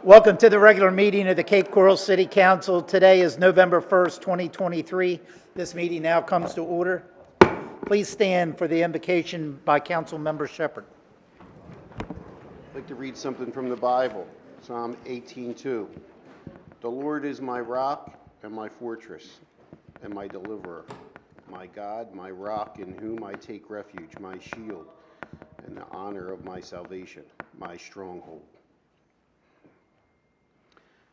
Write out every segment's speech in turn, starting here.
Welcome to the regular meeting of the Cape Coral City Council. Today is November 1st, 2023. This meeting now comes to order. Please stand for the invocation by Council Member Shepherd. I'd like to read something from the Bible, Psalm 18:2. The Lord is my rock and my fortress and my deliverer, my God, my rock in whom I take refuge, my shield and the honor of my salvation, my stronghold.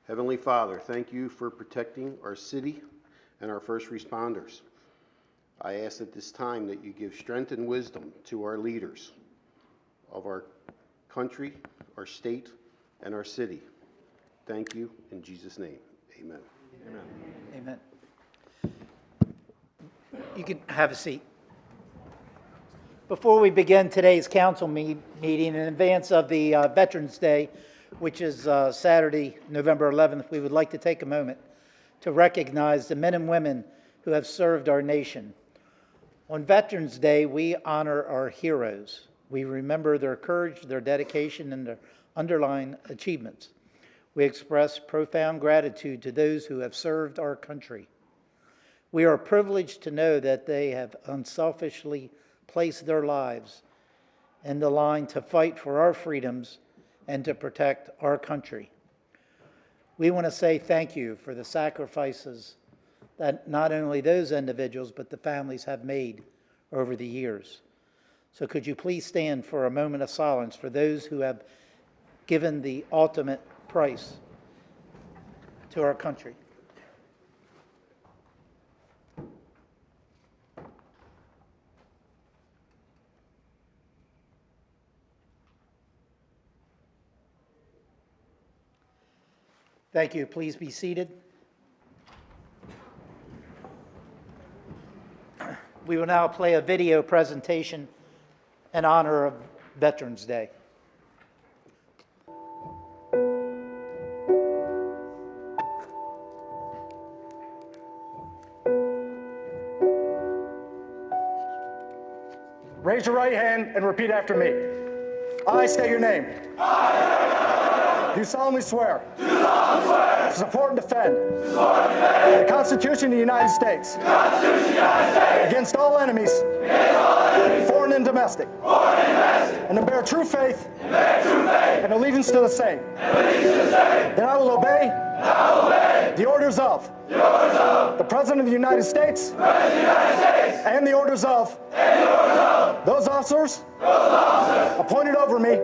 Heavenly Father, thank you for protecting our city and our first responders. I ask at this time that you give strength and wisdom to our leaders of our country, our state, and our city. Thank you in Jesus' name. Amen. Amen. You can have a seat. Before we begin today's council meeting in advance of the Veterans Day, which is Saturday, November 11th, we would like to take a moment to recognize the men and women who have served our nation. On Veterans Day, we honor our heroes. We remember their courage, their dedication, and their underlying achievements. We express profound gratitude to those who have served our country. We are privileged to know that they have unselfishly placed their lives in the line to fight for our freedoms and to protect our country. We want to say thank you for the sacrifices that not only those individuals but the families have made over the years. So could you please stand for a moment of silence for those who have given the ultimate price to our country. Thank you. Please be seated. We will now play a video presentation in honor of Veterans Day. Raise your right hand and repeat after me. I state your name. Do solemnly swear. To support and defend. The Constitution of the United States. Against all enemies. Foreign and domestic. And to bear true faith. And allegiance to the same. That I will obey. The orders of. The President of the United States. And the orders of. Those officers. Appointed over me.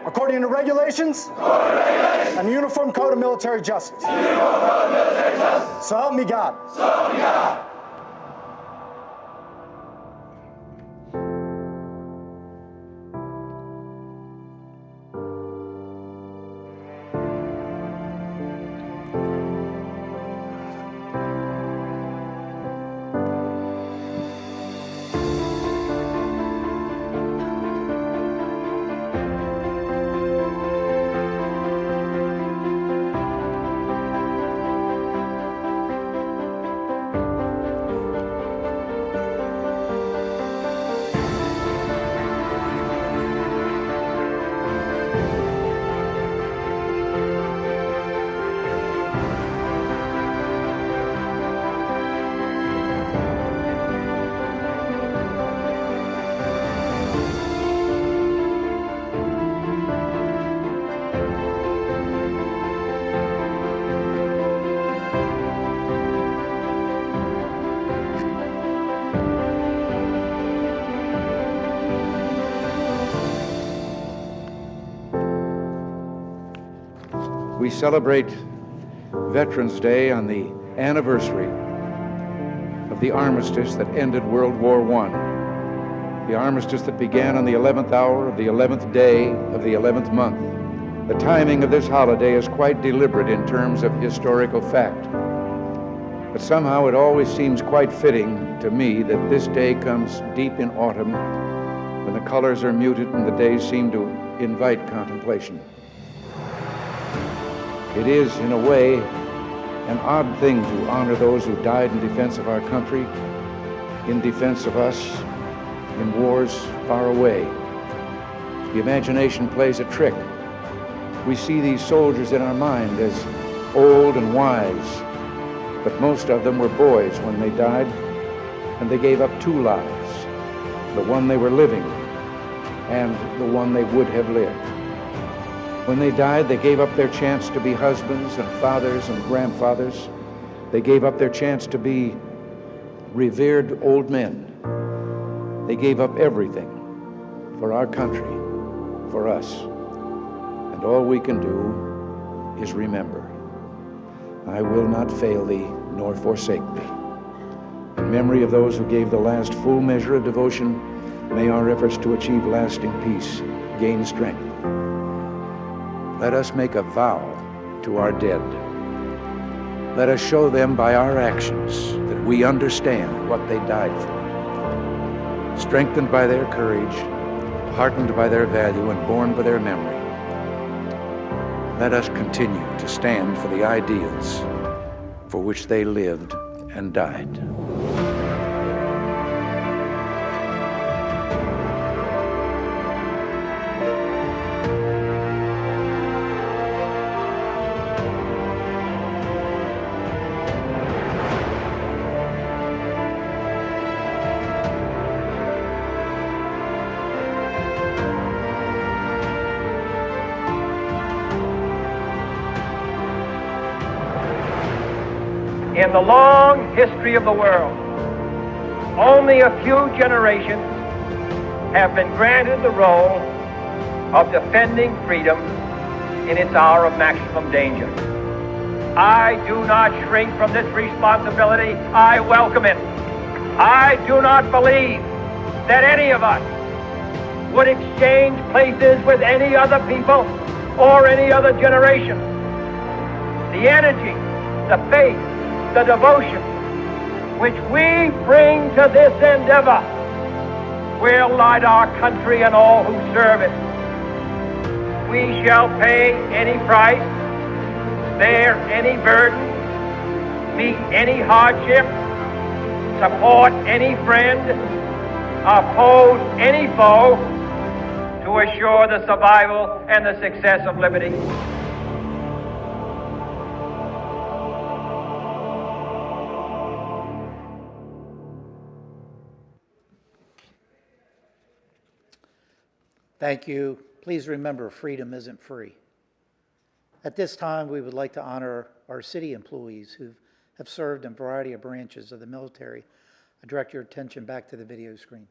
According to regulations. And the Uniform Code of Military Justice. So help me God. We celebrate Veterans Day on the anniversary of the armistice that ended World War I, the armistice that began on the 11th hour of the 11th day of the 11th month. The timing of this holiday is quite deliberate in terms of historical fact, but somehow it always seems quite fitting to me that this day comes deep in autumn when the colors are muted and the days seem to invite contemplation. It is, in a way, an odd thing to honor those who died in defense of our country, in defense of us, in wars far away. The imagination plays a trick. We see these soldiers in our mind as old and wise, but most of them were boys when they died, and they gave up two lives, the one they were living and the one they would have lived. When they died, they gave up their chance to be husbands and fathers and grandfathers. They gave up their chance to be revered old men. They gave up everything for our country, for us. And all we can do is remember. I will not fail thee, nor forsake thee. In memory of those who gave the last full measure of devotion, may our efforts to achieve lasting peace gain strength. Let us make a vow to our dead. Let us show them by our actions that we understand what they died for. Strengthened by their courage, heartened by their value, and borne by their memory, let us continue to stand for the ideals for which they lived and died. In the long history of the world, only a few generations have been granted the role of defending freedom in its hour of maximum danger. I do not shrink from this responsibility. I welcome it. I do not believe that any of us would exchange places with any other people or any other generation. The energy, the faith, the devotion which we bring to this endeavor will light our country and all who serve it. We shall pay any price, bear any burden, meet any hardship, support any friend, oppose any foe to assure the survival and the success of liberty. Thank you. Please remember, freedom isn't free. At this time, we would like to honor our city employees who have served in a variety of branches of the military. I direct your attention back to the video screen.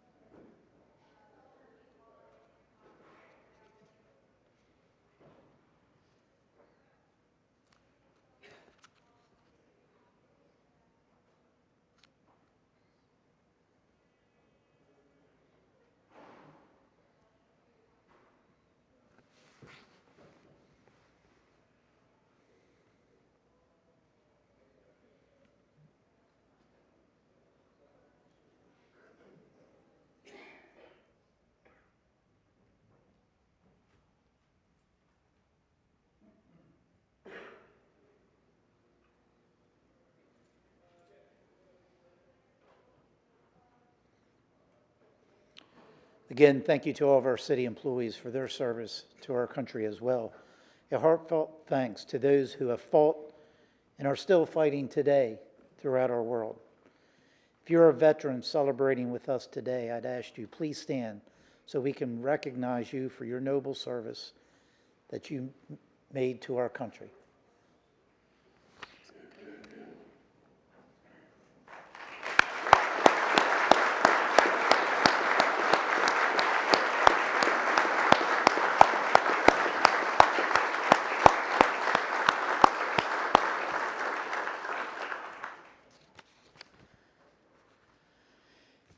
Again, thank you to all of our city employees for their service to our country as well. A heartfelt thanks to those who have fought and are still fighting today throughout our world. If you're a veteran celebrating with us today, I'd ask you, please stand so we can recognize you for your noble service that you made to our country.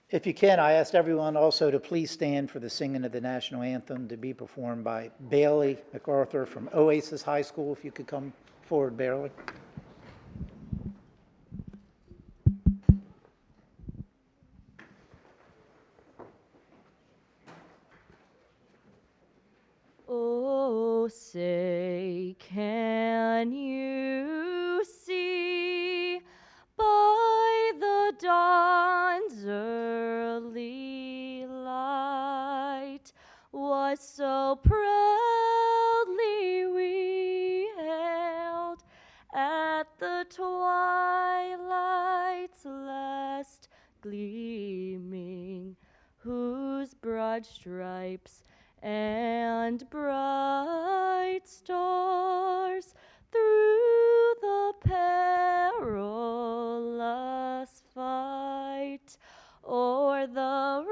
If you can, I asked everyone also to please stand for the singing of the national anthem to be performed by Bailey MacArthur from Oasis High School. If you could come forward, Bailey. Oh, say, can you see by the dawn's early light what so proudly we broad stripes and bright stars through the perilous fight. O'er the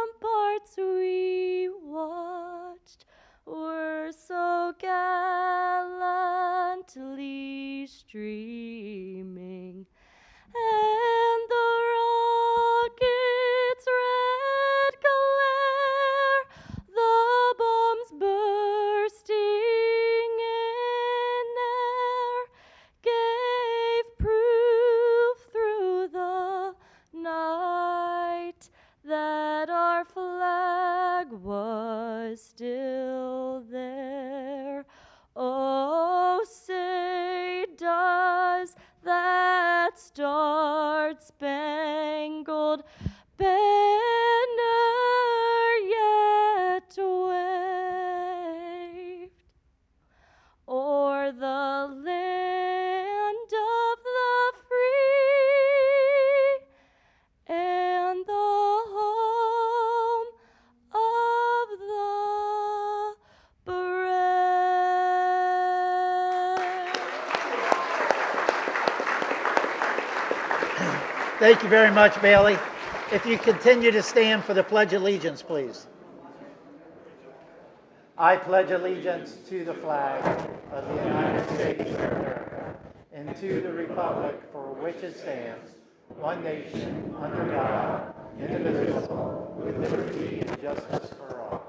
ramparts we watched were so gallantly streaming, and the rocket's red glare, the bombs bursting in air, gave proof through the night that our flag was still there. Oh, say does that star-spangled banner yet wave o'er the land of the free and the home of the brave. Thank you very much, Bailey. If you continue to stand for the Pledge of Allegiance, please. I pledge allegiance to the flag of the United States of America and to the republic for which it stands, one nation, under God, indivisible, with liberty and justice for all.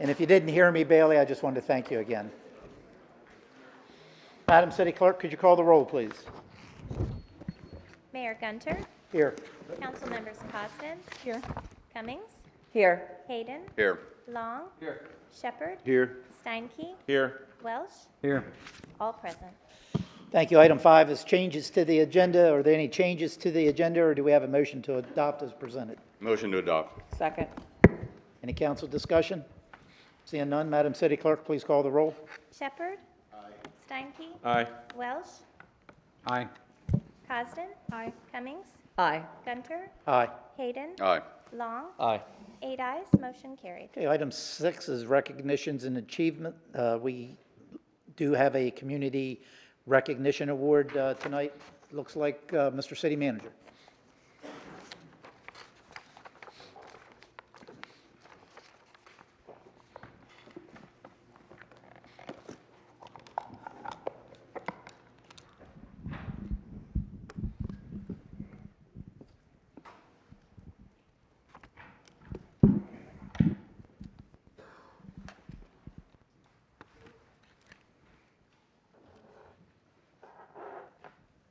And if you didn't hear me, Bailey, I just wanted to thank you again. Madam City Clerk, could you call the roll, please? Mayor Gunter, Here. Council members Costin. Here. Cummings. Here. Hayden. Here. Long. Here. Shepherd. Here. Steinke. Here. Welsh. Here. All present. Thank you. Item 5 is changes to the agenda. Are there any changes to the agenda, or do we have a motion to adopt as presented? Motion to adopt. Second. Any council discussion? Seeing none, Madam City Clerk, please call the roll. Shepherd. Aye. Steinke. Aye. Welsh. Aye. Costin. Aye. Cummings. Aye. Gunter. Aye. Hayden. Aye. Long. Aye. 8 ayes, motion carried. Okay, item 6 is recognitions and achievement. We do have a community recognition award tonight. Looks like Mr. City Manager.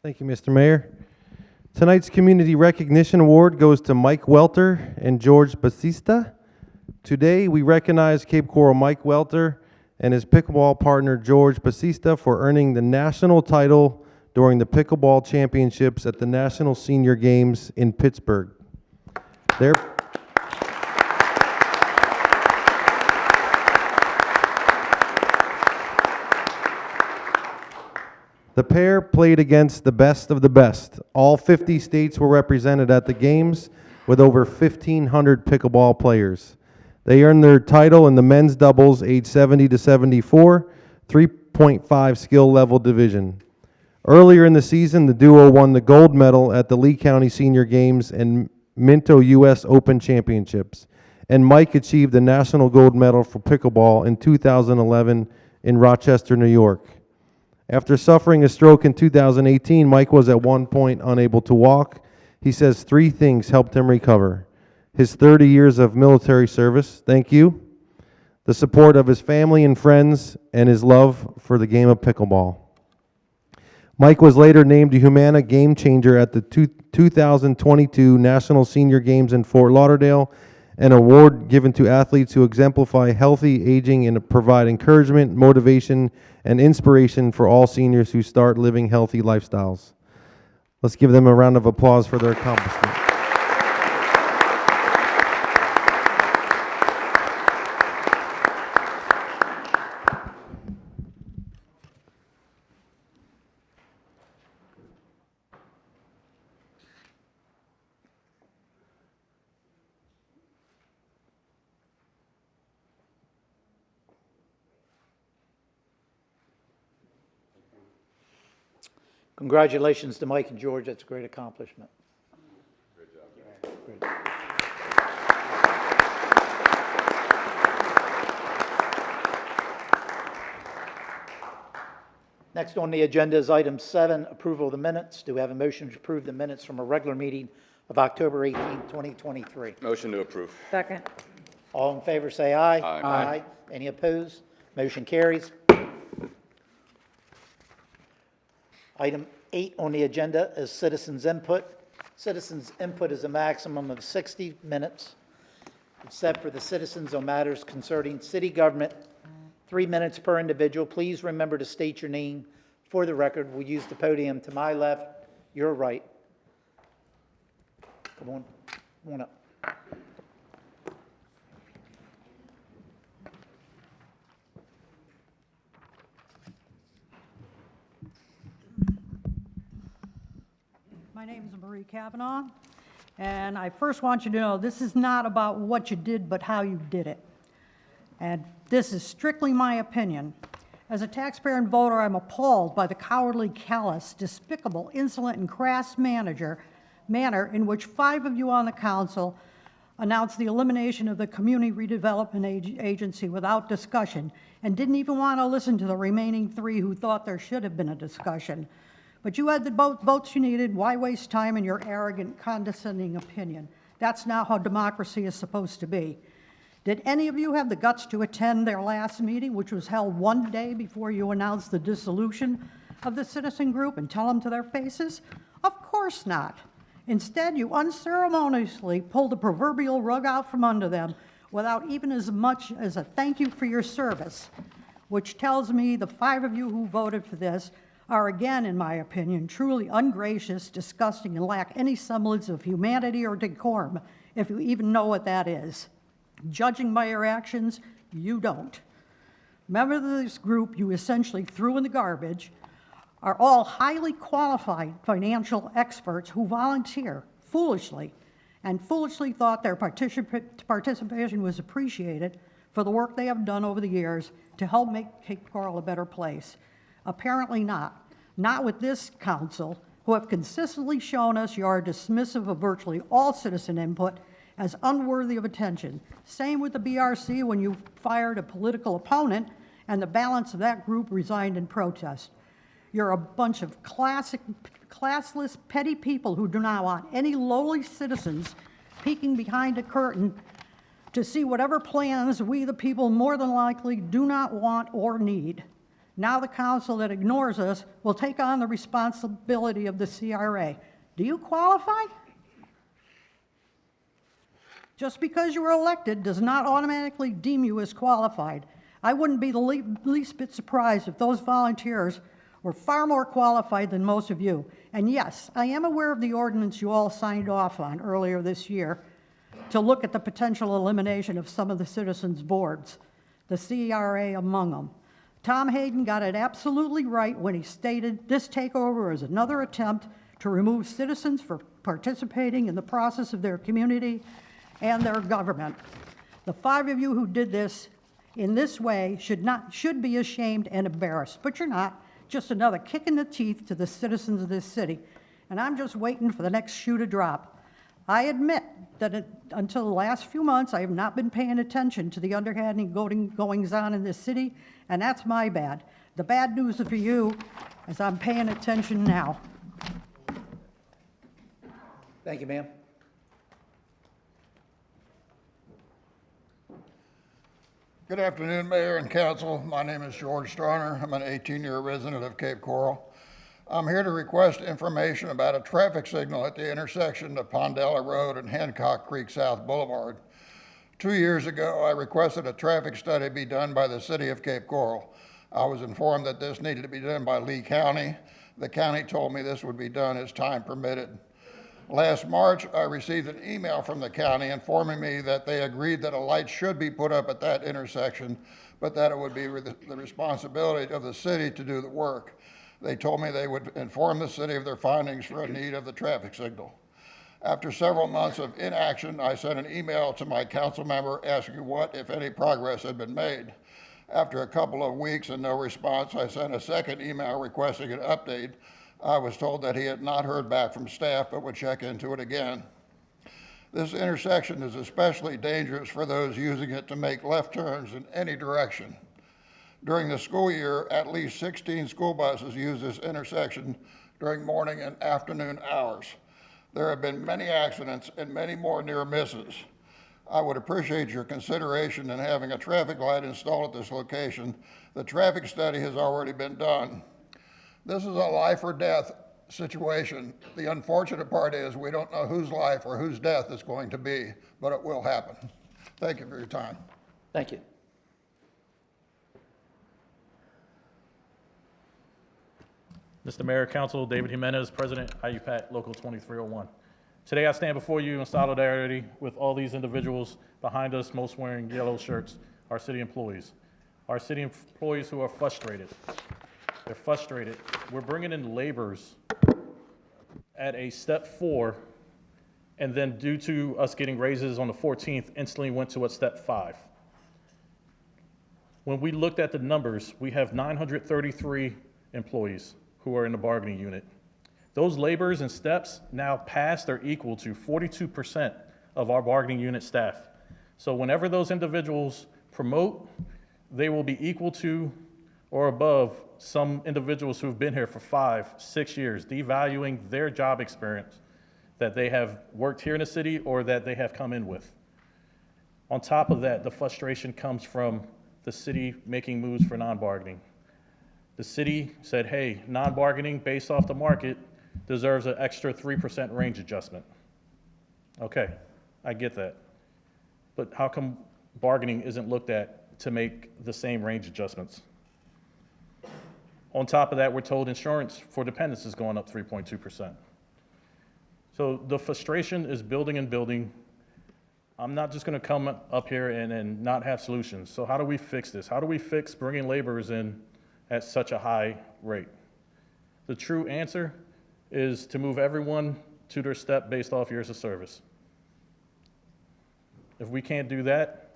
Thank you, Mr. Mayor. Tonight's Community Recognition Award goes to Mike Welter and George Basista. Today, we recognize Cape Coral Mike Welter and his pickleball partner George Basista for earning the national title during the Pickleball Championships at the National Senior Games in Pittsburgh. The pair played against the best of the best. All 50 states were represented at the games with over 1,500 pickleball players. They earned their title in the men's doubles age 70 to 74, 3.5 skill level division. Earlier in the season, the duo won the gold medal at the Lee County Senior Games and Minto U.S. Open Championships. And Mike achieved the national gold medal for pickleball in 2011 in Rochester, New York. After suffering a stroke in 2018, Mike was at one point unable to walk. He says 3 things helped him recover: his 30 years of military service, thank you, the support of his family and friends, and his love for the game of pickleball. Mike was later named a Humana Game Changer at the 2022 National Senior Games in Fort Lauderdale, an award given to athletes who exemplify healthy aging and provide encouragement, motivation, and inspiration for all seniors who start living healthy lifestyles. Let's give them a round of applause for their accomplishment. Congratulations to Mike and George. That's a great accomplishment. Great job. Next on the agenda is item 7, approval of the minutes. Do we have a motion to approve the minutes from a regular meeting of October 18, 2023? Motion to approve. Second. All in favor, say aye. Aye. Any opposed? Motion carries. Item 8 on the agenda is citizens' input. Citizens' input is a maximum of 60 minutes. It's set for the citizens on matters concerning city government, 3 minutes per individual. Please remember to state your name for the record. We'll use the podium to my left, your right. Come on up. My name is Marie Kavanaugh, and I first want you to know this is not about what you did, but how you did it. And this is strictly my opinion. As a taxpayer and voter, I'm appalled by the cowardly, callous, despicable, insolent, and crass manner in which 5 of you on the council announced the elimination of the Community Redevelopment Agency without discussion, and didn't even want to listen to the remaining 3 who thought there should have been a discussion. But you had the votes you needed. Why waste time in your arrogant, condescending opinion? That's not how democracy is supposed to be. Did any of you have the guts to attend their last meeting, which was held 1 day before you announced the dissolution of the citizen group, and tell them to their faces? Of course not. Instead, you unceremoniously pulled the proverbial rug out from under them without even as much as a thank you for your service, which tells me the 5 of you who voted for this are, again, in my opinion, truly ungracious, disgusting, and lack any semblance of humanity or decorum, if you even know what that is. Judging by your actions, you don't. Members of this group you essentially threw in the garbage are all highly qualified financial experts who volunteer foolishly and foolishly thought their participation was appreciated for the work they have done over the years to help make Cape Coral a better place. Apparently not. Not with this council, who have consistently shown us you are dismissive of virtually all citizen input as unworthy of attention. Same with the BRC when you fired a political opponent and the balance of that group resigned in protest. You're a bunch of classless, petty people who do not want any lowly citizens peeking behind a curtain to see whatever plans we, the people, more than likely do not want or need. Now the council that ignores us will take on the responsibility of the CRA. Do you qualify? Just because you were elected does not automatically deem you as qualified. I wouldn't be the least bit surprised if those volunteers were far more qualified than most of you. And yes, I am aware of the ordinance you all signed off on earlier this year to look at the potential elimination of some of the citizens' boards, the CRA among them. Tom Hayden got it absolutely right when he stated this takeover is another attempt to remove citizens from participating in the process of their community and their government. The 5 of you who did this in this way should be ashamed and embarrassed, but you're not. Just another kick in the teeth to the citizens of this city. And I'm just waiting for the next shoe to drop. I admit that until the last few months, I have not been paying attention to the underhanded goings-on in this city, and that's my bad. The bad news for you is I'm paying attention now. Thank you, ma'am. Good afternoon, Mayor and Council. My name is George Starner. I'm an 18-year resident of Cape Coral. I'm here to request information about a traffic signal at the intersection of Pondella Road and Hancock Creek South Boulevard. 2 years ago, I requested a traffic study be done by the City of Cape Coral. I was informed that this needed to be done by Lee County. The county told me this would be done as time permitted. Last March, I received an email from the county informing me that they agreed that a light should be put up at that intersection, but that it would be the responsibility of the city to do the work. They told me they would inform the city of their findings for a need of the traffic signal. After several months of inaction, I sent an email to my council member asking what, if any, progress had been made. After a couple of weeks and no response, I sent a second email requesting an update. I was told that he had not heard back from staff but would check into it again. This intersection is especially dangerous for those using it to make left turns in any direction. During the school year, at least 16 school buses use this intersection during morning and afternoon hours. There have been many accidents and many more near misses. I would appreciate your consideration in having a traffic light installed at this location. The traffic study has already been done. This is a life or death situation. The unfortunate part is we don't know whose life or whose death it's going to be, but it will happen. Thank you for your time. Thank you. Mr. Mayor, Council, David Jimenez, President, IUPAC Local 2301. Today I stand before you in solidarity with all these individuals behind us, most wearing yellow shirts, our city employees. Our city employees who are frustrated. They're frustrated. We're bringing in laborers at a step 4, and then due to us getting raises on the 14th, instantly went to a step 5. When we looked at the numbers, we have 933 employees who are in the bargaining unit. Those laborers and steps now pass or equal to 42% of our bargaining unit staff. So whenever those individuals promote, they will be equal to or above some individuals who've been here for 5, 6 years, devaluing their job experience that they have worked here in the city or that they have come in with. On top of that, the frustration comes from the city making moves for non-bargaining. The city said, hey, non-bargaining based off the market deserves an extra 3% range adjustment. Okay, I get that. But how come bargaining isn't looked at to make the same range adjustments? On top of that, we're told insurance for dependents is going up 3.2%. So the frustration is building and building. I'm not just gonna come up here and not have solutions. So how do we fix this? How do we fix bringing laborers in at such a high rate? The true answer is to move everyone to their step based off years of service. If we can't do that,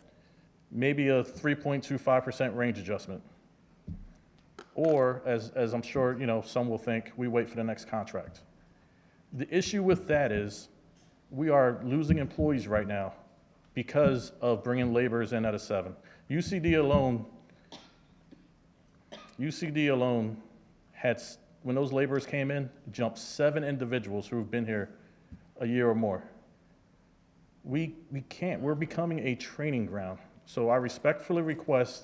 maybe a 3.25% range adjustment. Or, as I'm sure some will think, we wait for the next contract. The issue with that is we are losing employees right now because of bringing laborers in at a 7. UCD alone had, when those laborers came in, jumped 7 individuals who have been here a year or more. We can't, we're becoming a training ground. So I respectfully request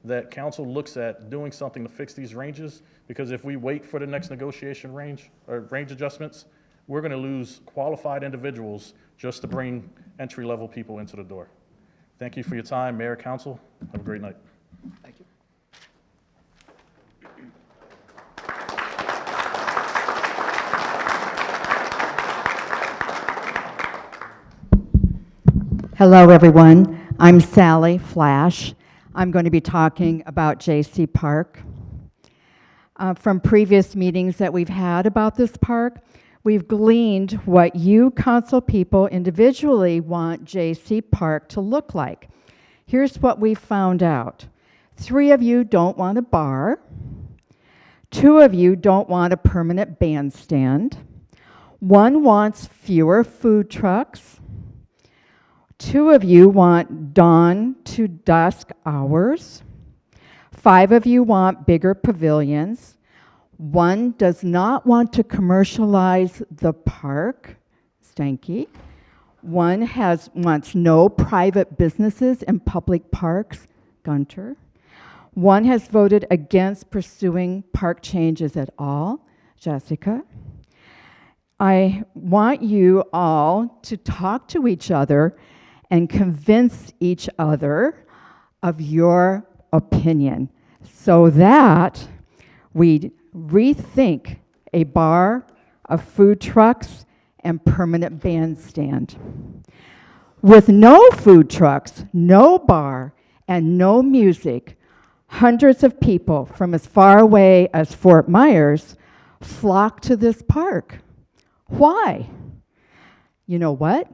that council looks at doing something to fix these ranges, because if we wait for the next negotiation range or range adjustments, we're gonna lose qualified individuals just to bring entry-level people into the door. Thank you for your time, Mayor, Council. Have a great night. Thank you. Hello, everyone. I'm Sally Flash. I'm going to be talking about J.C. Park. From previous meetings that we've had about this park, we've gleaned what you council people individually want J.C. Park to look like. Here's what we found out. 3 of you don't want a bar. 2 of you don't want a permanent bandstand. 1 wants fewer food trucks. 2 of you want dawn to dusk hours. 5 of you want bigger pavilions. 1 does not want to commercialize the park, Stanky. 1 wants no private businesses in public parks, Gunter. 1 has voted against pursuing park changes at all, Jessica. I want you all to talk to each other and convince each other of your opinion so that we rethink a bar, of food trucks, and permanent bandstand. With no food trucks, no bar, and no music, hundreds of people from as far away as Fort Myers flock to this park. Why? You know what?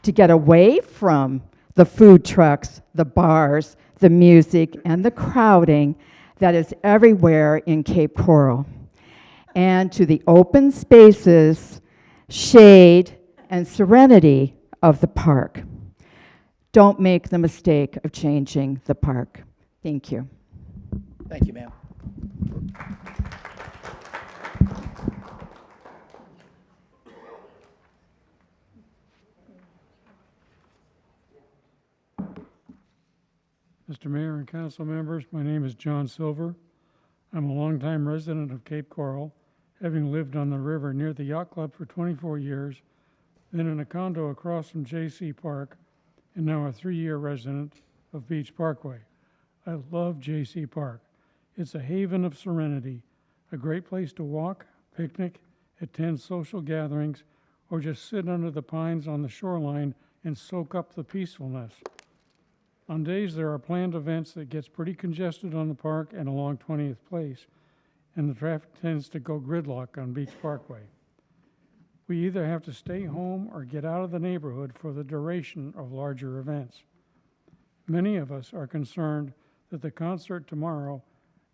To get away from the food trucks, the bars, the music, and the crowding that is everywhere in Cape Coral. and to the open spaces, shade, and serenity of the park. Don't make the mistake of changing the park. Thank you. Thank you, ma'am. Mr. Mayor and council members, my name is John Silver. I'm a longtime resident of Cape Coral, having lived on the river near the yacht club for 24 years, then in a condo across from J.C. Park, and now a 3-year resident of Beach Parkway. I love J.C. Park. It's a haven of serenity, a great place to walk, picnic, attend social gatherings, or just sit under the pines on the shoreline and soak up the peacefulness. On days there are planned events that gets pretty congested on the park and along 20th Place, and the traffic tends to go gridlock on Beach Parkway. We either have to stay home or get out of the neighborhood for the duration of larger events. Many of us are concerned that the concert tomorrow,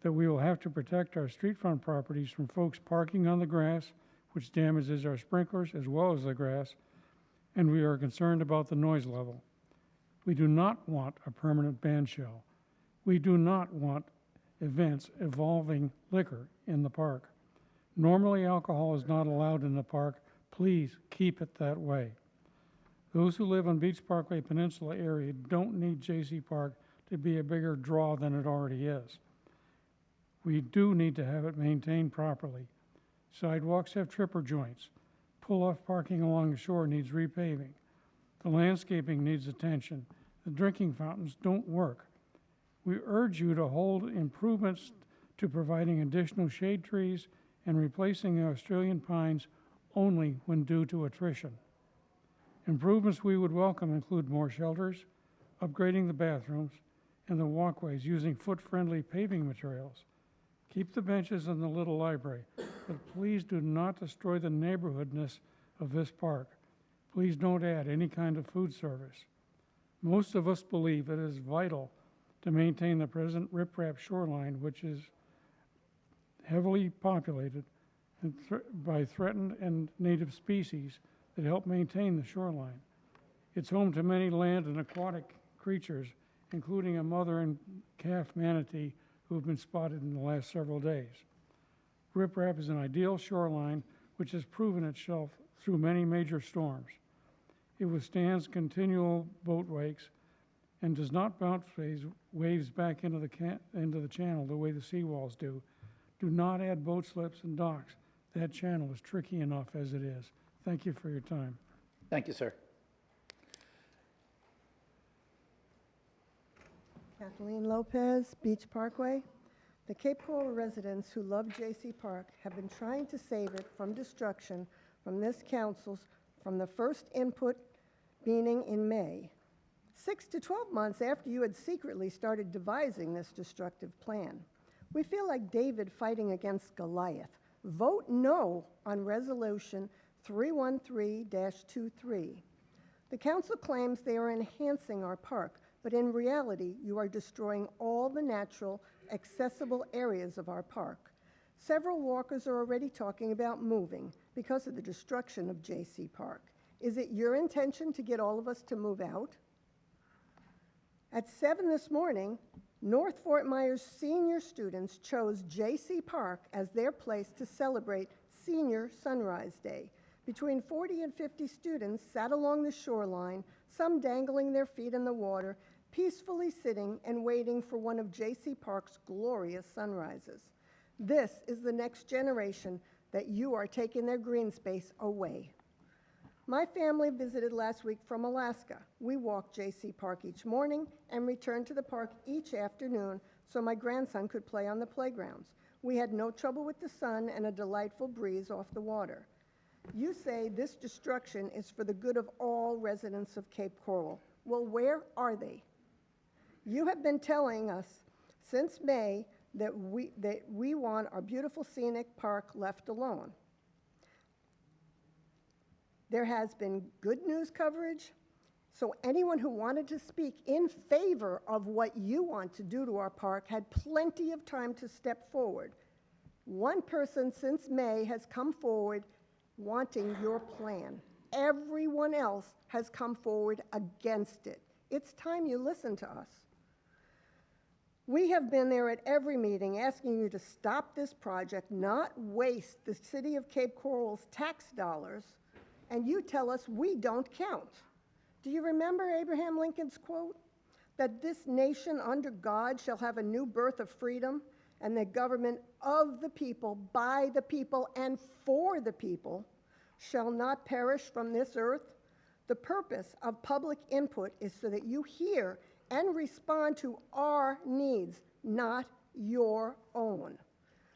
that we will have to protect our streetfront properties from folks parking on the grass, which damages our sprinklers as well as the grass, and we are concerned about the noise level. We do not want a permanent ban shell. We do not want events involving liquor in the park. Normally, alcohol is not allowed in the park. Please keep it that way. Those who live on Beach Parkway Peninsula area don't need J.C. Park to be a bigger draw than it already is. We do need to have it maintained properly. Sidewalks have tripper joints. Pull-off parking along the shore needs repaving. The landscaping needs attention. The drinking fountains don't work. We urge you to hold improvements to providing additional shade trees and replacing the Australian pines only when due to attrition. Improvements we would welcome include more shelters, upgrading the bathrooms, and the walkways using foot-friendly paving materials. Keep the benches in the little library, but please do not destroy the neighborhoodness of this park. Please don't add any kind of food service. Most of us believe it is vital to maintain the present riprap shoreline, which is heavily populated and by threatened and native species that help maintain the shoreline. It's home to many land and aquatic creatures, including a mother and calf manatee who have been spotted in the last several days. Riprap is an ideal shoreline which has proven itself through many major storms. It withstands continual boat wakes and does not bounce waves back into the channel the way the seawalls do. Do not add boat slips and docks. That channel is tricky enough as it is. Thank you for your time. Thank you, sir. Kathleen Lopez, Beach Parkway. The Cape Coral residents who love J.C. Park have been trying to save it from destruction from this council's from the first input meeting in May, 6 to 12 months after you had secretly started devising this destructive plan. We feel like David fighting against Goliath. Vote no on Resolution 313-23. The council claims they are enhancing our park, but in reality, you are destroying all the natural, accessible areas of our park. Several walkers are already talking about moving because of the destruction of J.C. Park. Is it your intention to get all of us to move out? At 7 this morning, North Fort Myers senior students chose J.C. Park as their place to celebrate Senior Sunrise Day. Between 40 and 50 students sat along the shoreline, some dangling their feet in the water, peacefully sitting and waiting for one of J.C. Park's glorious sunrises. This is the next generation that you are taking their green space away. My family visited last week from Alaska. We walked J.C. Park each morning and returned to the park each afternoon so my grandson could play on the playgrounds. We had no trouble with the sun and a delightful breeze off the water. You say this destruction is for the good of all residents of Cape Coral. Well, where are they? You have been telling us since May that we want our beautiful scenic park left alone. There has been good news coverage, so anyone who wanted to speak in favor of what you want to do to our park had plenty of time to step forward. One person since May has come forward wanting your plan. Everyone else has come forward against it. It's time you listen to us. We have been there at every meeting asking you to stop this project, not waste the city of Cape Coral's tax dollars, and you tell us we don't count. Do you remember Abraham Lincoln's quote? That this nation under God shall have a new birth of freedom, and the government of the people, by the people, and for the people shall not perish from this earth. The purpose of public input is so that you hear and respond to our needs, not your own.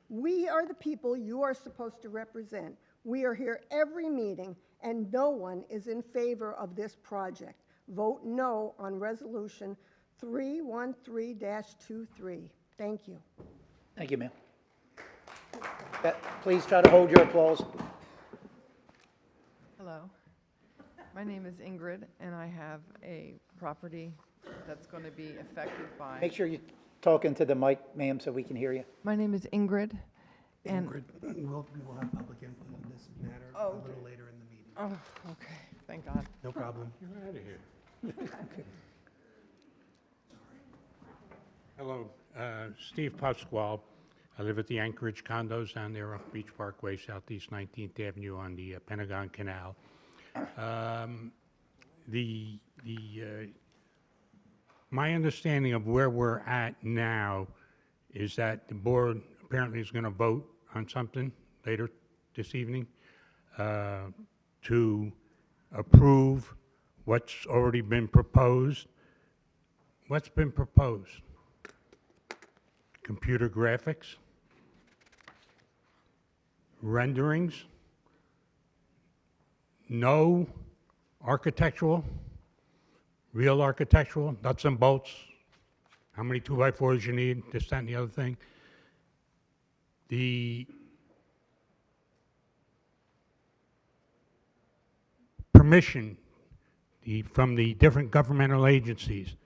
We are the people you are supposed to represent. We are here every meeting, and no one is in favor of this project. Vote no on Resolution 313-23. Thank you. Thank you, ma'am. Please try to hold your applause. Hello. My name is Ingrid, and I have a property that's going to be affected by... Make sure you talk into the mic, ma'am, so we can hear you. My name is Ingrid, and... Ingrid, we'll have public input on this matter a little later in the meeting. Oh, okay. Thank God. No problem. You're out of here. Hello, Steve Pasquale. I live at the Anchorage condos down there off Beach Parkway, Southeast 19th Avenue on the Pentagon Canal. My understanding of where we're at now is that the board apparently is going to vote on something later this evening to approve what's already been proposed. What's been proposed? Computer graphics, renderings, no architectural, real architectural, nuts and bolts, how many 2x4s you need, this, that, and the other thing. The permission from the different governmental agencies,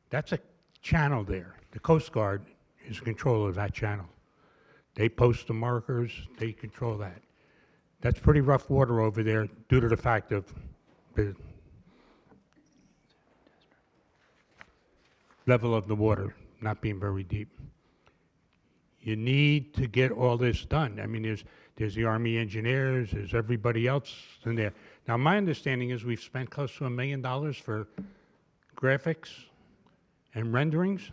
that's a channel there. The Coast Guard is in control of that channel. They post the markers, they control that. That's pretty rough water over there due to the fact of the level of the water not being very deep. You need to get all this done. I mean, there's the Army engineers, there's everybody else in there. Now, my understanding is we've spent close to $1 million for graphics and renderings.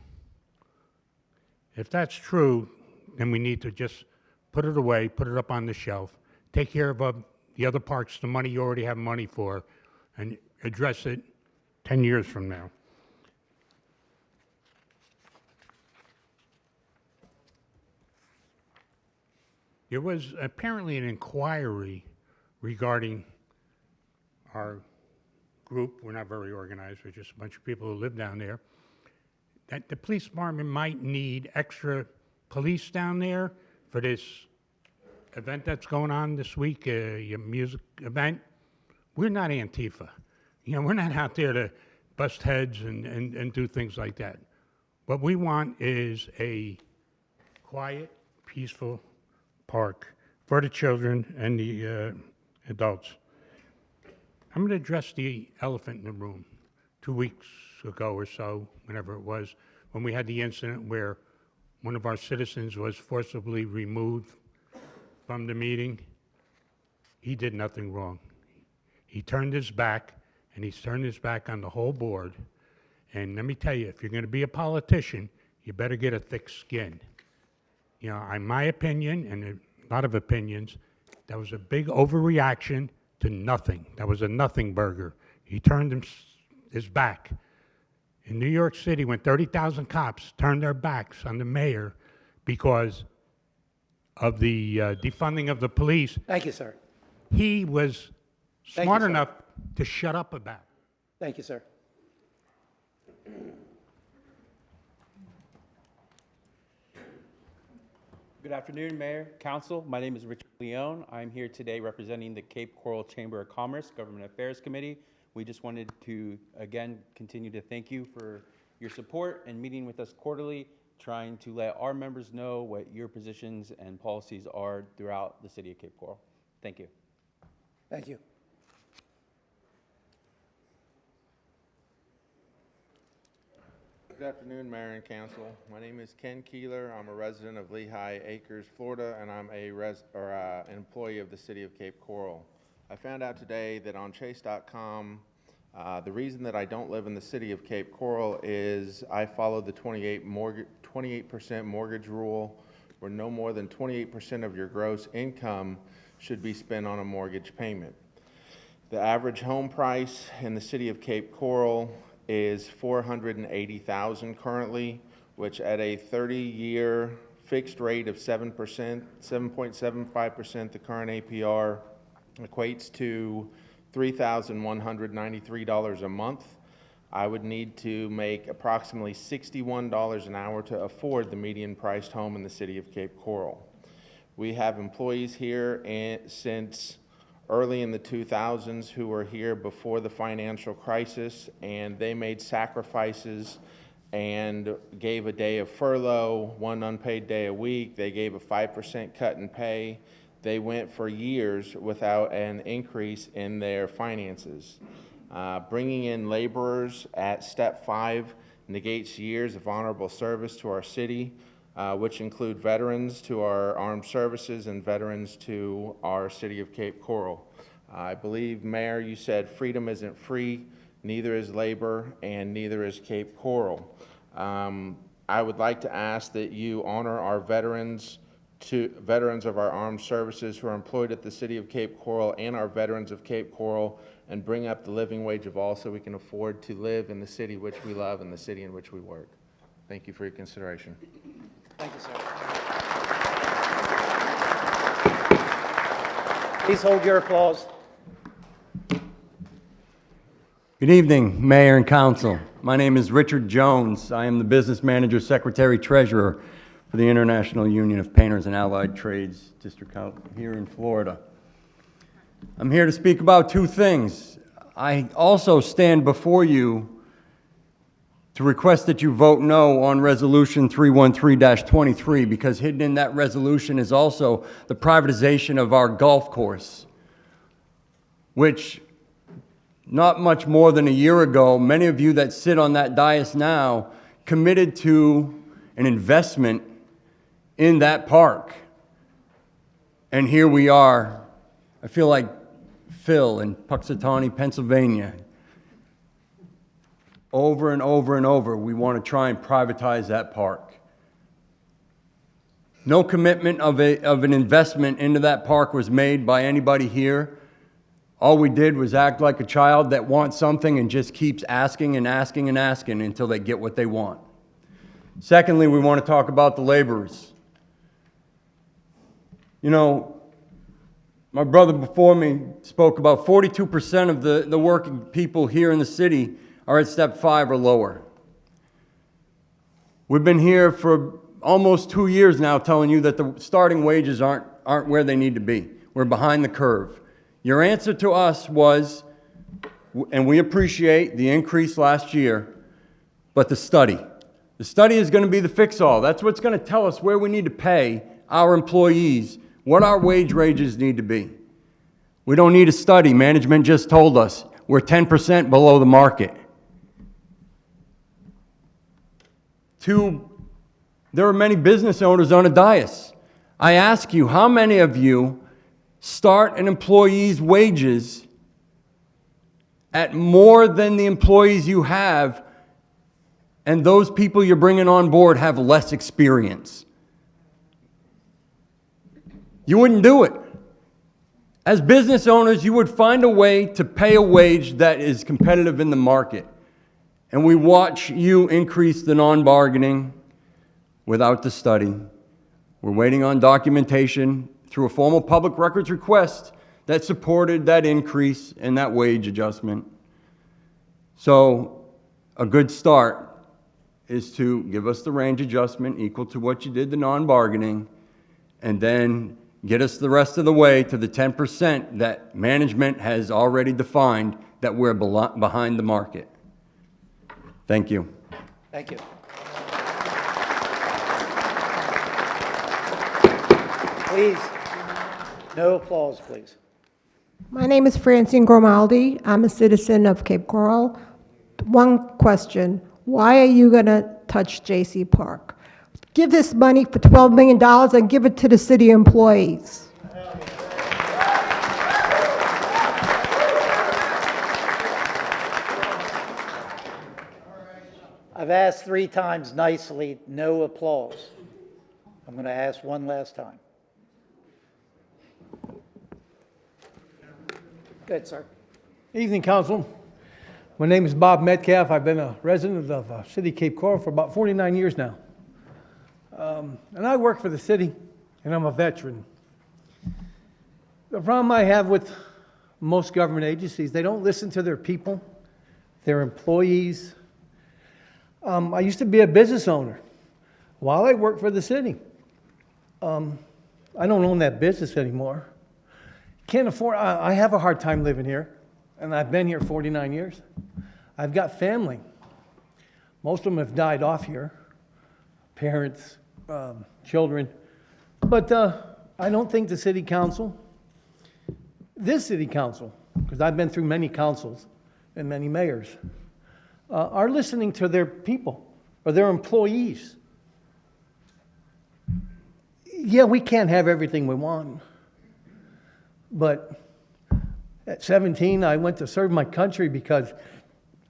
If that's true, then we need to just put it away, put it up on the shelf, take care of the other parts, the money you already have money for, and address it 10 years from now. There was apparently an inquiry regarding our group. We're not very organized, we're just a bunch of people who live down there. That the police department might need extra police down there for this event that's going on this week, your music event. We're not Antifa. You know, we're not out there to bust heads and do things like that. What we want is a quiet, peaceful park for the children and the adults. I'm going to address the elephant in the room. 2 weeks ago or so, whenever it was, when we had the incident where one of our citizens was forcibly removed from the meeting, he did nothing wrong. He turned his back, and he's turned his back on the whole board. And let me tell you, if you're going to be a politician, you better get a thick skin. You know, in my opinion, and a lot of opinions, that was a big overreaction to nothing. That was a nothing burger. He turned his back. In New York City, when 30,000 cops turned their backs on the mayor because of the defunding of the police. Thank you, sir. He was smart enough to shut up about it. Thank you, sir. Good afternoon, Mayor, Council. My name is Richard Leone. I'm here today representing the Cape Coral Chamber of Commerce Government Affairs Committee. We just wanted to, again, continue to thank you for your support and meeting with us quarterly trying to let our members know what your positions and policies are throughout the city of Cape Coral. Thank you. Thank you. Good afternoon, Mayor and Council. My name is Ken Keeler. I'm a resident of Lehigh Acres, Florida, and I'm an employee of the City of Cape Coral. I found out today that on Chase.com, the reason that I don't live in the City of Cape Coral is I follow the 28% mortgage rule, where no more than 28% of your gross income should be spent on a mortgage payment. The average home price in the City of Cape Coral is $480,000 currently, which at a 30-year fixed rate of 7%, 7.75%, the current APR equates to $3,193 a month. I would need to make approximately $61 an hour to afford the median priced home in the City of Cape Coral. We have employees here since early in the 2000s who were here before the financial crisis, and they made sacrifices and gave a day of furlough, one unpaid day a week. They gave a 5% cut in pay. They went for years without an increase in their finances. Bringing in laborers at step 5 negates years of honorable service to our city, which include veterans to our armed services and veterans to our City of Cape Coral. I believe, Mayor, you said freedom isn't free, neither is labor, and neither is Cape Coral. I would like to ask that you honor our veterans of our armed services who are employed at the City of Cape Coral and our veterans of Cape Coral, and bring up the living wage of all so we can afford to live in the city which we love and the city in which we work. Thank you for your consideration. Thank you, sir. Please hold your applause. Good evening, Mayor and Council. My name is Richard Jones. I am the Business Manager, Secretary, Treasurer for the International Union of Painters and Allied Trades District out here in Florida. I'm here to speak about two things. I also stand before you to request that you vote no on Resolution 313-23, because hidden in that resolution is also the privatization of our golf course, which not much more than a year ago, many of you that sit on that dais now committed to an investment in that park. And here we are. I feel like Phil in Puxatawney, Pennsylvania. Over and over and over, we want to try and privatize that park. No commitment of an investment into that park was made by anybody here. All we did was act like a child that wants something and just keeps asking and asking and asking until they get what they want. Secondly, we want to talk about the laborers. You know, my brother before me spoke about 42% of the working people here in the city are at step 5 or lower. We've been here for almost 2 years now telling you that the starting wages aren't where they need to be. We're behind the curve. Your answer to us was, and we appreciate the increase last year, but the study. The study is going to be the fix-all. That's what's going to tell us where we need to pay our employees, what our wage ranges need to be. We don't need a study. Management just told us we're 10% below the market. 2, there are many business owners on a dais. I ask you, how many of you start an employee's wages at more than the employees you have, and those people you're bringing on board have less experience? You wouldn't do it. As business owners, you would find a way to pay a wage that is competitive in the market. And we watch you increase the non-bargaining without the study. We're waiting on documentation through a formal public records request that supported that increase in that wage adjustment. So a good start is to give us the range adjustment equal to what you did the non-bargaining, and then get us the rest of the way to the 10% that management has already defined that we're behind the market. Thank you. Thank you. Please, no applause, please. My name is Francine Grimaldi. I'm a citizen of Cape Coral. One question, why are you going to touch J.C. Park? Give this money for $12 million and give it to the city employees. I've asked 3 times nicely, no applause. I'm going to ask one last time. Good, sir. Evening, Council. My name is Bob Metcalf. I've been a resident of City Cape Coral for about 49 years now. And I work for the city, and I'm a veteran. The problem I have with most government agencies, they don't listen to their people, their employees. I used to be a business owner while I worked for the city. I don't own that business anymore. Can't afford, I have a hard time living here, and I've been here 49 years. I've got family. Most of them have died off here, parents, children. But I don't think the city council, this city council, because I've been through many councils and many mayors, are listening to their people or their employees. Yeah, we can't have everything we want. But at 17, I went to serve my country because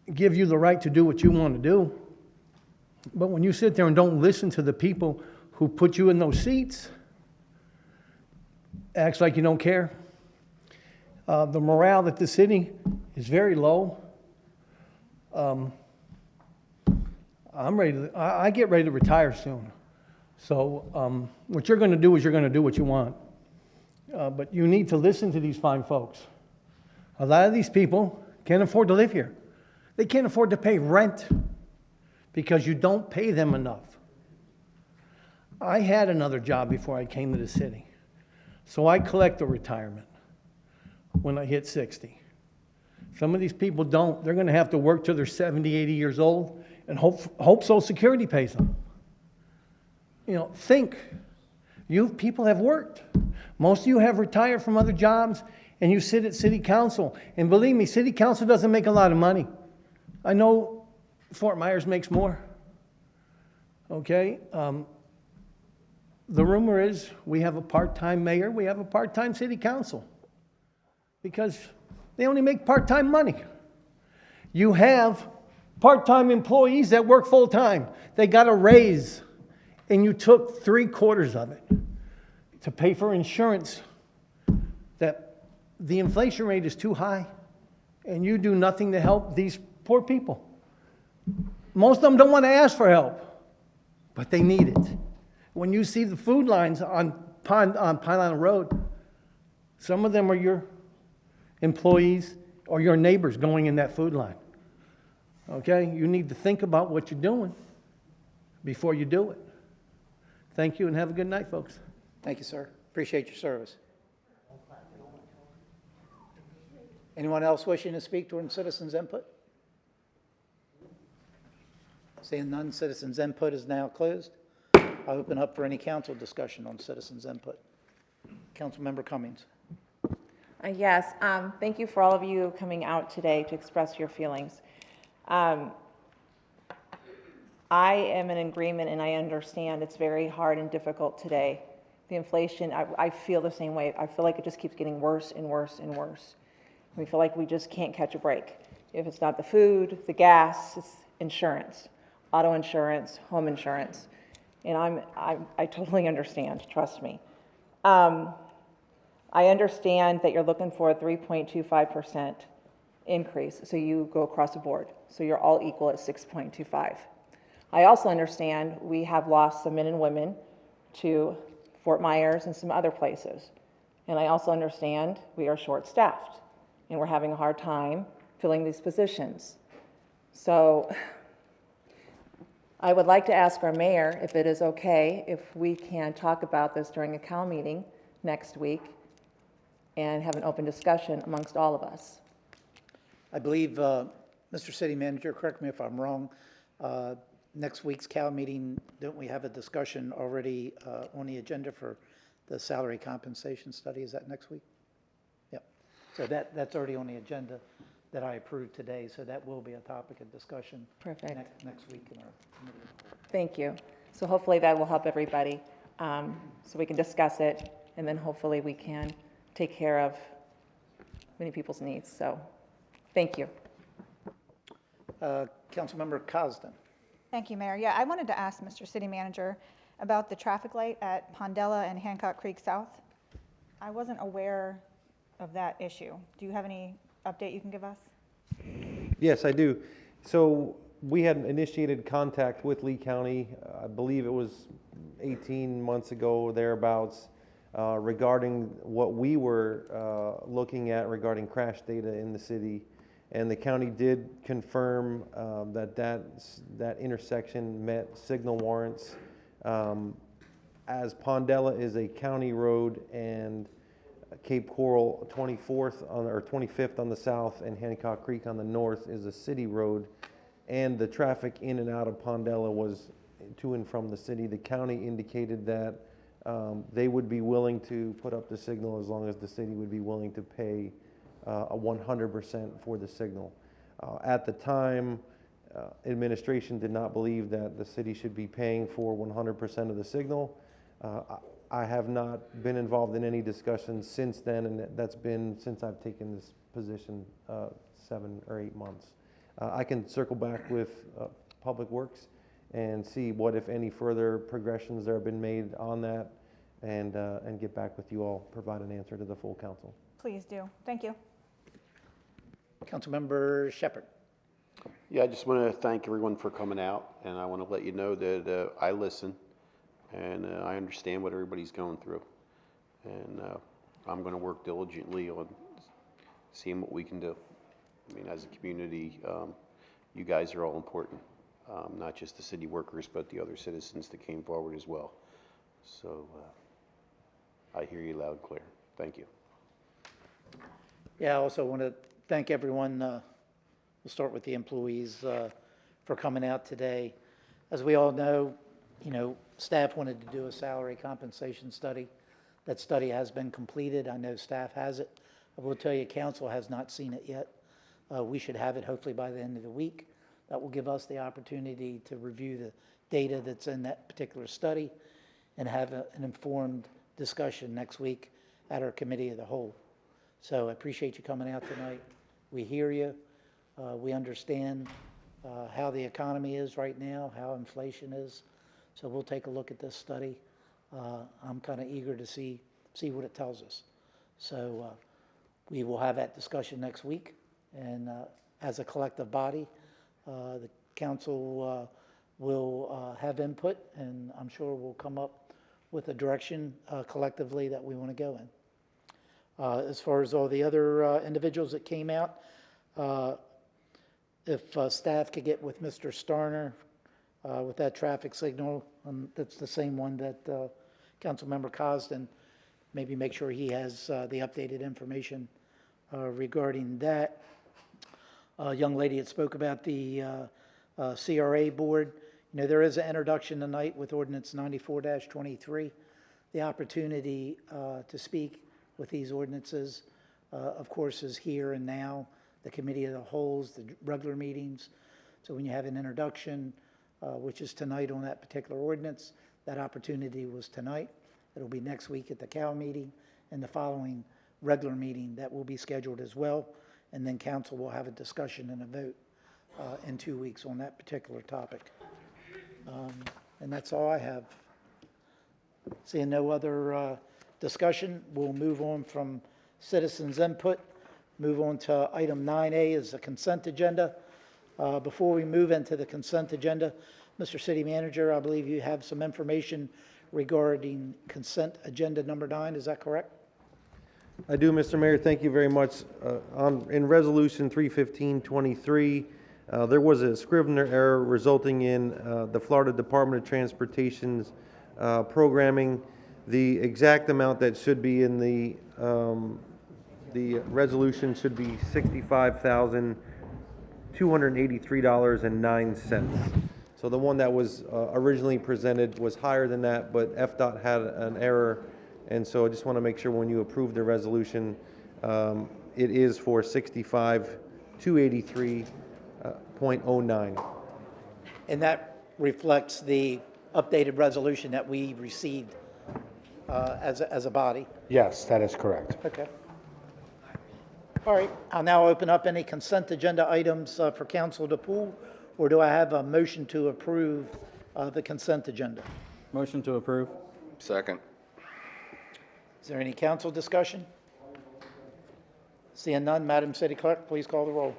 it gives you the right to do what you want to do. But when you sit there and don't listen to the people who put you in those seats, acts like you don't care. The morale at the city is very low. I get ready to retire soon. So what you're going to do is you're going to do what you want. But you need to listen to these fine folks. A lot of these people can't afford to live here. They can't afford to pay rent because you don't pay them enough. I had another job before I came to the city. So I collect a retirement when I hit 60. Some of these people don't. They're going to have to work till they're 70, 80 years old and hope Social Security pays them. You know, think. You people have worked. Most of you have retired from other jobs, and you sit at city council. And believe me, city council doesn't make a lot of money. I know Fort Myers makes more. Okay? The rumor is we have a part-time mayor, we have a part-time city council, because they only make part-time money. You have part-time employees that work full-time. They got a raise, and you took 3/4 of it to pay for insurance. That the inflation rate is too high, and you do nothing to help these poor people. Most of them don't want to ask for help, but they need it. When you see the food lines on Pine Island Road, some of them are your employees or your neighbors going in that food line. Okay? You need to think about what you're doing before you do it. Thank you, and have a good night, folks. Thank you, sir. Appreciate your service. Anyone else wishing to speak during citizens' input? Seeing none, citizens' input is now closed. I'll open up for any council discussion on citizens' input. Councilmember Cummings. Yes, thank you for all of you coming out today to express your feelings. I am in agreement, and I understand it's very hard and difficult today. The inflation, I feel the same way. I feel like it just keeps getting worse and worse and worse. We feel like we just can't catch a break. If it's not the food, the gas, it's insurance, auto insurance, home insurance. And I totally understand, trust me. I understand that you're looking for a 3.25% increase, so you go across the board. So you're all equal at 6.25. I also understand we have lost some men and women to Fort Myers and some other places. And I also understand we are short-staffed and we're having a hard time filling these positions. So I would like to ask our mayor if it is okay if we can talk about this during a COW meeting next week and have an open discussion amongst all of us. I believe, Mr. City Manager, correct me if I'm wrong, next week's COW meeting, don't we have a discussion already on the agenda for the salary compensation study. Is that next week? Yep. So that's already on the agenda that I approved today, so that will be a topic of discussion. Perfect. Next week in our committee. Thank you. So hopefully that will help everybody, so we can discuss it, and then hopefully we can take care of many people's needs. So, thank you. Councilmember Cosden. Thank you, Mayor. Yeah, I wanted to ask Mr. City Manager about the traffic light at Pondella and Hancock Creek South. I wasn't aware of that issue. Do you have any update you can give us? Yes, I do. So we had initiated contact with Lee County, I believe it was 18 months ago or thereabouts, regarding what we were looking at regarding crash data in the city. And the county did confirm that intersection met signal warrants. As Pondella is a county road and Cape Coral 25th on the south and Hancock Creek on the north is a city road, and the traffic in and out of Pondella was to and from the city, the county indicated that they would be willing to put up the signal as long as the city would be willing to pay a 100% for the signal. At the time, administration did not believe that the city should be paying for 100% of the signal. I have not been involved in any discussions since then, and that's been since I've taken this position 7 or 8 months. I can circle back with Public Works and see what, if any, further progressions there have been made on that, and get back with you all, provide an answer to the full council. Please do. Thank you. Councilmember Shepherd. Yeah, I just want to thank everyone for coming out, and I want to let you know that I listen, and I understand what everybody's going through, and I'm going to work diligently on seeing what we can do. I mean, as a community, you guys are all important, not just the city workers, but the other citizens that came forward as well. So I hear you loud and clear. Thank you. Yeah, I also want to thank everyone. We'll start with the employees for coming out today. As we all know, staff wanted to do a salary compensation study. That study has been completed. I know staff has it. I will tell you, council has not seen it yet. We should have it hopefully by the end of the week. That will give us the opportunity to review the data that's in that particular study and have an informed discussion next week at our committee of the whole. So I appreciate you coming out tonight. We hear you. We understand how the economy is right now, how inflation is. So we'll take a look at this study. I'm kind of eager to see what it tells us. So we will have that discussion next week. And as a collective body, the council will have input, and I'm sure we'll come up with a direction collectively that we want to go in. As far as all the other individuals that came out, if staff could get with Mr. Starner with that traffic signal, that's the same one that Councilmember Cosden, maybe make sure he has the updated information regarding that. Young lady that spoke about the CRA board. There is an introduction tonight with Ordinance 94-23. The opportunity to speak with these ordinances, of course, is here and now. The committee of the wholes, the regular meetings. So when you have an introduction, which is tonight on that particular ordinance, that opportunity was tonight. It'll be next week at the COW meeting, and the following regular meeting that will be scheduled as well. And then council will have a discussion and a vote in 2 weeks on that particular topic. And that's all I have. Seeing no other discussion, we'll move on from citizens' input. Move on to item 9A is the consent agenda. Before we move into the consent agenda, Mr. City Manager, I believe you have some information regarding consent agenda number 9. Is that correct? I do, Mr. Mayor. Thank you very much. In Resolution 315-23, there was a Scrivener error resulting in the Florida Department of Transportation's programming. The exact amount that should be in the resolution should be $65,283.09. So the one that was originally presented was higher than that, but FDOT had an error And so I just want to make sure when you approve the resolution, it is for 65,283.09. And that reflects the updated resolution that we received as a body. Yes, that is correct. Okay. All right, I'll now open up any consent agenda items for council to pull, or do I have a motion to approve the consent agenda? Motion to approve. Second. Is there any council discussion? Seeing none, Madam City Clerk, please call the roll.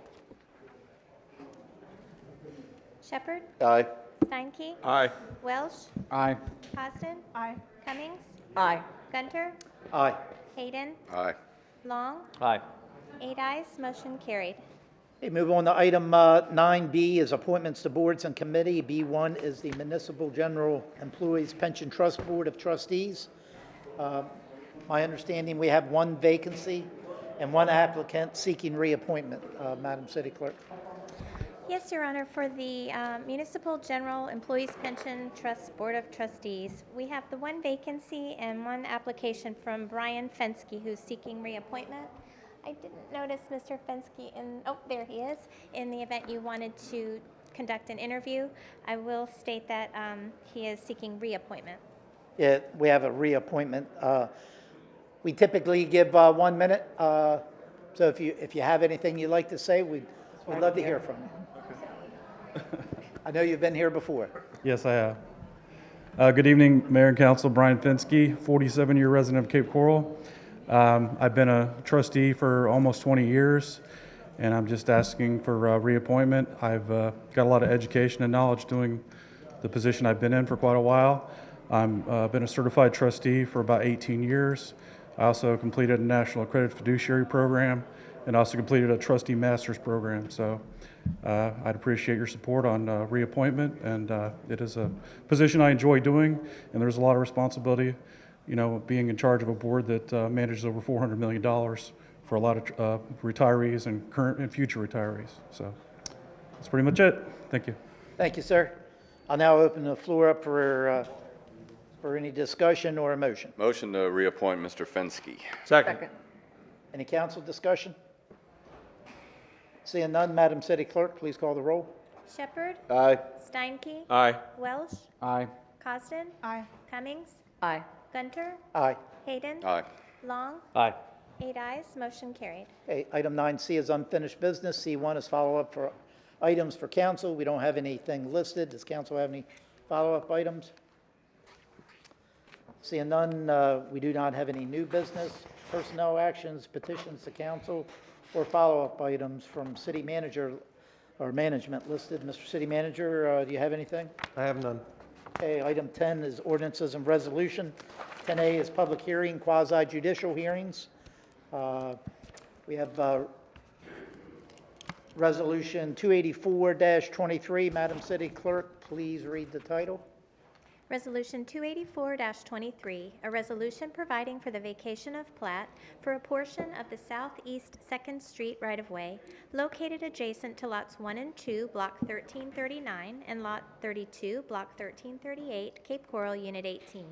Shepherd? Aye. Steinke? Aye. Welsh? Aye. Costin? Aye. Cummings? Aye. Gunter? Aye. Hayden? Aye. Long? Aye. 8 ayes, motion carried. Okay, move on to item 9B is appointments to boards and committee. B1 is the Municipal General Employees Pension Trust Board of Trustees. My understanding, we have one vacancy and one applicant seeking reappointment, Madam City Clerk. Yes, Your Honor, for the Municipal General Employees Pension Trust Board of Trustees, we have the one vacancy and one application from Brian Fenske, who's seeking reappointment. I didn't notice Mr. Fenske there he is. In the event you wanted to conduct an interview, I will state that he is seeking reappointment. Yeah, we have a reappointment. We typically give 1 minute, so if you have anything you'd like to say, we'd love to hear from you. I know you've been here before. Yes, I have. Good evening, Mayor and Council. Brian Fenske, 47-year resident of Cape Coral. I've been a trustee for almost 20 years, and I'm just asking for reappointment. I've got a lot of education and knowledge doing the position I've been in for quite a while. I've been a certified trustee for about 18 years. I also completed a National Accredited Fiduciary Program and also completed a Trustee Master's Program. So I'd appreciate your support on reappointment, and it is a position I enjoy doing, and there's a lot of responsibility, being in charge of a board that manages over $400 million for a lot of retirees and current and future retirees. So that's pretty much it. Thank you. Thank you, sir. I'll now open the floor up for any discussion or a motion. Motion to reappoint Mr. Fenske. Second. Any council discussion? Seeing none, Madam City Clerk, please call the roll. Shepherd? Aye. Steinke? Aye. Welsh? Aye. Costin? Aye. Cummings? Aye. Gunter? Aye. Hayden? Aye. Long? Aye. 8 ayes, motion carried. Okay, item 9C is unfinished business. C1 is follow-up for items for council. We don't have anything listed. Does council have any follow-up items? Seeing none, we do not have any new business, personnel actions, petitions to council, or follow-up items from city manager or management listed. Mr. City Manager, do you have anything? I have none. Okay, item 10 is ordinances and resolution. 10A is public hearing, quasi-judicial hearings. We have Resolution 284-23. Madam City Clerk, please read the title. Resolution 284-23, a resolution providing for the vacation of plat for a portion of the Southeast 2nd Street right-of-way located adjacent to lots 1 and 2, Block 1339, and Lot 32, Block 1338, Cape Coral, Unit 18.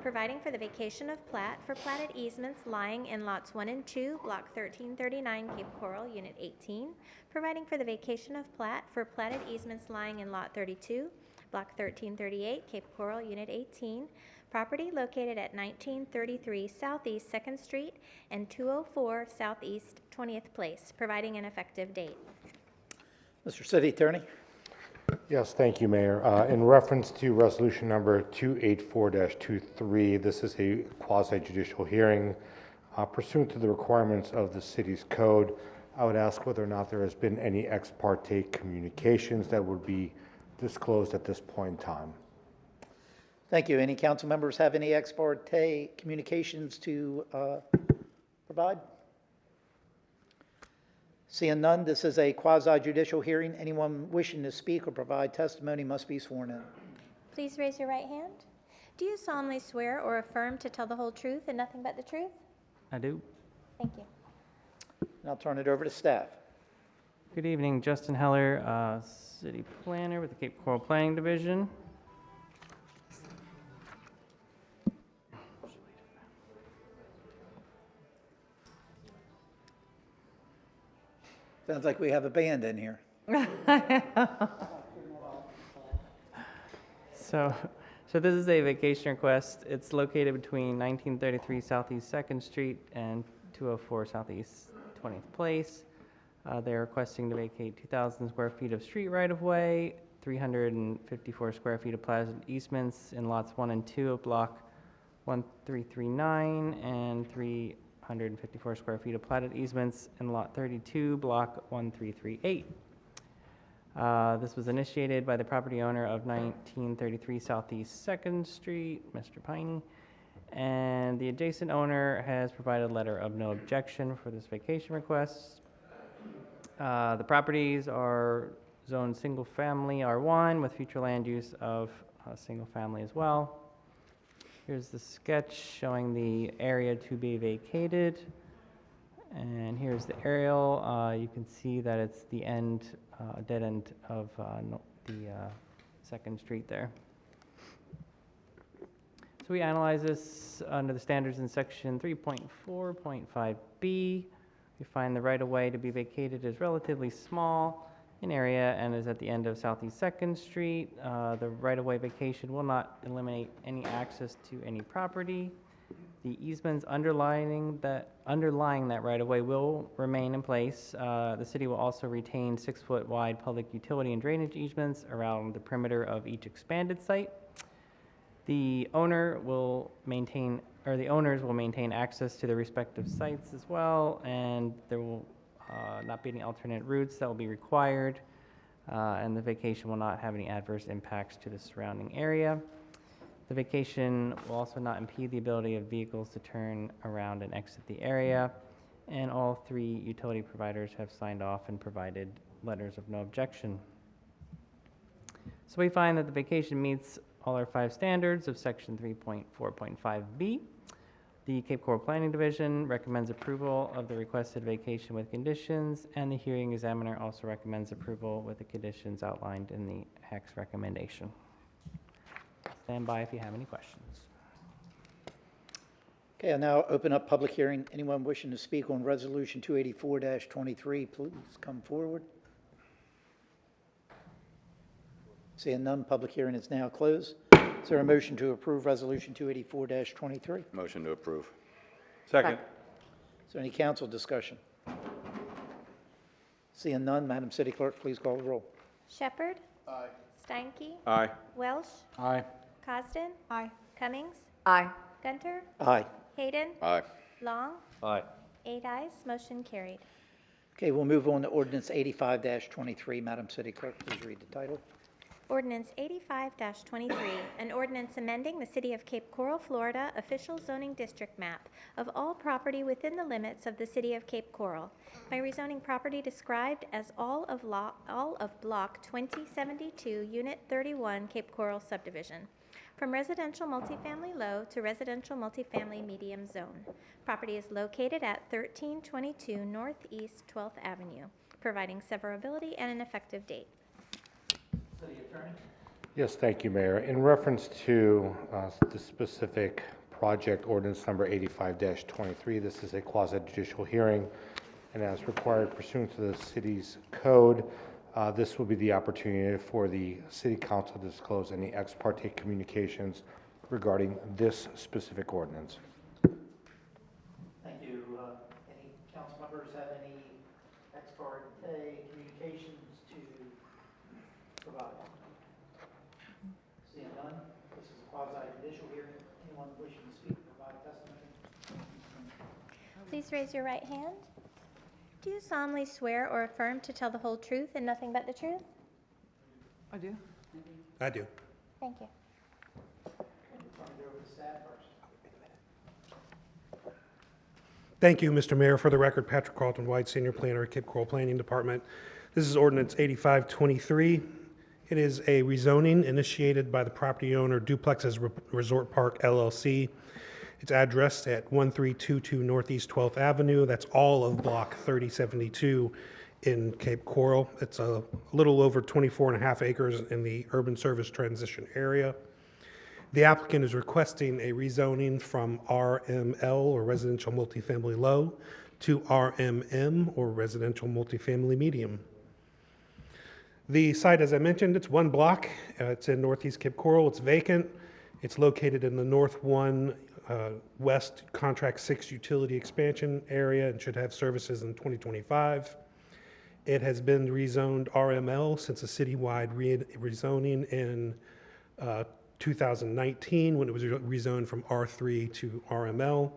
Providing for the vacation of plat for platted easements lying in lots 1 and 2, Block 1339, Cape Coral, Unit 18. Providing for the vacation of plat for platted easements lying in Lot 32, Block 1338, Cape Coral, Unit 18, property located at 1933 Southeast 2nd Street and 204 Southeast 20th Place, providing an effective date. Mr. City Attorney. Yes, thank you, Mayor. In reference to resolution number 284-23, this is a quasi-judicial hearing pursuant to the requirements of the city's code. I would ask whether or not there has been any ex parte communications that would be disclosed at this point in time. Thank you. Any council members have any ex parte communications to provide? Seeing none, this is a quasi-judicial hearing. Anyone wishing to speak or provide testimony must be sworn in. Please raise your right hand. Do you solemnly swear or affirm to tell the whole truth and nothing but the truth? I do. Thank you. And I'll turn it over to staff. Good evening, Justin Heller, City Planner with the Cape Coral Planning Division. Sounds like we have a band in here. So this is a vacation request. It's located between 1933 Southeast 2nd Street and 204 Southeast 20th Place. They're requesting to vacate 2,000 square feet of street right-of-way, 354 square feet of platted easements in lots 1 and 2 of block 1339, and 354 square feet of platted easements in lot 32, block 1338. This was initiated by the property owner of 1933 Southeast 2nd Street, Mr. Piney, and the adjacent owner has provided a letter of no objection for this vacation request. The properties are zoned single-family R1 with future land use of single-family as well. Here's the sketch showing the area to be vacated. And here's the aerial. You can see that it's the end, dead end of the 2nd Street there. So we analyze this under the standards in section 3.4.5b. We find the right-of-way to be vacated is relatively small in area and is at the end of Southeast 2nd Street. The right-of-way vacation will not eliminate any access to any property. The easements underlying that right-of-way will remain in place. The city will also retain 6-foot wide public utility and drainage easements around the perimeter of each expanded site. The owners will maintain access to their respective sites as well, and there will not be any alternate routes that will be required, and the vacation will not have any adverse impacts to the surrounding area. The vacation will also not impede the ability of vehicles to turn around and exit the area, and all 3 utility providers have signed off and provided letters of no objection. So we find that the vacation meets all our 5 standards of section 3.4.5b. The Cape Coral Planning Division recommends approval of the requested vacation with conditions, and the hearing examiner also recommends approval with the conditions outlined in the HEC's recommendation. Stand by if you have any questions. Okay, I'll now open up public hearing. Anyone wishing to speak on Resolution 284-23, please come forward. Seeing none, public hearing is now closed. Is there a motion to approve Resolution 284-23? Motion to approve. Second. Is there any council discussion? Seeing none, Madam City Clerk, please call the roll. Shepherd? Aye. Steinke? Aye. Welsh? Aye. Cosden? Aye. Cummings? Aye. Gunter? Aye. Hayden? Aye. Long? Aye. 8 ayes, motion carried. Okay, we'll move on to Ordinance 85-23. Madam City Clerk, please read the title. Ordinance 85-23, an ordinance amending the City of Cape Coral, Florida official zoning district map of all property within the limits of the City of Cape Coral by rezoning property described as all of Block 2072, Unit 31, Cape Coral subdivision, from residential multifamily low to residential multifamily medium zone. Property is located at 1322 Northeast 12th Avenue, providing severability and an effective date. City Attorney. Yes, thank you, Mayor. In reference to the specific project ordinance number 85-23, this is a quasi-judicial hearing, and as required pursuant to the city's code, this will be the opportunity for the city council to disclose any ex parte communications regarding this specific ordinance. Thank you. Any council members have any ex parte communications to provide? Seeing none, this is a quasi-judicial hearing. Anyone wishing to speak, provide testimony? Please raise your right hand. Do you solemnly swear or affirm to tell the whole truth and nothing but the truth? I do. I do. Thank you. Turn it over to staff first. Thank you, Mr. Mayor. For the record, Patrick Carlton White, Senior Planner at Cape Coral Planning Department. This is Ordinance 85-23. It is a rezoning initiated by the property owner Duplexes Resort Park LLC. It's addressed at 1322 Northeast 12th Avenue. That's all of Block 3072 in Cape Coral. It's a little over 24.5 acres in the urban service transition area. The applicant is requesting a rezoning from RML, or residential multifamily low, to RMM, or residential multifamily medium. The site, as I mentioned, it's one block. It's in Northeast Cape Coral. It's vacant. It's located in the North 1 West Contract 6 utility expansion area and should have services in 2025. It has been rezoned RML since a citywide rezoning in 2019 when it was rezoned from R3 to RML.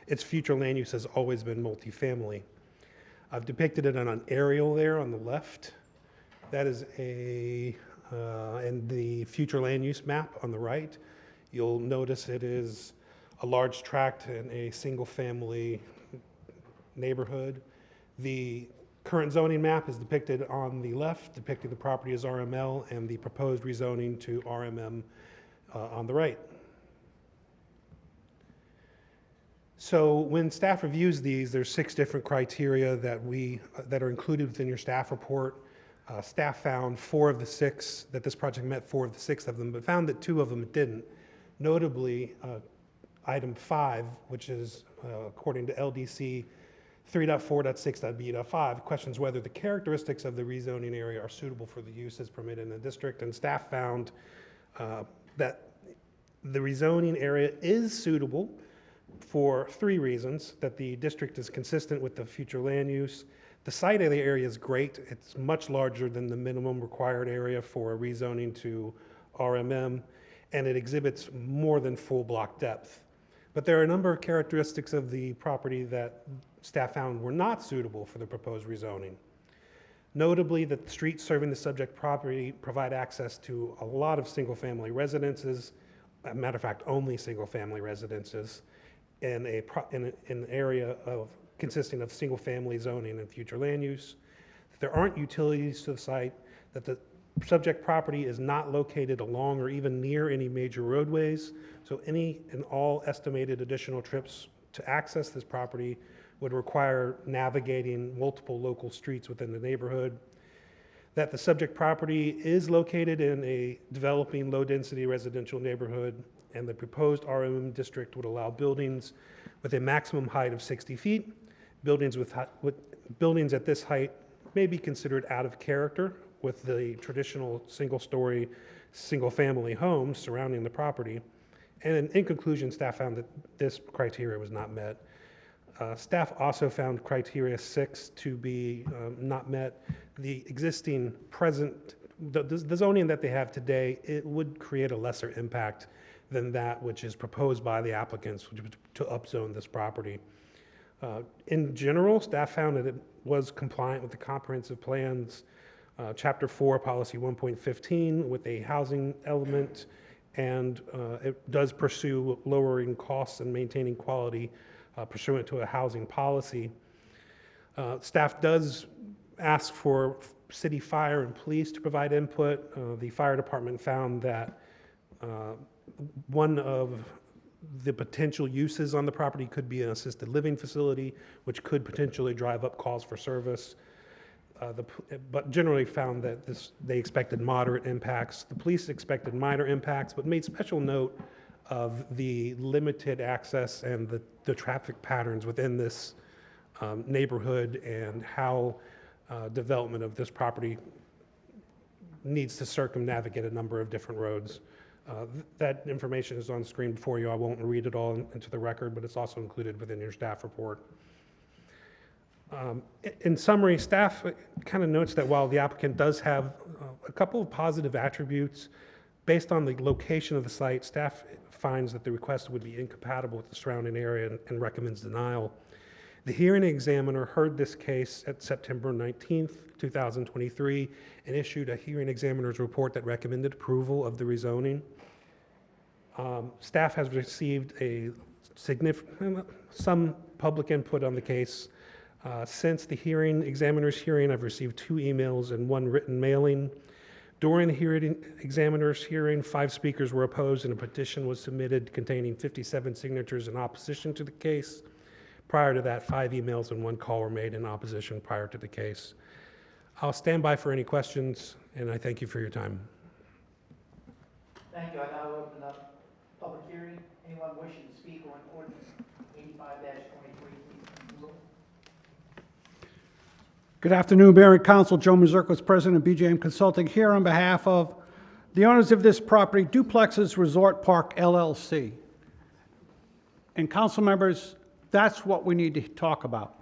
Its future land use has always been multifamily. I've depicted it on an aerial there on the left. That is and the future land use map on the right. You'll notice it is a large tract in a single-family neighborhood. The current zoning map is depicted on the left, depicting the property as RML, and the proposed rezoning to RMM on the right. So when staff reviews these, there's 6 different criteria that are included within your staff report. Staff found 4 of the 6, that this project met 4 of the 6 of them, but found that 2 of them it didn't. Notably, item 5, which is according to LDC 3.4.6.b.5, questions whether the characteristics of the rezoning area are suitable for the uses permitted in the district, and staff found that the rezoning area is suitable for 3 reasons: that the district is consistent with the future land use, the site of the area is great, it's much larger than the minimum required area for a rezoning to RMM, and it exhibits more than full block depth. But there are a number of characteristics of the property that staff found were not suitable for the proposed rezoning. Notably, that the streets serving the subject property provide access to a lot of single-family residences, as a matter of fact, only single-family residences, in an area consisting of single-family zoning and future land use. That there aren't utilities to the site, that the subject property is not located along or even near any major roadways, so any and all estimated additional trips to access this property would require navigating multiple local streets within the neighborhood. That the subject property is located in a developing low-density residential neighborhood, and the proposed RMM district would allow buildings with a maximum height of 60 feet. Buildings at this height may be considered out of character with the traditional single-story, single-family homes surrounding the property. And in conclusion, staff found that this criteria was not met. Staff also found criteria 6 to be not met. The existing the zoning that they have today, it would create a lesser impact than that which is proposed by the applicants to upzone this property. In general, staff found that it was compliant with the comprehensive plans, Chapter 4, Policy 1.15, with a housing element, and it does pursue lowering costs and maintaining quality pursuant to a housing policy. Staff does ask for city fire and police to provide input. The fire department found that one of the potential uses on the property could be an assisted living facility, which could potentially drive up calls for service. But generally found that they expected moderate impacts. The police expected minor impacts, but made special note of the limited access and the traffic patterns within this neighborhood, and how development of this property needs to circumnavigate a number of different roads. That information is on the screen before you. I won't read it all into the record, but it's also included within your staff report. In summary, staff kind of notes that while the applicant does have a couple of positive attributes, based on the location of the site, staff finds that the request would be incompatible with the surrounding area and recommends denial. The hearing examiner heard this case at September 19th, 2023, and issued a hearing examiner's report that recommended approval of the rezoning. Staff has received some public input on the case. Since the hearing examiner's hearing, I've received 2 emails and 1 written mailing. During the hearing examiner's hearing, 5 speakers were opposed, and a petition was submitted containing 57 signatures in opposition to the case. Prior to that, 5 emails and 1 call were made in opposition prior to the case. I'll stand by for any questions, and I thank you for your time. Thank you. I now open up public hearing. Anyone wishing to speak on ordinance 85-23, please come forward. Good afternoon, Mayor and Council. Joe Mazurkos, President of BJM Consulting, here on behalf of the owners of this property, Duplexes Resort Park LLC. And council members, that's what we need to talk about.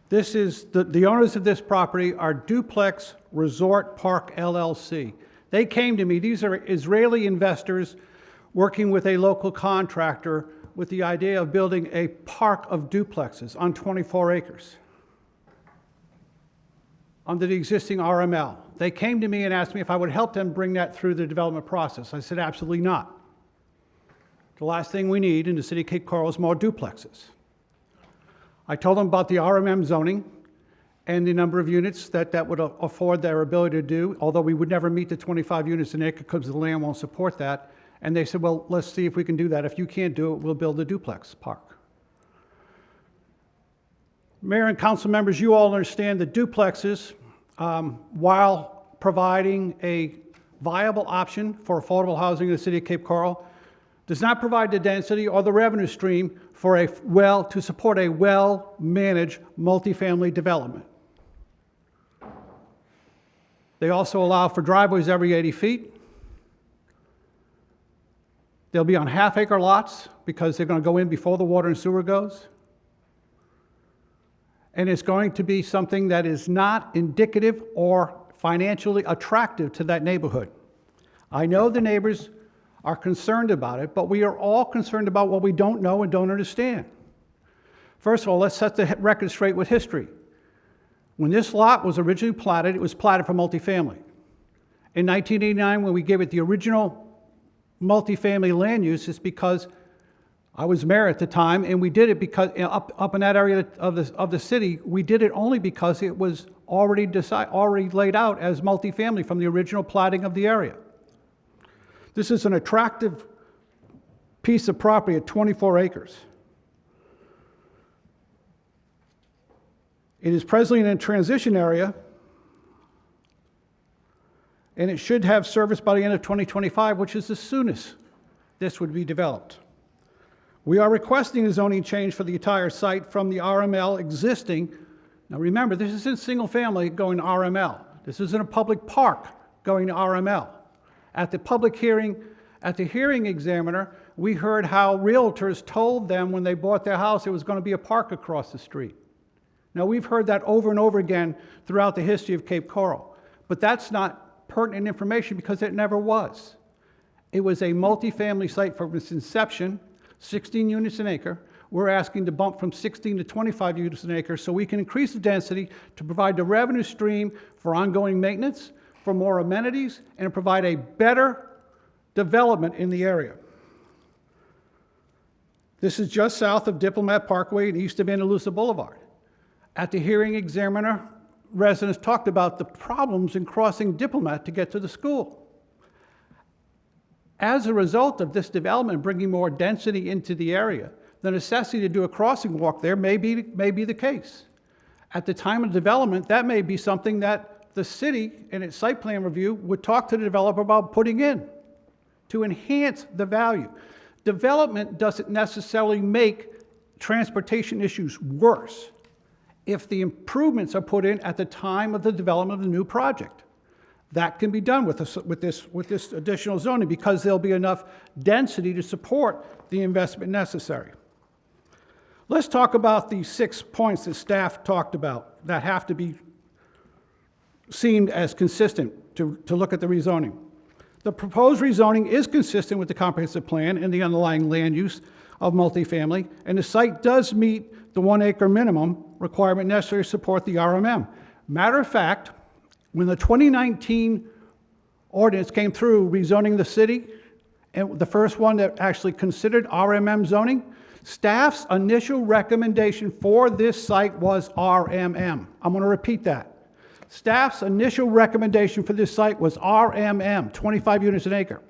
This is, the owners of this property are Duplex Resort Park LLC. They came to me, these are Israeli investors working with a local contractor with the idea of building a park of duplexes on 24 acres under the existing RML. They came to me and asked me if I would help them bring that through the development process. I said, absolutely not. The last thing we need in the city of Cape Coral is more duplexes. I told them about the RMM zoning and the number of units that would afford their ability to do, although we would never meet the 25 units an acre because the land won't support that. And they said, well, let's see if we can do that. If you can't do it, we'll build a duplex park. Mayor and council members, you all understand that duplexes, while providing a viable option for affordable housing in the city of Cape Coral, does not provide the density or the revenue stream for to support a well-managed multifamily development. They also allow for driveways every 80 feet. They'll be on half-acre lots because they're going to go in before the water and sewer goes. And it's going to be something that is not indicative or financially attractive to that neighborhood. I know the neighbors are concerned about it, but we are all concerned about what we don't know and don't understand. First of all, let's set the record straight with history. When this lot was originally platted, it was platted for multifamily. In 1989, when we gave it the original multifamily land use, it's because I was mayor at the time, and we did it because up in that area of the city, we did it only because it was already laid out as multifamily from the original platting of the area. This is an attractive piece of property at 24 acres. It is presently in a transition area, and it should have service by the end of 2025, which is the soonest this would be developed. We are requesting a zoning change for the entire site from the RML existing. Now remember, this isn't single family going to RML. This isn't a public park going to RML. At the public hearing, at the hearing examiner, we heard how realtors told them when they bought their house it was going to be a park across the street. Now we've heard that over and over again throughout the history of Cape Coral, but that's not pertinent information because it never was. It was a multifamily site from its inception, 16 units an acre. We're asking to bump from 16 to 25 units an acre so we can increase the density to provide the revenue stream for ongoing maintenance, for more amenities, and provide a better development in the area. This is just south of Diplomat Parkway and east of Andalusia Boulevard. At the hearing examiner, residents talked about the problems in crossing Diplomat to get to the school. As a result of this development bringing more density into the area, the necessity to do a crossing walk there may be the case. At the time of development, that may be something that the city, in its site plan review, would talk to the developer about putting in to enhance the value. Development doesn't necessarily make transportation issues worse if the improvements are put in at the time of the development of the new project. That can be done with this additional zoning because there'll be enough density to support the investment necessary. Let's talk about the 6 points that staff talked about that have to be seen as consistent to look at the rezoning. The proposed rezoning is consistent with the comprehensive plan and the underlying land use of multifamily, and the site does meet the 1 acre minimum requirement necessary to support the RMM. Matter of fact, when the 2019 ordinance came through rezoning the city, and the first one that actually considered RMM zoning, staff's initial recommendation for this site was RMM. I'm going to repeat that. Staff's initial recommendation for this site was RMM, 25 units an acre.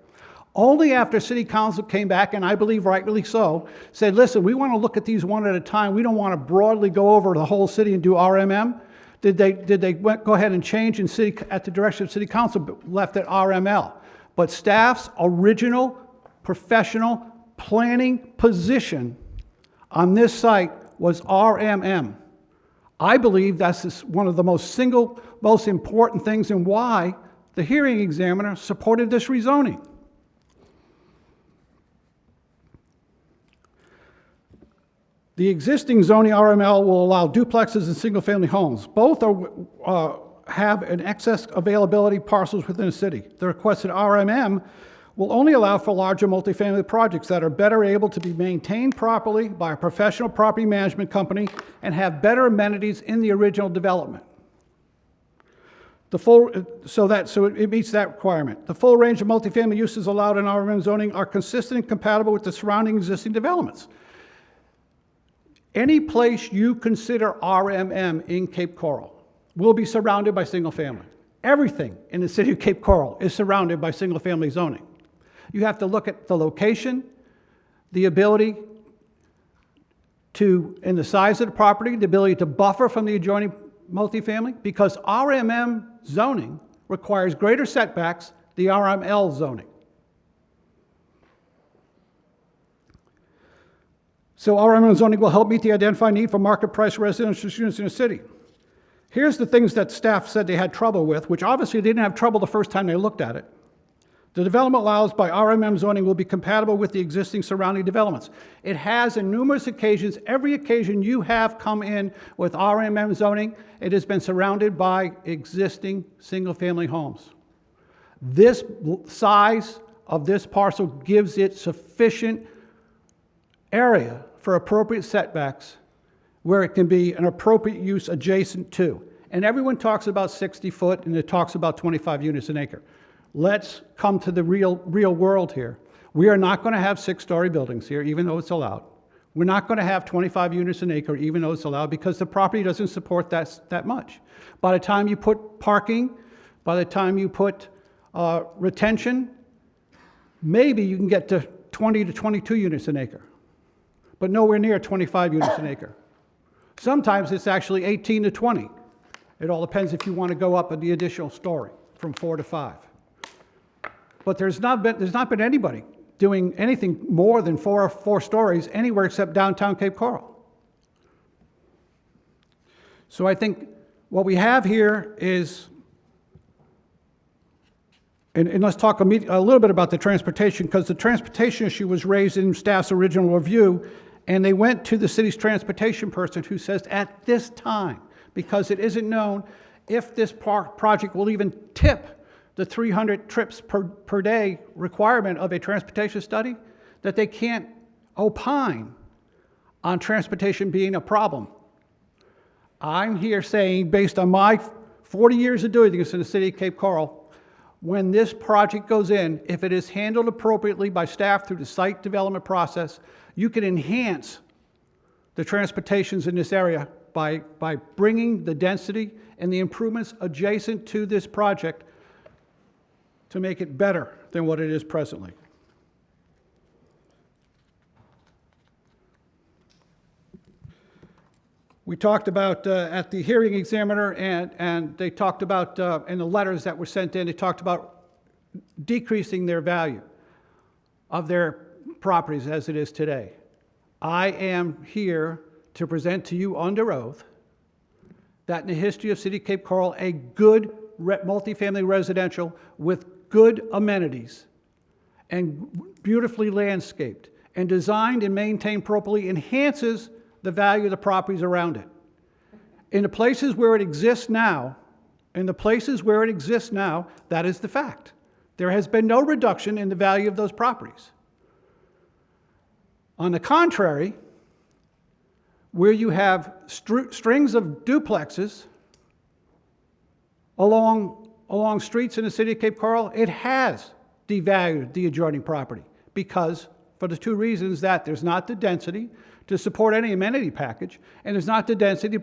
Only after City Council came back, and I believe rightly so, said, listen, we want to look at these one at a time. We don't want to broadly go over the whole city and do RMM. Did they go ahead and change at the direction of City Council, but left it RML. But staff's original professional planning position on this site was RMM. I believe that's one of the most important things and why the hearing examiner supported this rezoning. The existing zoning RML will allow duplexes and single-family homes. Both have an excess availability parcels within the city. The requested RMM will only allow for larger multifamily projects that are better able to be maintained properly by a professional property management company and have better amenities in the original development. So it meets that requirement. The full range of multifamily uses allowed in RMM zoning are consistent and compatible with the surrounding existing developments. Any place you consider RMM in Cape Coral will be surrounded by single family. Everything in the city of Cape Coral is surrounded by single family zoning. You have to look at the location, the ability to, and the size of the property, the ability to buffer from the adjoining multifamily, because RMM zoning requires greater setbacks than the RML zoning. So RML zoning will help meet the identified need for market price residential units in the city. Here's the things that staff said they had trouble with, which obviously they didn't have trouble the first time they looked at it. The development allowed by RMM zoning will be compatible with the existing surrounding developments. It has on numerous occasions, every occasion you have come in with RMM zoning, it has been surrounded by existing single-family homes. This size of this parcel gives it sufficient area for appropriate setbacks where it can be an appropriate use adjacent to. And everyone talks about 60 foot and it talks about 25 units an acre. Let's come to the real world here. We are not going to have 6-story buildings here, even though it's allowed. We're not going to have 25 units an acre, even though it's allowed, because the property doesn't support that much. By the time you put parking, by the time you put retention, maybe you can get to 20 to 22 units an acre, but nowhere near 25 units an acre. Sometimes it's actually 18 to 20. It all depends if you want to go up the additional story from 4 to 5. But there's not been anybody doing anything more than four stories anywhere except downtown Cape Coral. So I think what we have here is, and let's talk a little bit about the transportation, because the transportation issue was raised in staff's original review, and they went to the city's transportation person who says at this time, because it isn't known if this project will even tip the 300 trips per day requirement of a transportation study, that they can't opine on transportation being a problem. I'm here saying, based on my 40 years of doing this in the city of Cape Coral, when this project goes in, if it is handled appropriately by staff through the site development process, you can enhance the transportations in this area by bringing the density and the improvements adjacent to this project to make it better than what it is presently. We talked about at the hearing examiner, and they talked about in the letters that were sent in, they talked about decreasing their value of their properties as it is today. I am here to present to you under oath that in the history of City of Cape Coral, a good multifamily residential with good amenities and beautifully landscaped and designed and maintained properly enhances the value of the properties around it. In the places where it exists now, that is the fact. There has been no reduction in the value of those properties. On the contrary, where you have strings of duplexes along streets in the city of Cape Coral, it has devalued the adjoining property because, for the two reasons that there's not the density to support any amenity package, and there's not the density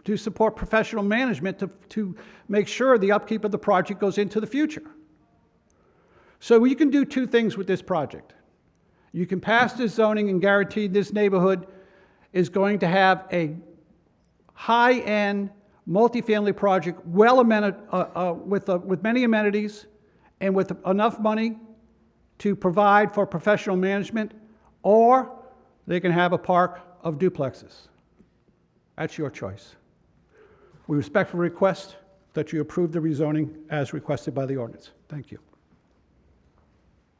to support professional management to make sure the upkeep of the project goes into the future. So you can do two things with this project. You can pass this zoning and guarantee this neighborhood is going to have a high-end multifamily project, with many amenities and with enough money to provide for professional management, or they can have a park of duplexes. That's your choice. We respectfully request that you approve the rezoning as requested by the ordinance. Thank you.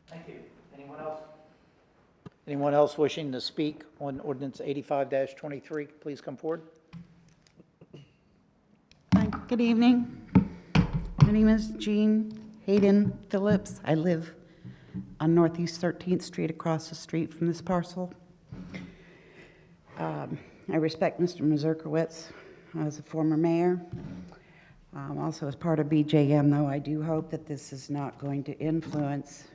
Thank you. Anyone else? Anyone else wishing to speak on ordinance 85-23, please come forward. Good evening. My name is Jean Hayden Phillips. I live on Northeast 13th Street, across the street from this parcel. I respect Mr. Mazurkowitz as a former mayor. Also as part of BJM, though, I do hope that this is not going to influence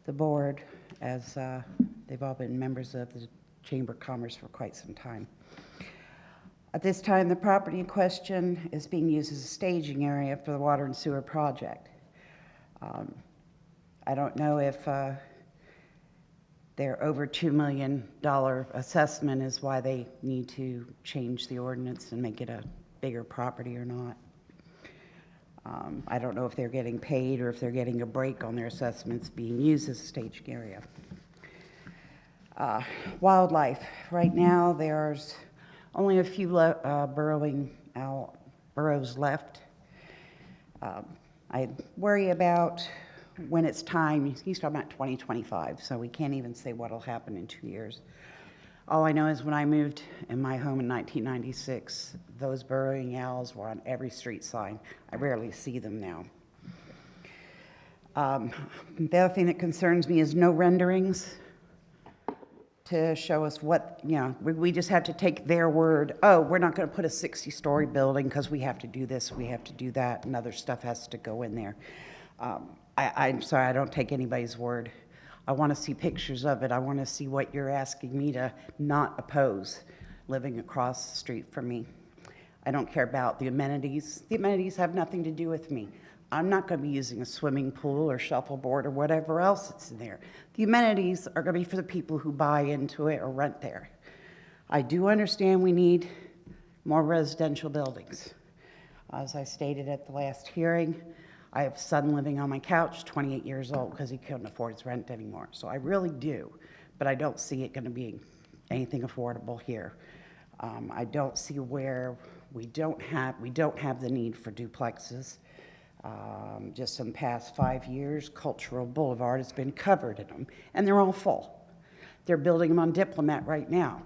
the board, as they've all been members of the Chamber of Commerce for quite some time. At this time, the property in question is being used as a staging area for the water and sewer project. I don't know if their over $2 million assessment is why they need to change the ordinance and make it a bigger property or not. I don't know if they're getting paid or if they're getting a break on their assessments being used as a staging area. Wildlife. Right now, there's only a few burrowing burrows left. I worry about when it's time. He's talking about 2025, so we can't even say what will happen in 2 years. All I know is when I moved in my home in 1996, those burrowing owls were on every street sign. I rarely see them now. The other thing that concerns me is no renderings to show us what, we just have to take their word. Oh, we're not going to put a 60-story building because we have to do this, we have to do that, and other stuff has to go in there. I'm sorry, I don't take anybody's word. I want to see pictures of it. I want to see what you're asking me to not oppose living across the street from me. I don't care about the amenities. The amenities have nothing to do with me. I'm not going to be using a swimming pool or shuffleboard or whatever else that's in there. The amenities are going to be for the people who buy into it or rent there. I do understand we need more residential buildings. As I stated at the last hearing, I have a son living on my couch, 28 years old, because he couldn't afford his rent anymore. So I really do, but I don't see it going to be anything affordable here. I don't see where we don't have the need for duplexes. Just in the past 5 years, Cultural Boulevard has been covered in them, and they're all full. They're building them on Diplomat right now.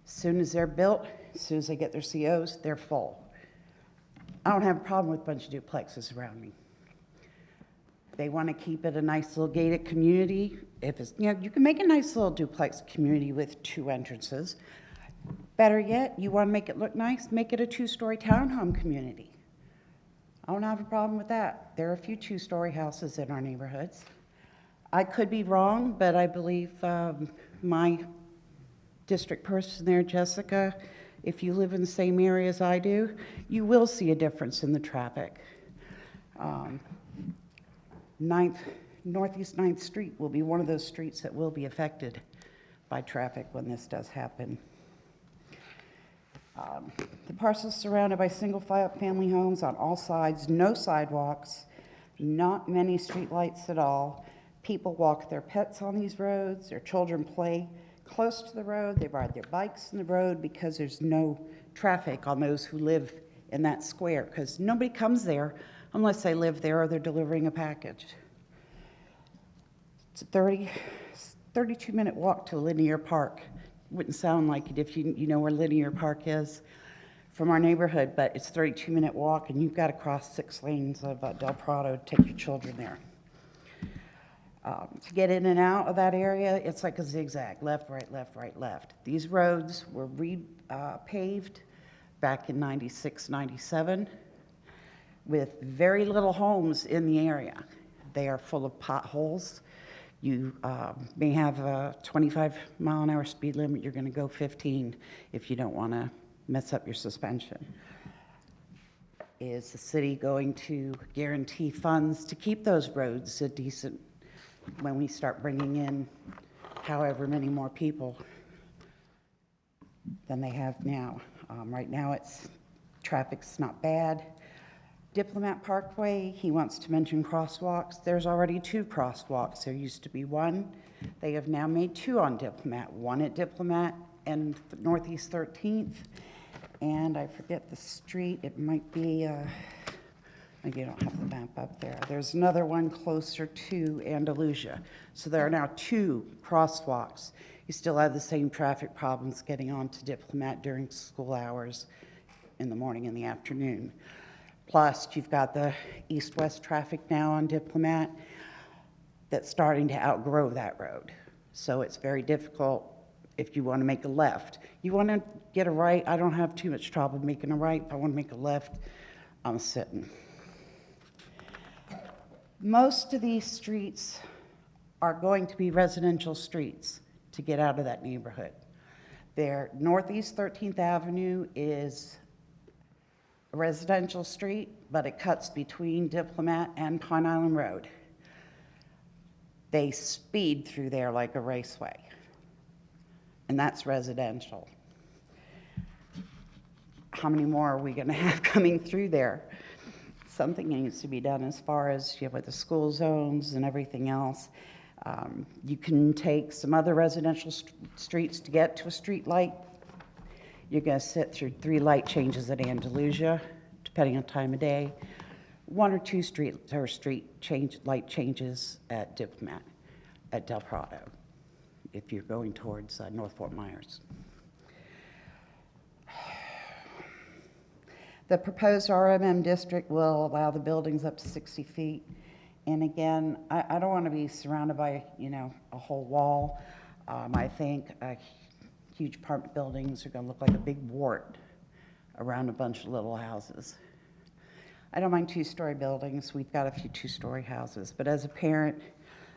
As soon as they're built, as soon as they get their COs, they're full. I don't have a problem with a bunch of duplexes around me. They want to keep it a nice little gated community. If it's, you can make a nice little duplex community with 2 entrances. Better yet, you want to make it look nice, make it a 2-story townhome community. I don't have a problem with that. There are a few 2-story houses in our neighborhoods. I could be wrong, but I believe my district person there, Jessica, if you live in the same area as I do, you will see a difference in the traffic. Northeast 9th Street will be one of those streets that will be affected by traffic when this does happen. The parcel is surrounded by single-family homes on all sides, no sidewalks, not many streetlights at all. People walk their pets on these roads, their children play close to the road, they ride their bikes in the road because there's no traffic on those who live in that square, because nobody comes there unless they live there or they're delivering a package. It's a 32-minute walk to Linear Park. Wouldn't sound like it if you know where Linear Park is from our neighborhood, but it's a 32-minute walk, and you've got to cross 6 lanes of Del Prado to take your children there. To get in and out of that area, it's like a zigzag, left, right, left, right, left. These roads were paved back in 96, 97 with very little homes in the area. They are full of potholes. You may have a 25-mile-an-hour speed limit. You're going to go 15 if you don't want to mess up your suspension. Is the city going to guarantee funds to keep those roads a decent when we start bringing in however many more people than they have now? Right now, traffic's not bad. Diplomat Parkway, he wants to mention crosswalks. There's already 2 crosswalks. There used to be 1. They have now made 2 on Diplomat, 1 at Diplomat and Northeast 13th, And I forget the street, it might be, maybe you don't have the map up there. There's another one closer to Andalusia. So there are now 2 crosswalks. You still have the same traffic problems getting onto Diplomat during school hours in the morning and the afternoon. Plus, you've got the east-west traffic now on Diplomat that's starting to outgrow that road. So it's very difficult if you want to make a left. You want to get a right, I don't have too much trouble making a right. If I want to make a left, I'm sitting. Most of these streets are going to be residential streets to get out of that neighborhood. Their Northeast 13th Avenue is a residential street, but it cuts between Diplomat and Pine Island Road. They speed through there like a raceway, and that's residential. How many more are we gonna have coming through there? Something needs to be done as far as, with the school zones and everything else. You can take some other residential streets to get to a street light. You're gonna sit through 3 light changes at Andalusia, depending on time of day. 1 or 2 light changes at Diplomat, at Del Prado, if you're going towards North Fort Myers. The proposed RMM district will allow the buildings up to 60 feet. And again, I don't want to be surrounded by, a whole wall. I think huge apartment buildings are going to look like a big wart around a bunch of little houses. I don't mind 2-story buildings. We've got a few 2-story houses. But as a parent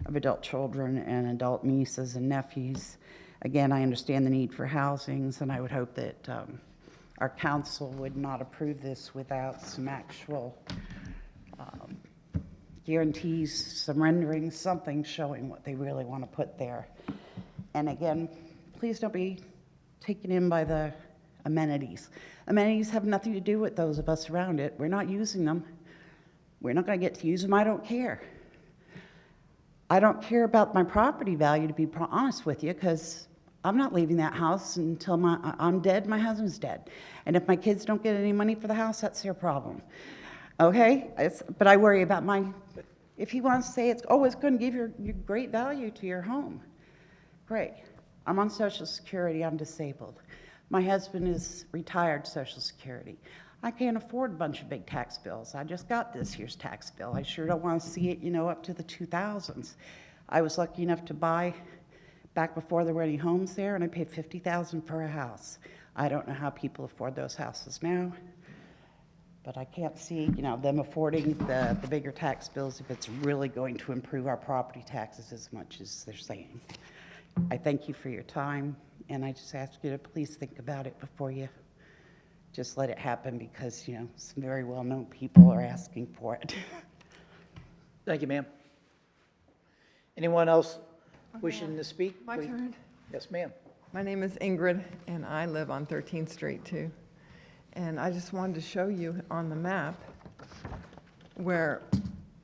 of adult children and adult nieces and nephews, again, I understand the need for housings, and I would hope that our council would not approve this without some actual guarantees, some renderings, something showing what they really want to put there. And again, please don't be taken in by the amenities. Amenities have nothing to do with those of us around it. We're not using them. We're not going to get to use them. I don't care. I don't care about my property value, to be honest with you, because I'm not leaving that house until I'm dead, my husband's dead. And if my kids don't get any money for the house, that's their problem. Okay? But I worry about if he wants to say it's going to give you great value to your home. Great. I'm on Social Security, I'm disabled. My husband is retired Social Security. I can't afford a bunch of big tax bills. I just got this year's tax bill. I sure don't want to see it, up to the 2000s. I was lucky enough to buy back before there were any homes there, and I paid $50,000 for a house. I don't know how people afford those houses now, but I can't see, them affording the bigger tax bills if it's really going to improve our property taxes as much as they're saying. I thank you for your time, and I just ask you to please think about it before you just let it happen, because, some very well-known people are asking for it. Thank you, ma'am. Anyone else wishing to speak? My please? turn. Yes, ma'am. My name is Ingrid, and I live on 13th Street, too. And I just wanted to show you on the map where,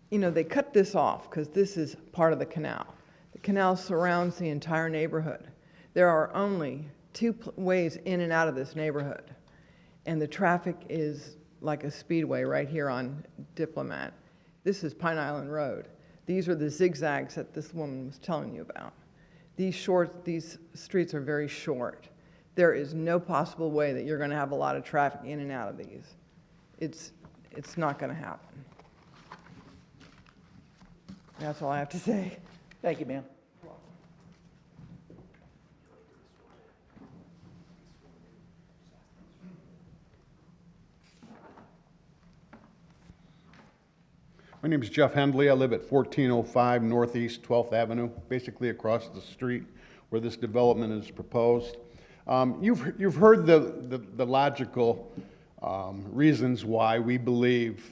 they cut this off because this is part of the canal. The canal surrounds the entire neighborhood. There are only 2 ways in and out of this neighborhood. And the traffic is like a speedway right here on Diplomat. This is Pine Island Road. These are the zigzags that this woman was telling you about. These streets are very short. There is no possible way that you're going to have a lot of traffic in and out of these. It's not going to happen. That's all I have to say. Thank you, ma'am. My name is Jeff Hendley. I live at 1405 Northeast 12th Avenue, basically across the street where this development is proposed. You've heard the logical reasons why we believe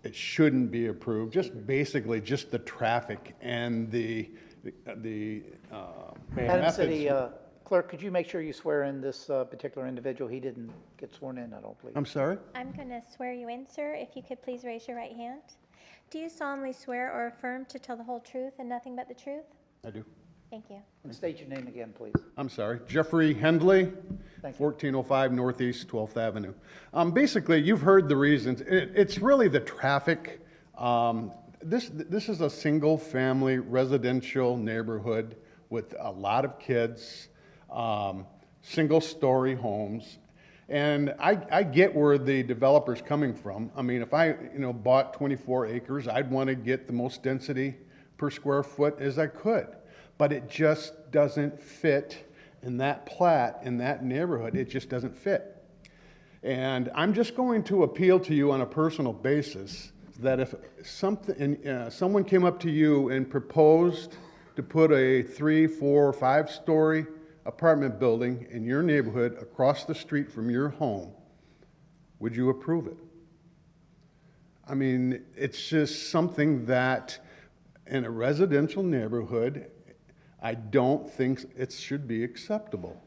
it shouldn't be approved. Just basically just the traffic and the Madam methods. City Clerk, could you make sure you swear in this particular individual? He didn't get sworn in, I don't believe. I'm sorry? I'm going to swear you in, sir. If you could please raise your right hand. Do you solemnly swear or affirm to tell the whole truth and nothing but the truth? I do. Thank you. And state your name again, please. I'm sorry, Jeffrey Hendley, Thank you. 1405 Northeast 12th Avenue. Basically, you've heard the reasons. It's really the traffic. This is a single-family residential neighborhood with a lot of kids, single-story homes. And I get where the developer's coming from. I mean, if I bought 24 acres, I'd want to get the most density per square foot as I could. But it just doesn't fit in that plat, in that neighborhood. It just doesn't fit. And I'm just going to appeal to you on a personal basis that if someone came up to you and proposed to put a 3, 4, 5-story apartment building in your neighborhood across the street from your home, would you approve it? I mean, it's just something that in a residential neighborhood, I don't think it should be acceptable.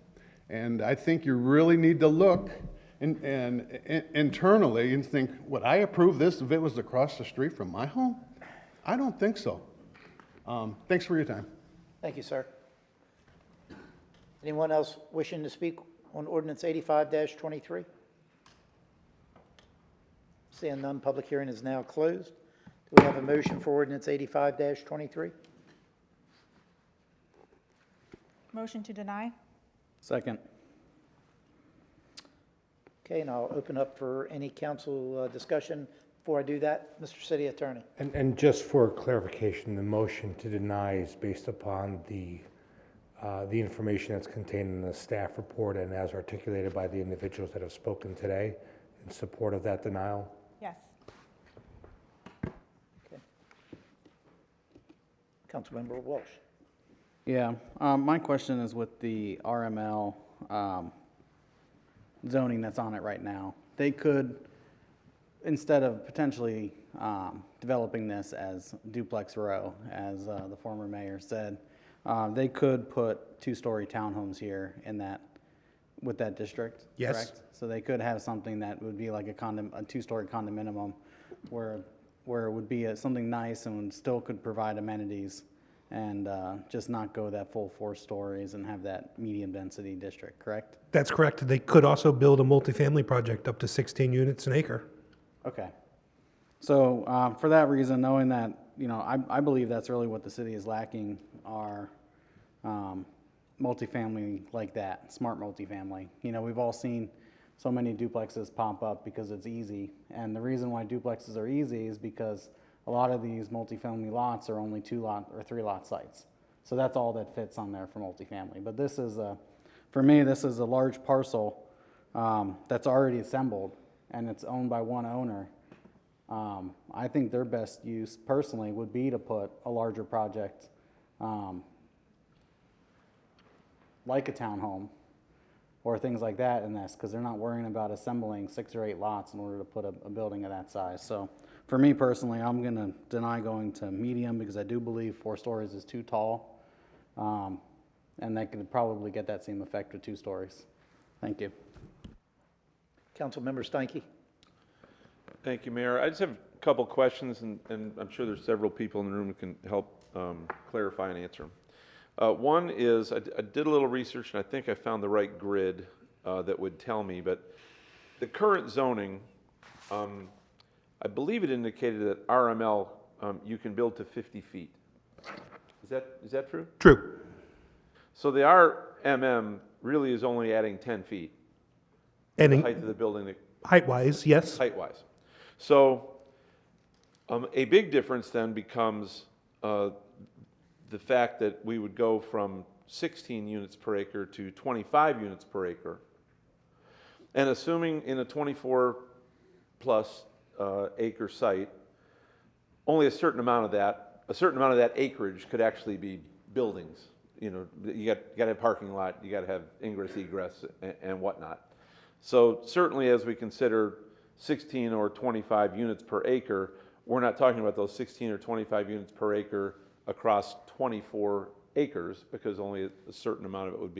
And I think you really need to look internally and think, would I approve this if it was across the street from my home? I don't think so. Thanks for your time. Thank you, sir. Anyone else wishing to speak on ordinance 85-23? Seeing none, public hearing is now closed. Do we have a motion for ordinance 85-23? Motion to deny? Second. Okay, and I'll open up for any council discussion. Before I do that, Mr. City Attorney. And just for clarification, the motion to deny is based upon the information that's contained in the staff report and as articulated by the individuals that have spoken today in support of that denial? Yes. Okay. Councilmember Walsh. Yeah, my question is with the RML zoning that's on it right now. They could, instead of potentially developing this as duplex row, as the former mayor said, they could put 2-story townhomes here in that, with that district, Yes. correct? So they could have something that would be like a 2-story condominium where it would be something nice and still could provide amenities and just not go that full 4 stories and have that medium density district, correct? That's correct. They could also build a multifamily project up to 16 units an acre. Okay. So for that reason, knowing that, I believe that's really what the city is lacking are multifamily like that, smart multifamily. We've all seen so many duplexes pop up because it's easy. And the reason why duplexes are easy is because a lot of these multifamily lots are only 2-lot or 3-lot sites. So that's all that fits on there for multifamily. But this is, for me, this is a large parcel that's already assembled and it's owned by one owner. I think their best use personally would be to put a larger project like a townhome or things like that in this, because they're not worrying about assembling 6 or 8 lots in order to put a building of that size. So for me personally, I'm going to deny going to medium because I do believe 4 stories is too tall. And that could probably get that same effect with 2 stories. Thank you. Councilmember Steinke. Thank you, Mayor. I just have a couple questions, and I'm sure there's several people in the room who can help clarify and answer them. One is, I did a little research, and I think I found the right grid that would tell me, but the current zoning, I believe it indicated that RML, you can build to 50 feet. Is that true? True. So the RMM really is only adding 10 feet. And the height of the building. Height-wise, yes. Height-wise. So a big difference then becomes the fact that we would go from 16 units per acre to 25 units per acre. And assuming in a 24 plus acre site, only a certain amount of that acreage could actually be buildings. You got to have parking lot, you got to have ingress, egress, and whatnot. So certainly as we consider 16 or 25 units per acre, we're not talking about those 16 or 25 units per acre across 24 acres because only a certain amount of it would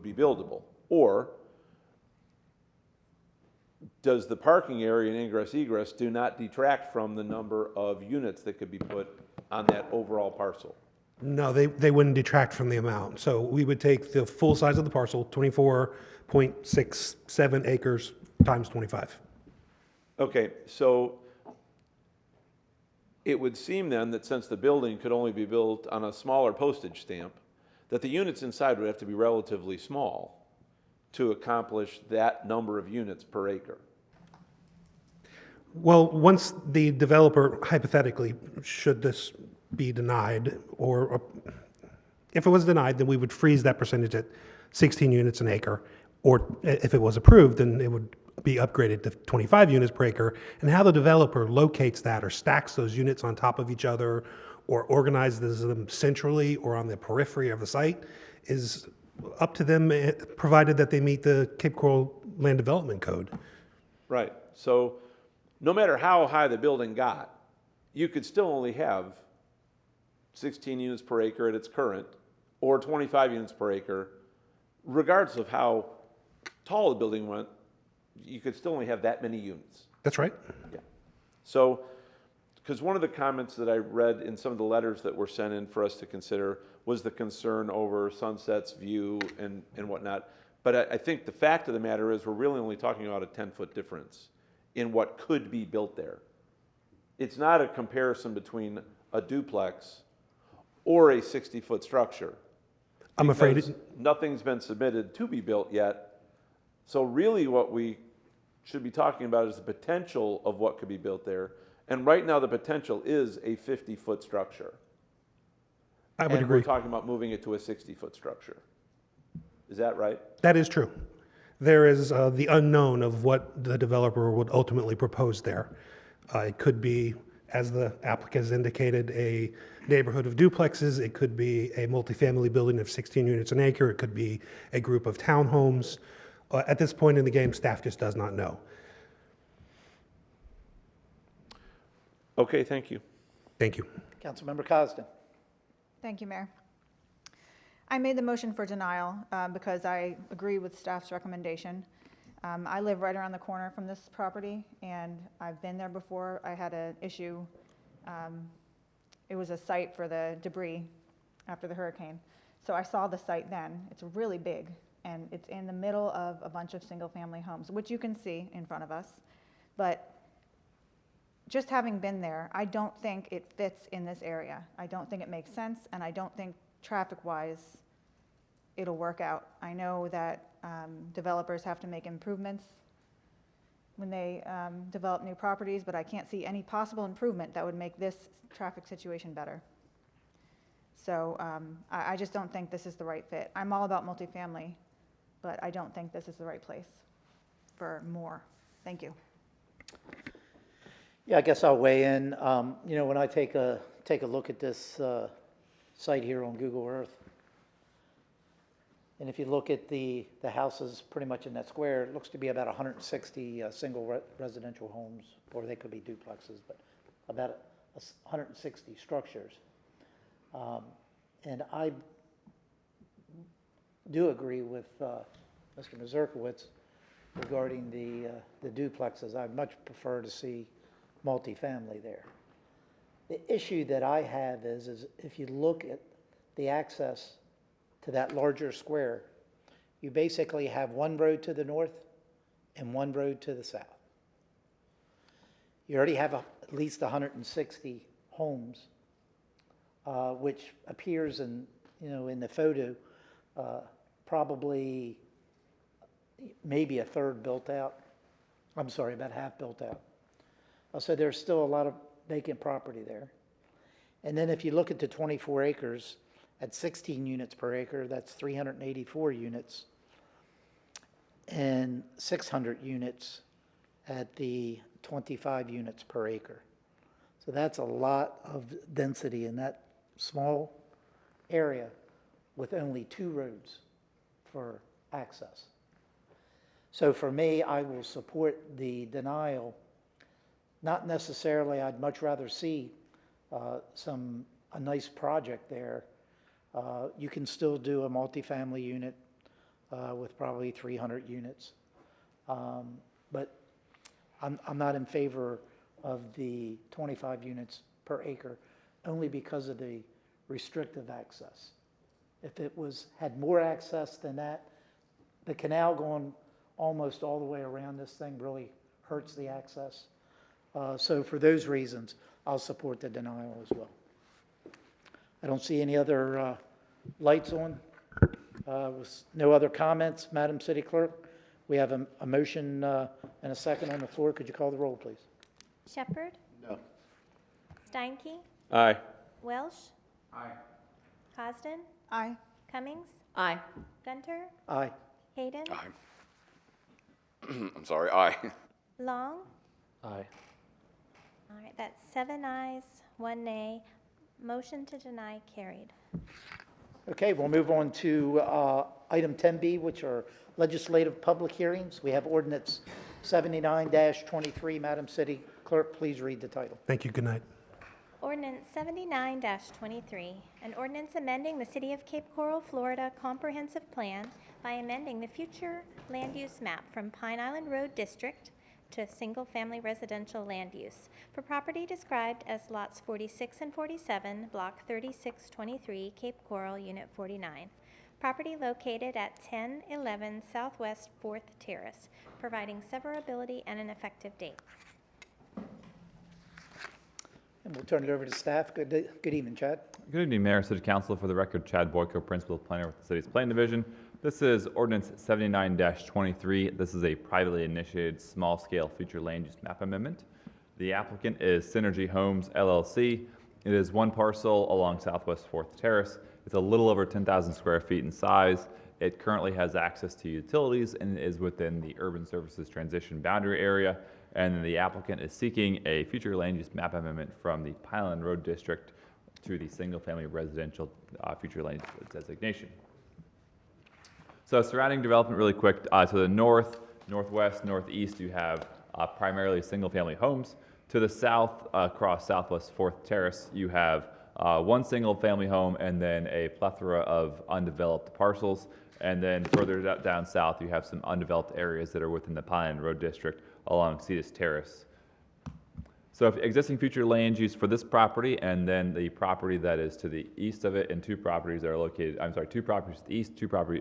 be buildable. Or does the parking area and ingress egress do not detract from the number of units that could be put on that overall parcel? No, they wouldn't detract from the amount. So we would take the full size of the parcel, 24.67 acres times 25. Okay, so it would seem then that since the building could only be built on a smaller postage stamp, that the units inside would have to be relatively small to accomplish that number of units per acre. Well, once the developer, hypothetically, should this be denied, or if it was denied, then we would freeze that percentage at 16 units an acre. Or if it was approved, then it would be upgraded to 25 units per acre. And how the developer locates that or stacks those units on top of each other or organizes them centrally or on the periphery of the site is up to them, provided that they meet the Cape Coral Land Development Code. Right, so no matter how high the building got, you could still only have 16 units per acre at its current, or 25 units per acre, regardless of how tall the building went, you could still only have that many units. That's right. Yeah. So, because one of the comments that I read in some of the letters that were sent in for us to consider was the concern over Sunset's view and whatnot. But I think the fact of the matter is we're really only talking about a 10-foot difference in what could be built there. It's not a comparison between a duplex or a 60-foot structure. I'm afraid Because nothing's been submitted to be built yet. So really what we should be talking about is the potential of what could be built there. And right now the potential is a 50-foot structure. I would and agree. we're talking about moving it to a 60-foot structure. Is that right? That is true. There is the unknown of what the developer would ultimately propose there. It could be, as the applicant has indicated, a neighborhood of duplexes. It could be a multifamily building of 16 units an acre. It could be a group of townhomes. At this point in the game, staff just does not know. Okay, thank you. Thank you. Councilmember Cosden. Thank you, Mayor. I made the motion for denial because I agree with staff's recommendation. I live right around the corner from this property, and I've been there before. I had an issue. It was a site for the debris after the hurricane. So I saw the site then. It's really big, and it's in the middle of a bunch of single-family homes, which you can see in front of us. But just having been there, I don't think it fits in this area. I don't think it makes sense, and I don't think traffic-wise it'll work out. I know that developers have to make improvements when they develop new properties, but I can't see any possible improvement that would make this traffic situation better. So I just don't think this is the right fit. I'm all about multifamily, but I don't think this is the right place for more. Thank you. Yeah, I guess I'll weigh in. You know, when I take a look at this site here on Google Earth, and if you look at the houses pretty much in that square, it looks to be about 160 single residential homes, or they could be duplexes, but about 160 structures. And I do agree with Mr. Mazurkowitz regarding the duplexes. I'd much prefer to see multifamily there. The issue that I have is if you look at the access to that larger square, you basically have one road to the north and one road to the south. You already have at least 160 homes, which appears in the photo, probably maybe a third built out. I'm sorry, about half built out. So there's still a lot of vacant property there. And then if you look at the 24 acres at 16 units per acre, that's 384 units, and 600 units at the 25 units per acre. So that's a lot of density in that small area with only 2 roads for access. So for me, I will support the denial. Not necessarily, I'd much rather see a nice project there. You can still do a multifamily unit with probably 300 units. But I'm not in favor of the 25 units per acre, only because of the restrictive access. If it had more access than that, the canal going almost all the way around this thing really hurts the access. So for those reasons, I'll support the denial as well. I don't see any other lights on. With no other comments, Madam City Clerk, we have a motion and a second on the floor. Could you call the roll, please? Shepherd? No. Steinke? Aye. Welsh? Aye. Cosden? Aye. Cummings? Aye. Gunter? Aye. Hayden? Aye. I'm sorry, aye. Long? Aye. All right, that's 7 ayes, 1 nay. Motion to deny carried. Okay, we'll move on to item 10B, which are legislative public hearings. We have ordinance 79-23. Madam City Clerk, please read the title. Thank you. Good night. Ordinance 79-23, an ordinance amending the City of Cape Coral, Florida Comprehensive Plan by amending the future land use map from Pine Island Road District to single-family residential land use for property described as lots 46 and 47, Block 3623, Cape Coral, Unit 49. Property located at 1011 Southwest 4th Terrace, providing severability and an effective date. And we'll turn it over to staff. Good evening, Chad. Good evening, Mayor, City Council. For the record, Chad Boyko, Principal Planner with the City's Planning Division. This is Ordinance 79-23. This is a privately initiated small-scale future land use map amendment. The applicant is Synergy Homes, LLC. It is one parcel along Southwest 4th Terrace. It's a little over 10,000 square feet in size. It currently has access to utilities and is within the Urban Services Transition Boundary Area. And the applicant is seeking a future land use map amendment from the Pine Island Road District to the single-family residential future land use designation. So surrounding development really quick, to the north, northwest, northeast, you have primarily single-family homes. To the south, across Southwest 4th Terrace, you have one single-family home and then a plethora of undeveloped parcels. And then further down south, you have some undeveloped areas that are within the Pine Island Road District along Cetus Terrace. So if existing future land use for this property and then the property that is to the east of it and two properties that are located, two properties to the east,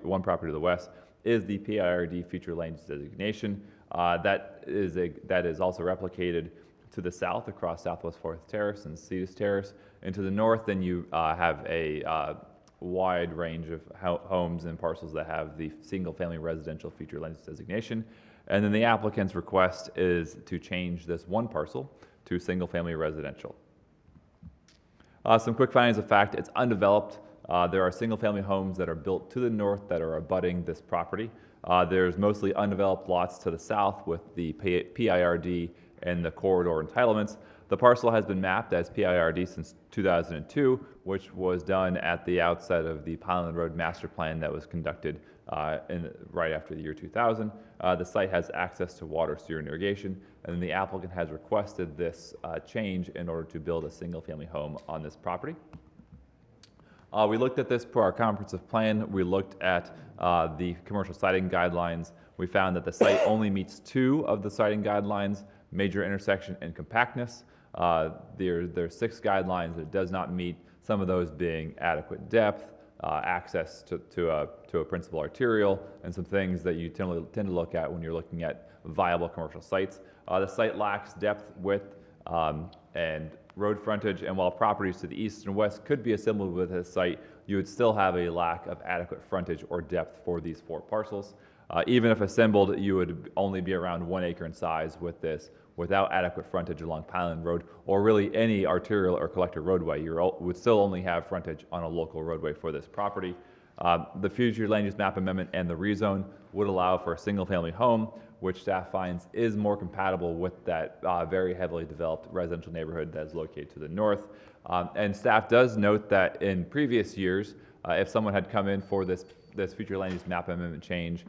one property to the west, is the PIRD future land use designation. That is also replicated to the south across Southwest 4th Terrace and Cetus Terrace. And to the north, then you have a wide range of homes and parcels that have the single-family residential future land use designation. And then the applicant's request is to change this one parcel to single-family residential. Some quick findings of fact: it's undeveloped. There are single-family homes that are built to the north that are abutting this property. There's mostly undeveloped lots to the south with the PIRD and the corridor entitlements. The parcel has been mapped as PIRD since 2002, which was done at the outset of the Pine Island Road Master Plan that was conducted right after the year 2000. The site has access to water, sewer, and irrigation, and the applicant has requested this change in order to build a single-family home on this property. We looked at this per our comprehensive plan. We looked at the commercial siting guidelines. We found that the site only meets 2 of the siting guidelines: major intersection and compactness. There's 6 guidelines that it does not meet, some of those being adequate depth, access to a principal arterial, and some things that you tend to look at when you're looking at viable commercial sites. The site lacks depth, width, and road frontage, and while properties to the east and west could be assembled with this site, you would still have a lack of adequate frontage or depth for these 4 parcels. Even if assembled, you would only be around 1 acre in size with this, without adequate frontage along Pine Island Road, or really any arterial or collector roadway. You would still only have frontage on a local roadway for this property. The future land use map amendment and the rezone would allow for a single-family home, which staff finds is more compatible with that very heavily developed residential neighborhood that is located to the north. And staff does note that in previous years, if someone had come in for this future land use map amendment change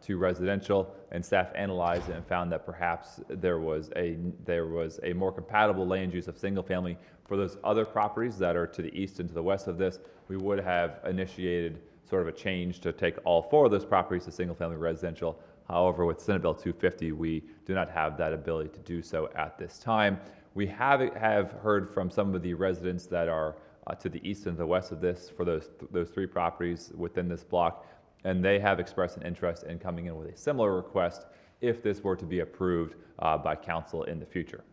to residential, and staff analyzed it and found that perhaps there was a more compatible land use of single family for those other properties that are to the east and to the west of this, we would have initiated sort of a change to take all 4 of those properties to single family residential. However, with Senate Bill 250, we do not have that ability to do so at this time. We have heard from some of the residents that are to the east and the west of this for those three properties within this block, and they have expressed an interest in coming in with a similar request if this were to be approved by council in the future.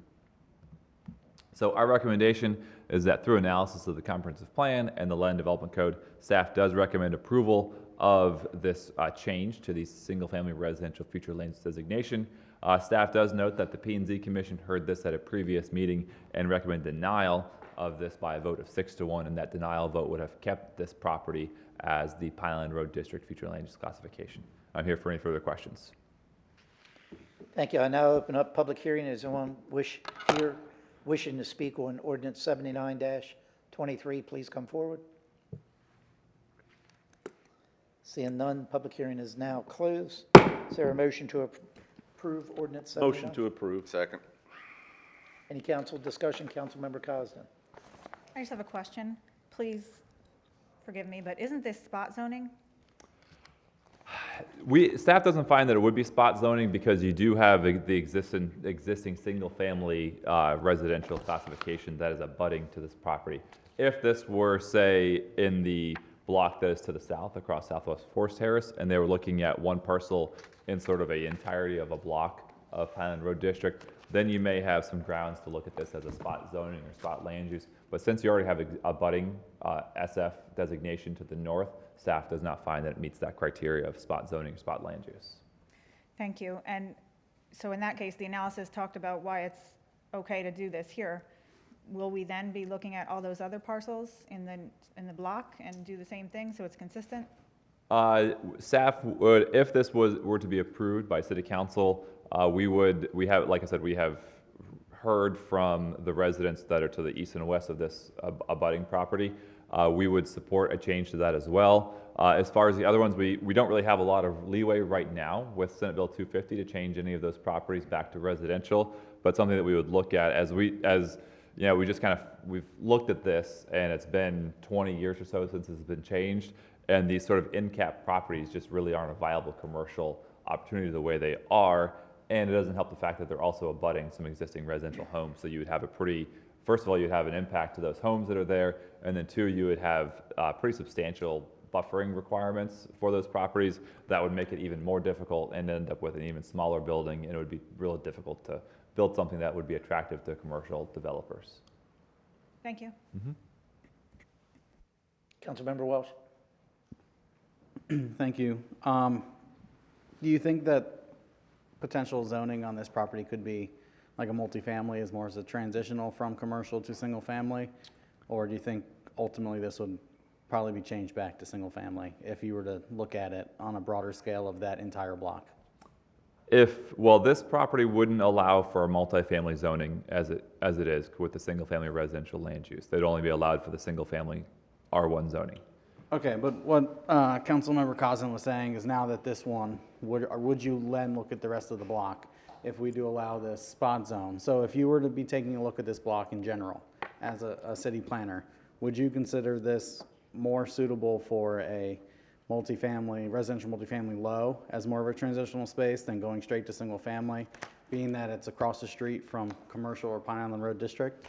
So our recommendation is that through analysis of the comprehensive plan and the land development code, staff does recommend approval of this change to the single-family residential future land use designation. Staff does note that the P&Z Commission heard this at a previous meeting and recommended denial of this by a vote of 6-1, and that denial vote would have kept this property as the Pineland Road District future land use classification. I'm here for any further questions. Thank you. I now open up public hearing. Is anyone wishing to speak on ordinance 79-23, please come forward. Seeing none, public hearing is now closed. Is there a motion to approve ordinance 79? Motion to approve. Second. Any council discussion? Councilmember Cosden. I just have a question. Please forgive me, but isn't this spot zoning? Staff doesn't find that it would be spot zoning because you do have the existing single-family residential classification that is abutting to this property. If this were, say, in the block that is to the south across Southwest Forest Terrace, and they were looking at one parcel in sort of a entirety of a block of Pineland Road District, then you may have some grounds to look at this as a spot zoning or spot land use. But since you already have a budding SF designation to the north, staff does not find that it meets that criteria of spot zoning or spot land use. Thank you. And so in that case, the analysis talked about why it's okay to do this here. Will we then be looking at all those other parcels in the block and do the same thing so it's consistent? Staff would, if this were to be approved by City Council, we have heard from the residents that are to the east and west of this abutting property. We would support a change to that as well. As far as the other ones, we don't really have a lot of leeway right now with Senate Bill 250 to change any of those properties back to residential, but something that we would look at we've looked at this, and it's been 20 years or so since it's been changed, and these sort of in-cap properties just really aren't a viable commercial opportunity the way they are, and it doesn't help the fact that they're also abutting some existing residential homes. So you would have first of all, you'd have an impact to those homes that are there, and then two, you would have pretty substantial buffering requirements for those properties that would make it even more difficult and end up with an even smaller building, and it would be real difficult to build something that would be attractive to commercial developers. Thank you. Councilmember Welsh. Thank you. Do you think that potential zoning on this property could be like a multifamily as more as a transitional from commercial to single family? Or do you think ultimately this would probably be changed back to single family if you were to look at it on a broader scale of that entire block? This property wouldn't allow for a multifamily zoning as it is with the single family residential land use. They'd only be allowed for the single family R1 zoning. Okay, but what Councilmember Cosden was saying is now that this one, would you then look at the rest of the block if we do allow this spot zone? So if you were to be taking a look at this block in general as a city planner, would you consider this more suitable for a residential multifamily low as more of a transitional space than going straight to single family, being that it's across the street from commercial or Pine Island Road District?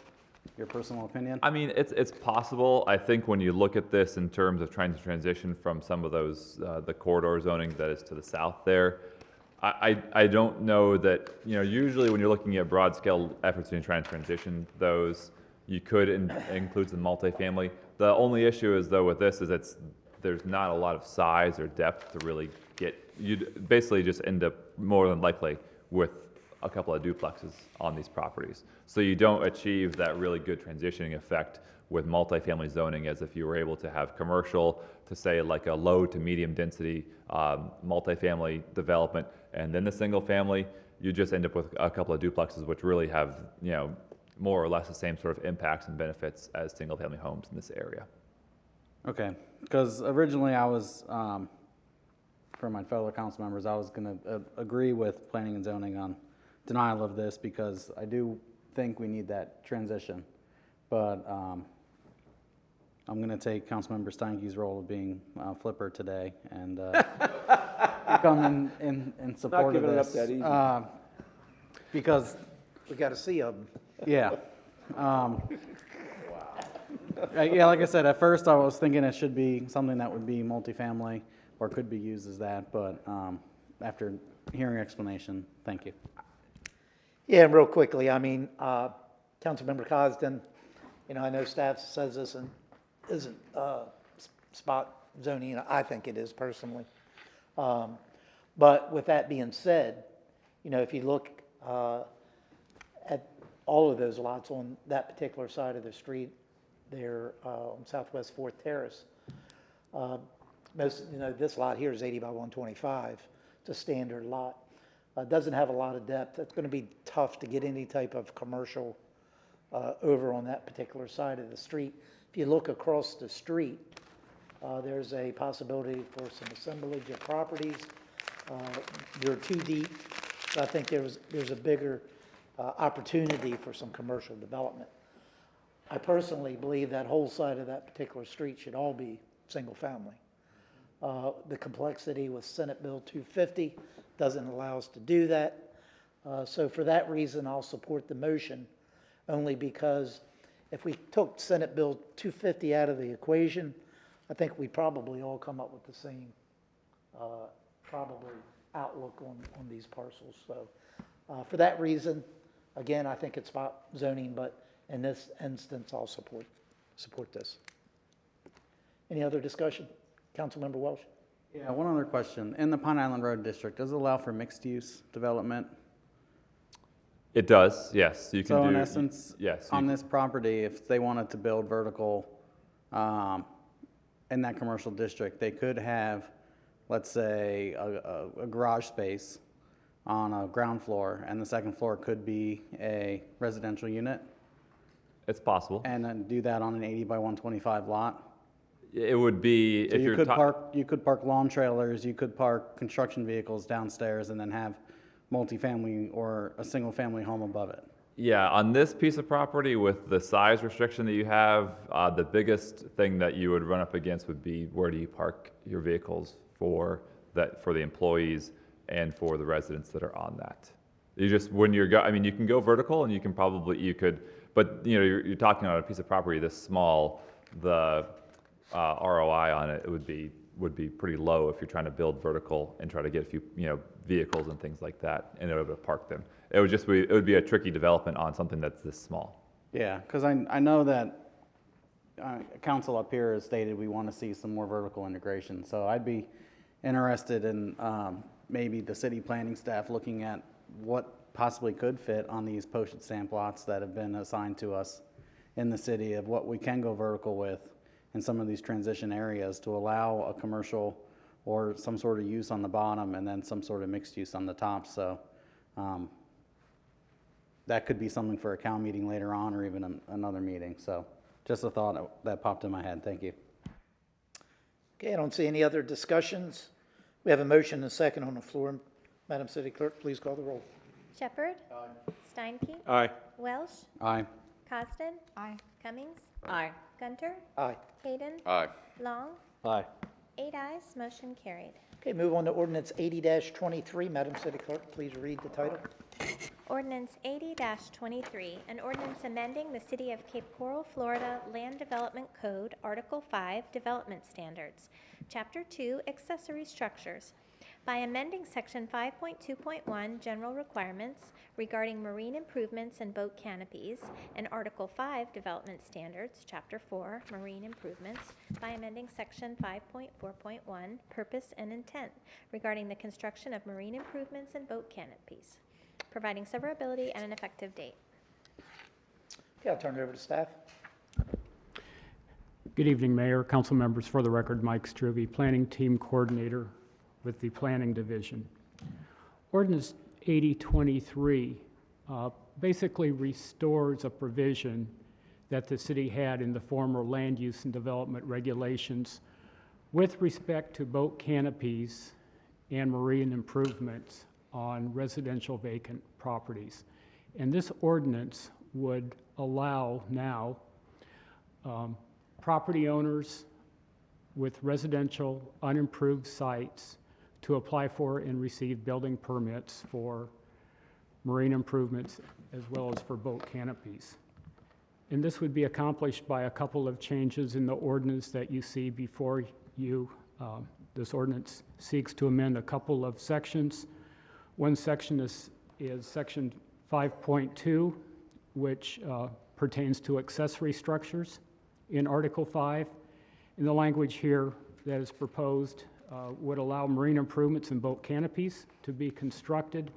Your personal opinion? I mean, it's possible. I think when you look at this in terms of trying to transition from some of those, the corridor zoning that is to the south there, I don't know that, usually when you're looking at broad scale efforts and you're trying to transition those, you could include some multifamily. The only issue is though with this is there's not a lot of size or depth to really you'd basically just end up more than likely with a couple of duplexes on these properties. So you don't achieve that really good transitioning effect with multifamily zoning as if you were able to have commercial to say like a low to medium density multifamily development, and then the single family, you just end up with a couple of duplexes which really have, more or less the same sort of impacts and benefits as single family homes in this area. Okay, because originally I was, for my fellow council members, I was going to agree with planning and zoning on denial of this because I do think we need that transition. But I'm going to take Councilmember Steinke's role of being flipper today and come in support of this. Not giving it up that easy. Because we got to see them. yeah. Yeah, like I said, at first I was thinking it should be something that would be multifamily or could be used as that, but after hearing explanation, thank you. Yeah, and real quickly, I mean, Councilmember Cosden, I know staff says this isn't spot zoning, I think it is personally. But with that being said, if you look at all of those lots on that particular side of the street there on Southwest 4th Terrace, this lot here is 80 by 125. It's a standard lot. Doesn't have a lot of depth. It's going to be tough to get any type of commercial over on that particular side of the street. If you look across the street, there's a possibility for some assemblage of properties. They're too deep, so I think there's a bigger opportunity for some commercial development. I personally believe that whole side of that particular street should all be single family. The complexity with Senate Bill 250 doesn't allow us to do that. So for that reason, I'll support the motion, only because if we took Senate Bill 250 out of the equation, I think we probably all come up with the same probably outlook on these parcels. So for that reason, again, I think it's spot zoning, but in this instance, I'll support this. Any other discussion? Councilmember Welsh? Yeah, one other question. In the Pine Island Road District, does it allow for mixed-use development? It does, yes. You can So do. in essence, yes. on this property, if they wanted to build vertical in that commercial district, they could have, let's say, a garage space on a ground floor, and the second floor could be a residential unit, It's possible. and then do that on an 80 by 125 lot. It would be, So if you you're could park lawn trailers, you could park construction vehicles downstairs, and then have multifamily or a single-family home above it. Yeah, on this piece of property with the size restriction that you have, the biggest thing that you would run up against would be where do you park your vehicles for the employees and for the residents that are on that. You just, when you're, you can go vertical and but you're talking about a piece of property this small, the ROI on it would be pretty low if you're trying to build vertical and try to get a few, vehicles and things like that and able to park them. It would be a tricky development on something that's this small. Yeah, because I know that council up here has stated we want to see some more vertical integration. So I'd be interested in maybe the city planning staff looking at what possibly could fit on these postage stamp lots that have been assigned to us in the city, of what we can go vertical with in some of these transition areas to allow a commercial or some sort of use on the bottom and then some sort of mixed use on the top. So that could be something for a CAL meeting later on, or even another meeting. So just a thought that popped in my head. Thank you. Okay, I don't see any other discussions. We have a motion and a second on the floor. Madam City Clerk, please call the roll. Shepherd? Aye. Steinke? Aye. Welsh? Aye. Cosden? Aye. Cummings? Aye. Gunter? Aye. Hayden? Aye. Long? Aye. 8 ayes, motion carried. Okay, move on to ordinance 80-23. Madam City Clerk, please read the title. Ordinance 80-23, an ordinance amending the City of Cape Coral, Florida Land Development Code, Article 5, Development Standards, Chapter 2, Accessory Structures, by amending Section 5.2.1, General Requirements regarding marine improvements and boat canopies, and Article 5, Development Standards, Chapter 4, Marine Improvements, by amending Section 5.4.1, Purpose and Intent regarding the construction of marine improvements and boat canopies, providing severability and an effective date. Okay, I'll turn it over to staff. Good evening, Mayor, council members. For the record, Mike Struve, Planning Team Coordinator with the Planning Division. Ordinance 8023 basically restores a provision that the city had in the former land use and development regulations with respect to boat canopies and marine improvements on residential vacant properties. And this ordinance would allow now property owners with residential unimproved sites to apply for and receive building permits for marine improvements as well as for boat canopies. And this would be accomplished by a couple of changes in the ordinance that you see before you. This ordinance seeks to amend a couple of sections. One section is section 5.2, which pertains to accessory structures in Article 5. And the language here that is proposed would allow marine improvements and boat canopies to be constructed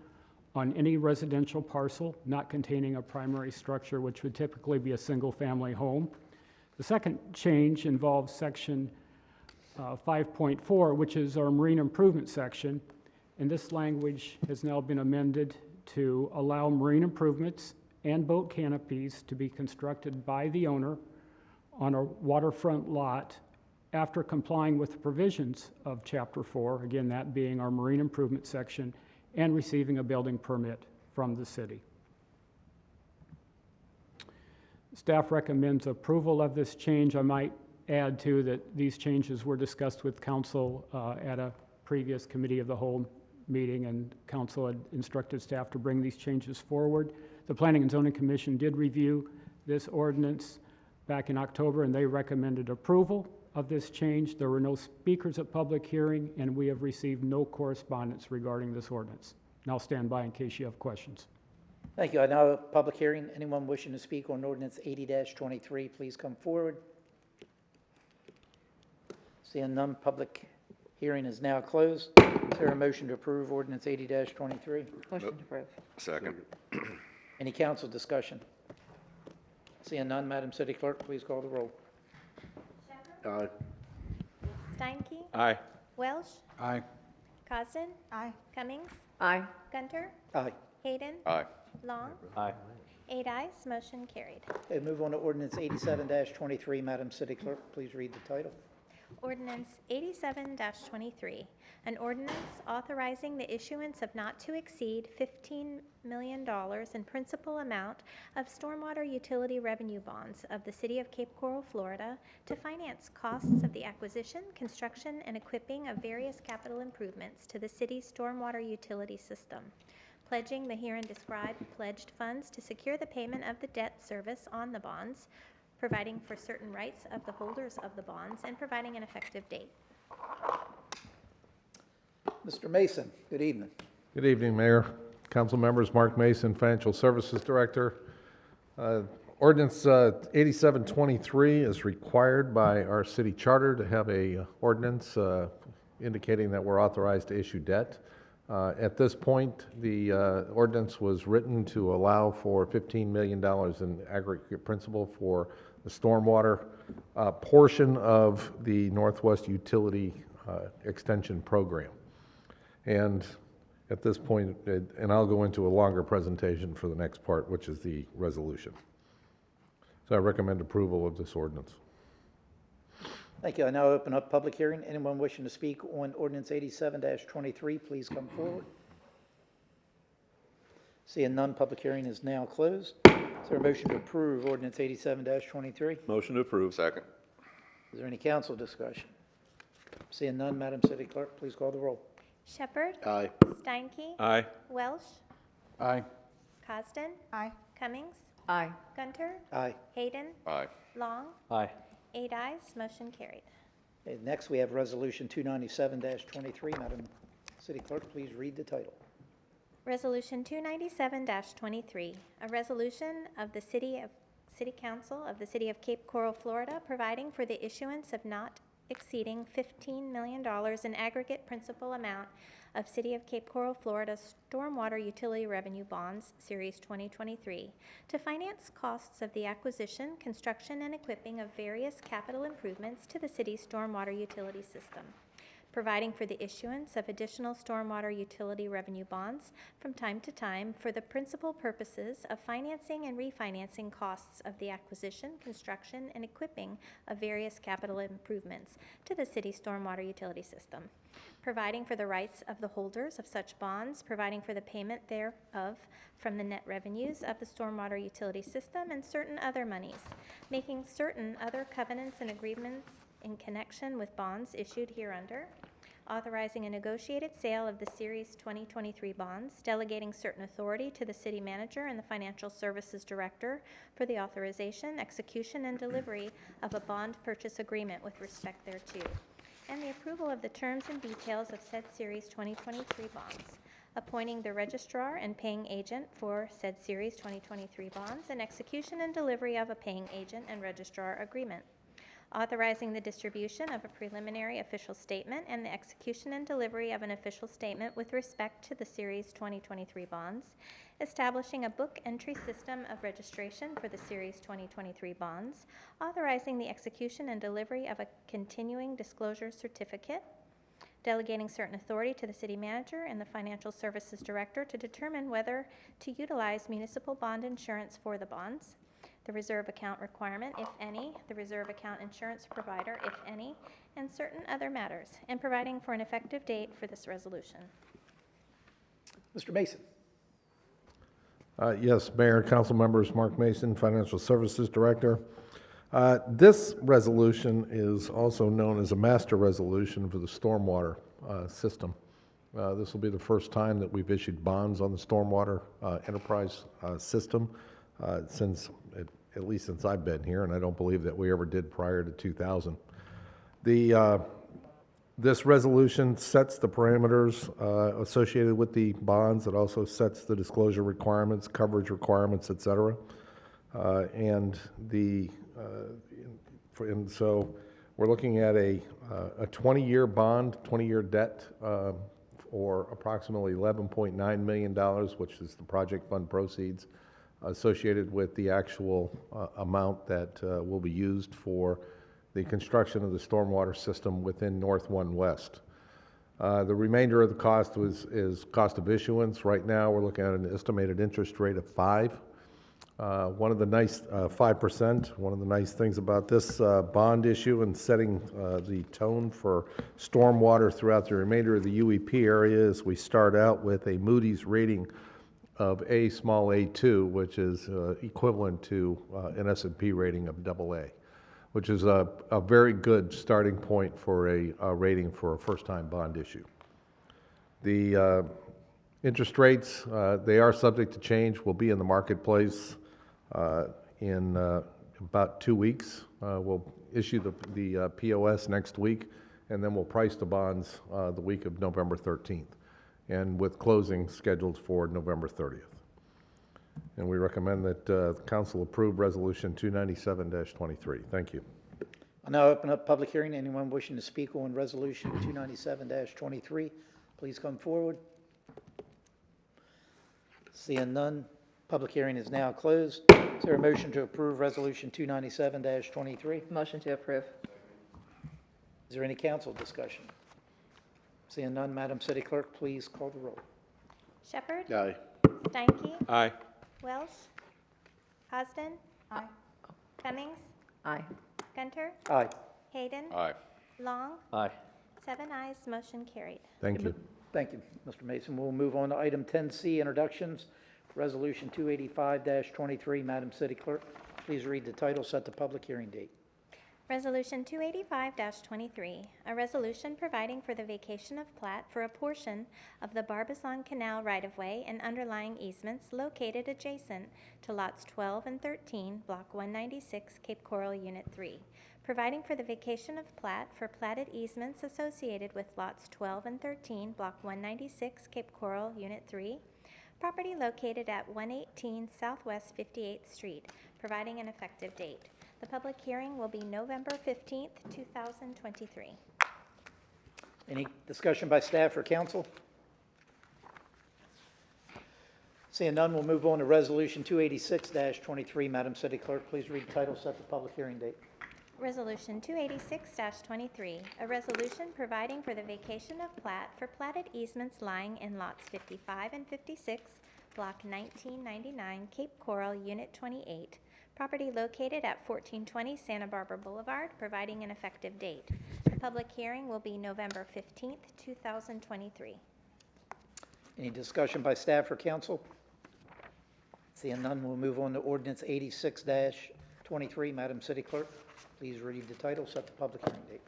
on any residential parcel not containing a primary structure, which would typically be a single-family home. The second change involves section 5.4, which is our marine improvement section, and this language has now been amended to allow marine improvements and boat canopies to be constructed by the owner on a waterfront lot after complying with the provisions of Chapter 4, again, that being our marine improvement section, and receiving a building permit from the city. Staff recommends approval of this change. I might add, too, that these changes were discussed with council at a previous committee of the whole meeting, and council had instructed staff to bring these changes forward. The Planning and Zoning Commission did review this ordinance back in October, and they recommended approval of this change. There were no speakers at public hearing, and we have received no correspondence regarding this ordinance. And I'll stand by in case you have questions. Thank you. I now have a public hearing. Anyone wishing to speak on ordinance 80-23, please come forward. Seeing none, public hearing is now closed. Is there a motion to approve ordinance 80-23? Motion to approve. Second. Any council discussion? Seeing none, Madam City Clerk, please call the roll. Aye. Steinke? Aye. Welsh? Aye. Cosden? Aye. Cummings? Aye. Gunter? Aye. Hayden? Aye. Long? Aye. 8 ayes, motion carried. Okay, move on to ordinance 87-23. Madam City Clerk, please read the title. Ordinance 87-23, an ordinance authorizing the issuance of not to exceed $15 million in principal amount of stormwater utility revenue bonds of the City of Cape Coral, Florida, to finance costs of the acquisition, construction, and equipping of various capital improvements to the city's stormwater utility system, pledging the herein described pledged funds to secure the payment of the debt service on the bonds, providing for certain rights of the holders of the bonds, and providing an effective date. Mr. Mason, good evening. Good evening, Mayor, council members. Mark Mason, Financial Services Director. Ordinance 8723 is required by our city charter to have a ordinance indicating that we're authorized to issue debt. At this point, the ordinance was written to allow for $15 million in aggregate principal for the stormwater portion of the Northwest Utility Extension Program. And at this point, and I'll go into a longer presentation for the next part, which is the resolution. So I recommend approval of this ordinance. Thank you. I now open up public hearing. Anyone wishing to speak on ordinance 87-23, please come forward. Seeing none, public hearing is now closed. Is there a motion to approve ordinance 87-23? Motion to approve. Second. Is there any council discussion? Seeing none, Madam City Clerk, please call the roll. Shepherd? Aye. Steinke? Aye. Welsh? Aye. Cosden? Aye. Cummings? Aye. Gunter? Aye. Hayden? Aye. Long? Aye. 8 ayes, motion carried. Okay, next, we have resolution 297-23. Madam City Clerk, please read the title. Resolution 297-23, a resolution of the City Council of the City of Cape Coral, Florida, providing for the issuance of not exceeding $15 million in aggregate principal amount of City of Cape Coral, Florida stormwater utility revenue bonds, Series 2023, to finance costs of the acquisition, construction, and equipping of various capital improvements to the city's stormwater utility system, providing for the issuance of additional stormwater utility revenue bonds from time to time for the principal purposes of financing and refinancing costs of the acquisition, construction, and equipping of various capital improvements to the city's stormwater utility system, providing for the rights of the holders of such bonds, providing for the payment thereof from the net revenues of the stormwater utility system, and certain other monies, making certain other covenants and agreements in connection with bonds issued hereunder, authorizing a negotiated sale of the Series 2023 bonds, delegating certain authority to the city manager and the financial services director for the authorization, execution, and delivery of a bond purchase agreement with respect thereto, and the approval of the terms and details of said Series 2023 bonds, appointing the registrar and paying agent for said Series 2023 bonds, and execution and delivery of a paying agent and registrar agreement, authorizing the distribution of a preliminary official statement and the execution and delivery of an official statement with respect to the Series 2023 bonds, establishing a book entry system of registration for the Series 2023 bonds, authorizing the execution and delivery of a continuing disclosure certificate, delegating certain authority to the city manager and the financial services director to determine whether to utilize municipal bond insurance for the bonds, the reserve account requirement, if any, the reserve account insurance provider, if any, and certain other matters, and providing for an effective date for this resolution. Mr. Mason. Yes, Mayor, council members, Mark Mason, Financial Services Director. This resolution is also known as a master resolution for the stormwater system. This will be the first time that we've issued bonds on the stormwater enterprise system at least since I've been here, and I don't believe that we ever did prior to 2000. This resolution sets the parameters associated with the bonds. It also sets the disclosure requirements, coverage requirements, et cetera. And so we're looking at a 20-year bond, 20-year debt for approximately $11.9 million, which is the project fund proceeds associated with the actual amount that will be used for the construction of the stormwater system within North 1 West. The remainder of the cost is cost of issuance. Right now, we're looking at an estimated interest rate of 5%. One of the nice 5%. One of the nice things about this bond issue and setting the tone for stormwater throughout the remainder of the UEP area is we start out with a Moody's rating of A small a2, which is equivalent to an S&P rating of AA, which is a very good starting point for a rating for a first-time bond issue. The interest rates, they are subject to change, will be in the marketplace in about 2 weeks. We'll issue the POS next week, and then we'll price the bonds the week of November 13th, and with closing scheduled for November 30th. And we recommend that the council approve Resolution 297-23. Thank you. I'll now open up public hearing. Anyone wishing to speak on Resolution 297-23, please come forward. Seeing none, public hearing is now closed. Is there a motion to approve Resolution 297-23? Motion to approve. Is there any council discussion? Seeing none, Madam City Clerk, please call the roll. Shepherd? Aye. Steinke? Aye. Welsh? Osden? Aye. Cummings? Aye. Gunter? Aye. Hayden? Aye. Long? Aye. 7 ayes, motion carried. Thank you. Thank you, Mr. Mason. We'll move on to item 10C, introductions. Resolution 285-23. Madam City Clerk, please read the title, set the public hearing date. Resolution 285-23, a resolution providing for the vacation of plat for a portion of the Barbizon Canal right-of-way and underlying easements located adjacent to lots 12 and 13, Block 196, Cape Coral, Unit 3, providing for the vacation of plat for platted easements associated with lots 12 and 13, Block 196, Cape Coral, Unit 3, property located at 118 Southwest 58th Street, providing an effective date. The public hearing will be November 15th, 2023. Any discussion by staff or council? Seeing none, we'll move on to Resolution 286-23. Madam City Clerk, please read the title, set the public hearing date. Resolution 286-23, a resolution providing for the vacation of plat for platted easements lying in lots 55 and 56, Block 1999, Cape Coral, Unit 28, property located at 1420 Santa Barbara Boulevard, providing an effective date. The public hearing will be November 15th, 2023. Any discussion by staff or council? Seeing none, we'll move on to Ordinance 86-23. Madam City Clerk, please read the title, set the public hearing date.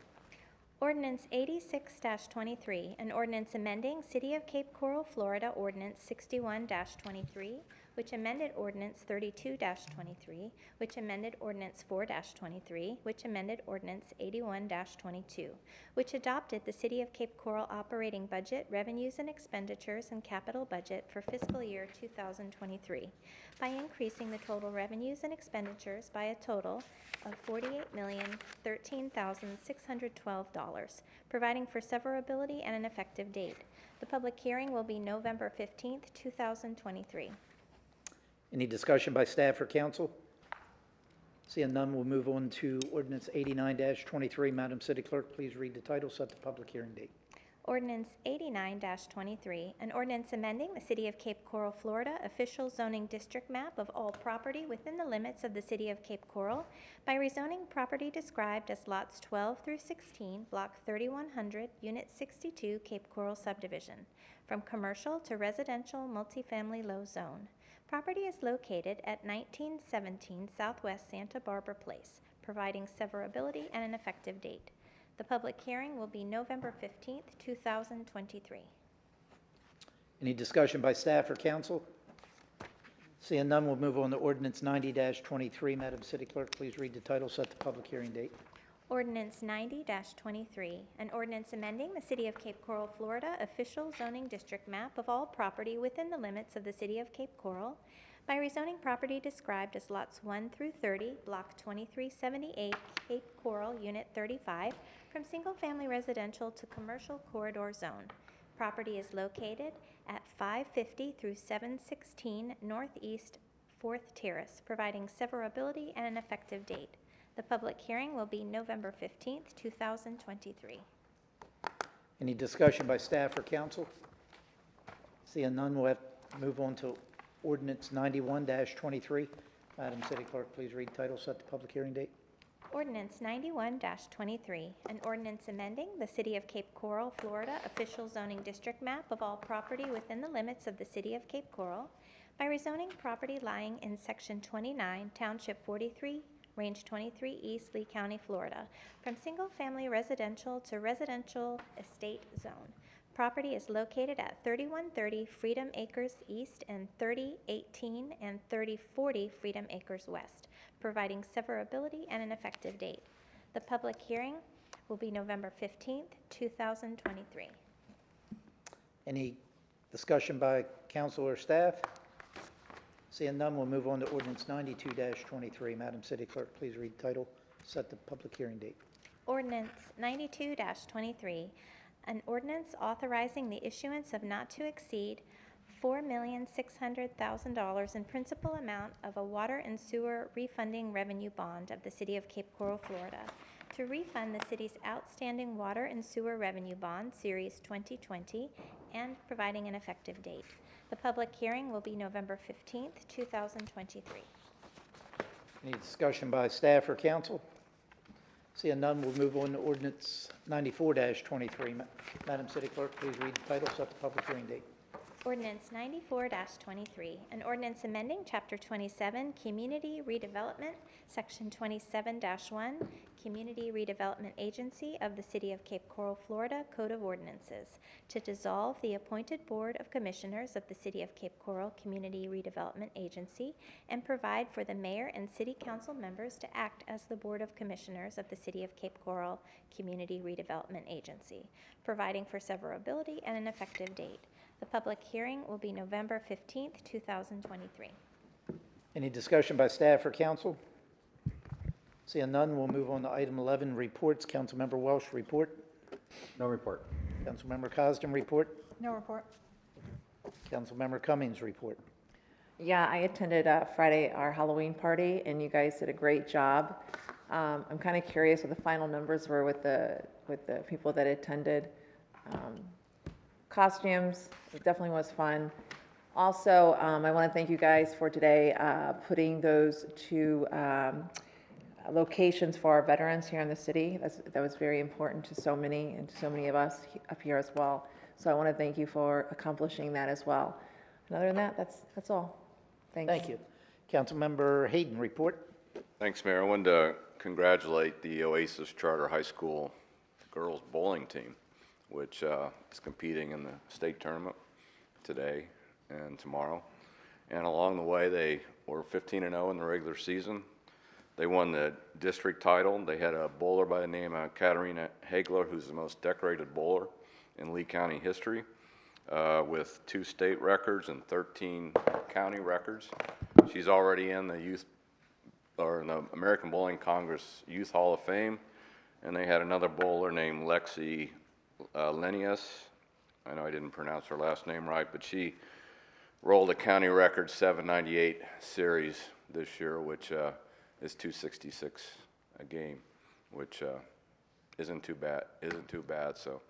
Ordinance 86-23, an ordinance amending City of Cape Coral, Florida Ordinance 61-23, which amended Ordinance 32-23, which amended Ordinance 4-23, which amended Ordinance 81-22, which adopted the City of Cape Coral operating budget, revenues and expenditures, and capital budget for fiscal year 2023 by increasing the total revenues and expenditures by a total of $48,013,612, providing for severability and an effective date. The public hearing will be November 15th, 2023. Any discussion by staff or council? Seeing none, we'll move on to ordinance 89-23. Madam City Clerk, please read the title, set the public hearing date. Ordinance 89-23, an ordinance amending the City of Cape Coral, Florida official zoning district map of all property within the limits of the City of Cape Coral by rezoning property described as lots 12 through 16, block 3100, unit 62, Cape Coral subdivision, from commercial to residential multifamily low zone. Property is located at 1917 Southwest Santa Barbara Place, providing severability and an effective date. The public hearing will be November 15th, 2023. Any discussion by staff or council? Seeing none, we'll move on to ordinance 90-23. Madam City Clerk, please read the title, set the public hearing date. Ordinance 90-23, an ordinance amending the City of Cape Coral, Florida official zoning district map of all property within the limits of the City of Cape Coral by rezoning property described as lots 1 through 30, block 2378, Cape Coral, unit 35, from single-family residential to commercial corridor zone. Property is located at 550 through 716 Northeast 4th Terrace, providing severability and an effective date. The public hearing will be November 15th, 2023. Any discussion by staff or council? Seeing none, we'll have to move on to ordinance 91-23. Madam City Clerk, please read title, set the public hearing date. Ordinance 91-23, an ordinance amending the City of Cape Coral, Florida official zoning district map of all property within the limits of the City of Cape Coral by rezoning property lying in Section 29, Township 43, Range 23 East, Lee County, Florida, from single-family residential to residential estate zone. Property is located at 3130 Freedom Acres East and 3018 and 3040 Freedom Acres West, providing severability and an effective date. The public hearing will be November 15th, 2023. Any discussion by council or staff? Seeing none, we'll move on to ordinance 92-23. Madam City Clerk, please read title, set the public hearing date. Ordinance 92-23, an ordinance authorizing the issuance of not to exceed $4,600,000 in principal amount of a water and sewer refunding revenue bond of the City of Cape Coral, Florida, to refund the city's outstanding water and sewer revenue bond, Series 2020, and providing an effective date. The public hearing will be November 15th, 2023. Any discussion by staff or council? Seeing none, we'll move on to ordinance 94-23. Madam City Clerk, please read the title, set the public hearing date. Ordinance 94-23, an ordinance amending Chapter 27, Community Redevelopment, Section 27-1, Community Redevelopment Agency of the City of Cape Coral, Florida Code of Ordinances, to dissolve the appointed Board of Commissioners of the City of Cape Coral Community Redevelopment Agency and provide for the mayor and city council members to act as the Board of Commissioners of the City of Cape Coral Community Redevelopment Agency, providing for severability and an effective date. The public hearing will be November 15th, 2023. Any discussion by staff or council? Seeing none, we'll move on to item 11, reports. Councilmember Welsh, report. No report. Councilmember Cosden, report. No report. Councilmember Cummings, report. Yeah, I attended Friday, our Halloween party, and you guys did a great job. I'm kind of curious what the final numbers were with the people that attended. Costumes, it definitely was fun. Also, I want to thank you guys for today putting those two locations for our veterans here in the city. That was very important to so many and to so many of us up here as well. So I want to thank you for accomplishing that as well. And other than that, that's all. Thanks. Thank you. Councilmember Hayden, report. Thanks, Mayor. I wanted to congratulate the Oasis Charter High School girls bowling team, which is competing in the state tournament today and tomorrow. And along the way, they were 15-0 in the regular season. They won the district title. They had a bowler by the name of Katarina Hagler, who's the most decorated bowler in Lee County history, with 2 state records and 13 county records. She's already in the the American Bowling Congress Youth Hall of Fame. And they had another bowler named Lexi Lenius. I know I didn't pronounce her last name right, but she rolled a county record 798 series this year, which is 266 a game, which isn't too bad. So,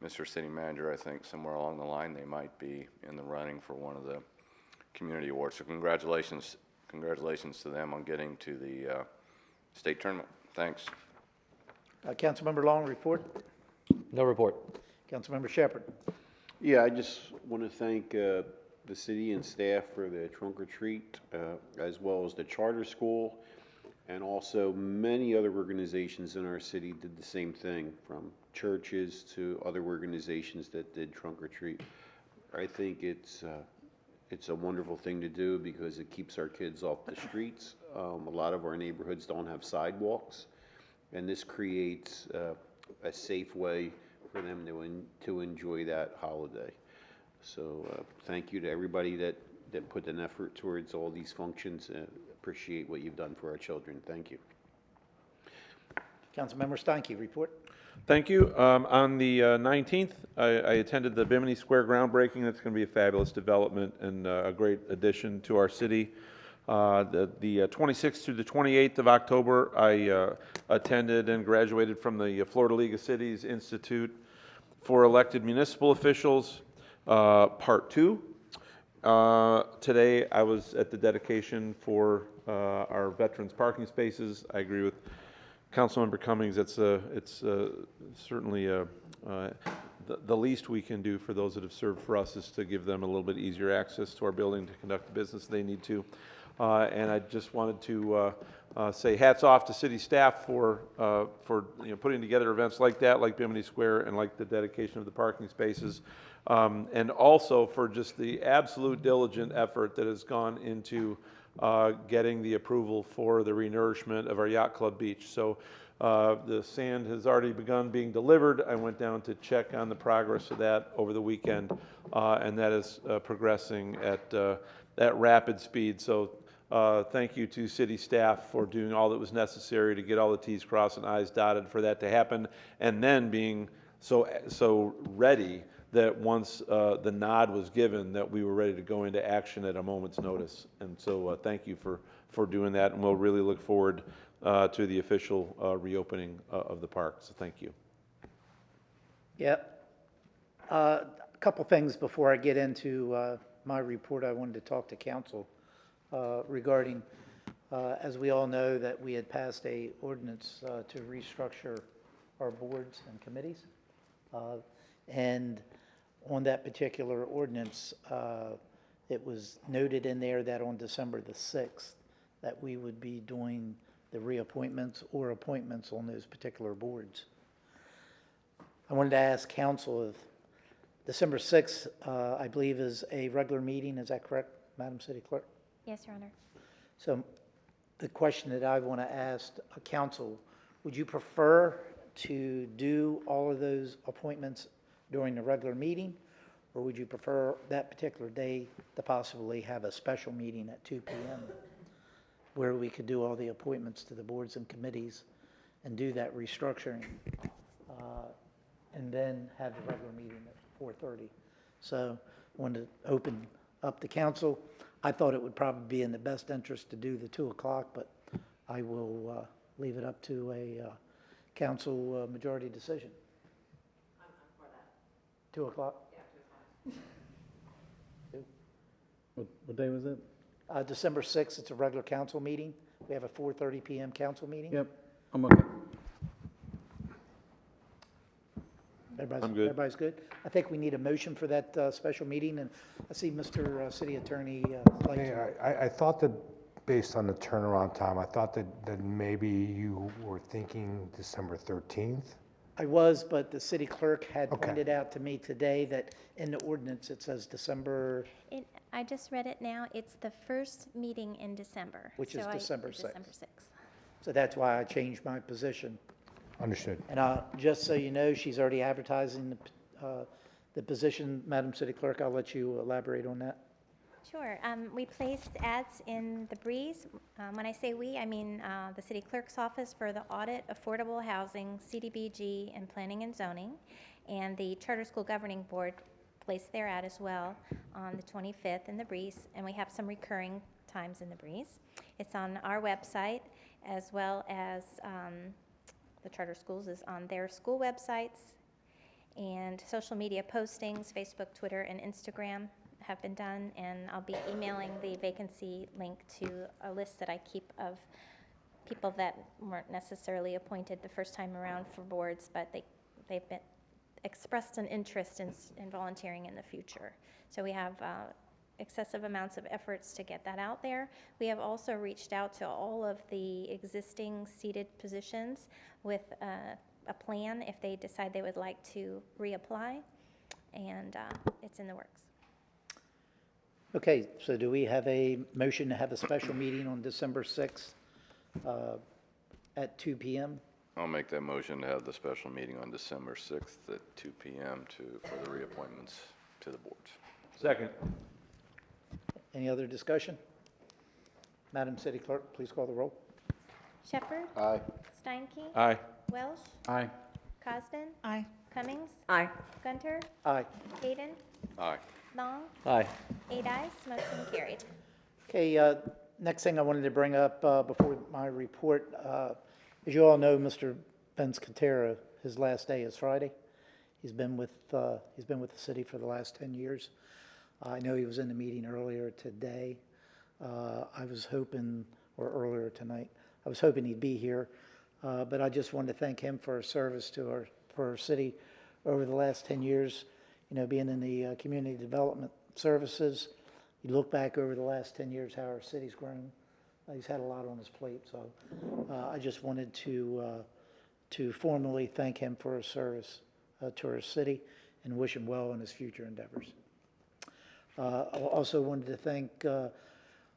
Mr. City Manager, I think somewhere along the line they might be in the running for one of the community awards. So congratulations to them on getting to the state tournament. Thanks. Councilmember Long, report. No report. Councilmember Shepherd. Yeah, I just want to thank the city and staff for the trunk or treat, as well as the charter school, and also many other organizations in our city did the same thing, from churches to other organizations that did trunk or treat. I think it's a wonderful thing to do because it keeps our kids off the streets. A lot of our neighborhoods don't have sidewalks, and this creates a safe way for them to enjoy that holiday. So thank you to everybody that put an effort towards all these functions. Appreciate what you've done for our children. Thank you. Councilmember Steinke, report. Thank you. On the 19th, I attended the Bimini Square groundbreaking. That's going to be a fabulous development and a great addition to our city. The 26th through the 28th of October, I attended and graduated from the Florida League of Cities Institute for Elected Municipal Officials, Part 2. Today, I was at the dedication for our veterans parking spaces. I agree with Councilmember Cummings. It's certainly the least we can do for those that have served for us is to give them a little bit easier access to our building to conduct the business they need to. And I just wanted to say hats off to city staff for putting together events like that, like Bimini Square, and like the dedication of the parking spaces, and also for just the absolute diligent effort that has gone into getting the approval for the renourishment of our Yacht Club Beach. So the sand has already begun being delivered. I went down to check on the progress of that over the weekend, and that is progressing at rapid speed. So thank you to city staff for doing all that was necessary to get all the T's crossed and I's dotted for that to happen, and then being so ready that once the nod was given, that we were ready to go into action at a moment's notice. And so thank you for doing that, and we'll really look forward to the official reopening of the park. So thank you. Yep. A couple things before I get into my report. I wanted to talk to council regarding, as we all know, that we had passed a ordinance to restructure our boards and committees. And on that particular ordinance, it was noted in there that on December the 6th, that we would be doing the reappointments or appointments on those particular boards. I wanted to ask council if December 6th, I believe, is a regular meeting. Is that correct, Madam City Clerk? Yes, Your Honor. So the question that I want to ask council, would you prefer to do all of those appointments during the regular meeting, or would you prefer that particular day to possibly have a special meeting at 2 p.m. where we could do all the appointments to the boards and committees and do that restructuring, and then have the regular meeting at 4:30? So I wanted to open up the council. I thought it would probably be in the best interest to do the 2 o'clock, but I will leave it up to a council majority decision. I'm for that. 2 o'clock? Yeah, 2 o'clock. What day was it? December 6th, it's a regular council meeting. We have a 4:30 p.m. council meeting. Yep, I'm okay. I'm good. Everybody's good? I think we need a motion for that special meeting, and I see Mr. City Attorney. Mayor, I thought that based on the turnaround time, I thought that maybe you were thinking December 13th. I was, but the city clerk had Okay. pointed out to me today that in the ordinance, it says December, I just read it now. It's the first meeting in December. Which is So December 6th. December 6th. so that's why I changed my position. Understood. And just so you know, she's already advertising the position. Madam City Clerk, I'll let you elaborate on that. Sure. We placed ads in the Breeze. When I say we, I mean the city clerk's office for the audit, affordable housing, CDBG, and planning and zoning. And the Charter School Governing Board placed their ad as well on the 25th in the Breeze. And we have some recurring times in the Breeze. It's on our website as well as the charter schools is on their school websites. And social media postings, Facebook, Twitter, and Instagram have been done, and I'll be emailing the vacancy link to a list that I keep of people that weren't necessarily appointed the first time around for boards, but they've been expressed an interest in volunteering in the future. So we have excessive amounts of efforts to get that out there. We have also reached out to all of the existing seated positions with a plan if they decide they would like to reapply, and it's in the works. Okay, so do we have a motion to have a special meeting on December 6th at 2 p.m.? I'll make that motion to have the special meeting on December 6th at 2 p.m. for the reappointments to the boards. Second. Any other discussion? Madam City Clerk, please call the roll. Shepherd? Aye. Steinke? Aye. Welsh? Aye. Cosden? Aye. Cummings? Aye. Gunter? Aye. Hayden? Aye. Long? Aye. 8 ayes, motion carried. Okay, next thing I wanted to bring up before my report, as you all know, Mr. Vince Cantera, his last day is Friday. He's been with the city for the last 10 years. I know he was in the meeting earlier today. I was hoping, or earlier tonight, I was hoping he'd be here, but I just wanted to thank him for his service for our city over the last 10 years. You know, being in the community development services, you look back over the last 10 years, how our city's grown. He's had a lot on his plate, so I just wanted to formally thank him for his service to our city and wish him well in his future endeavors. I also wanted to thank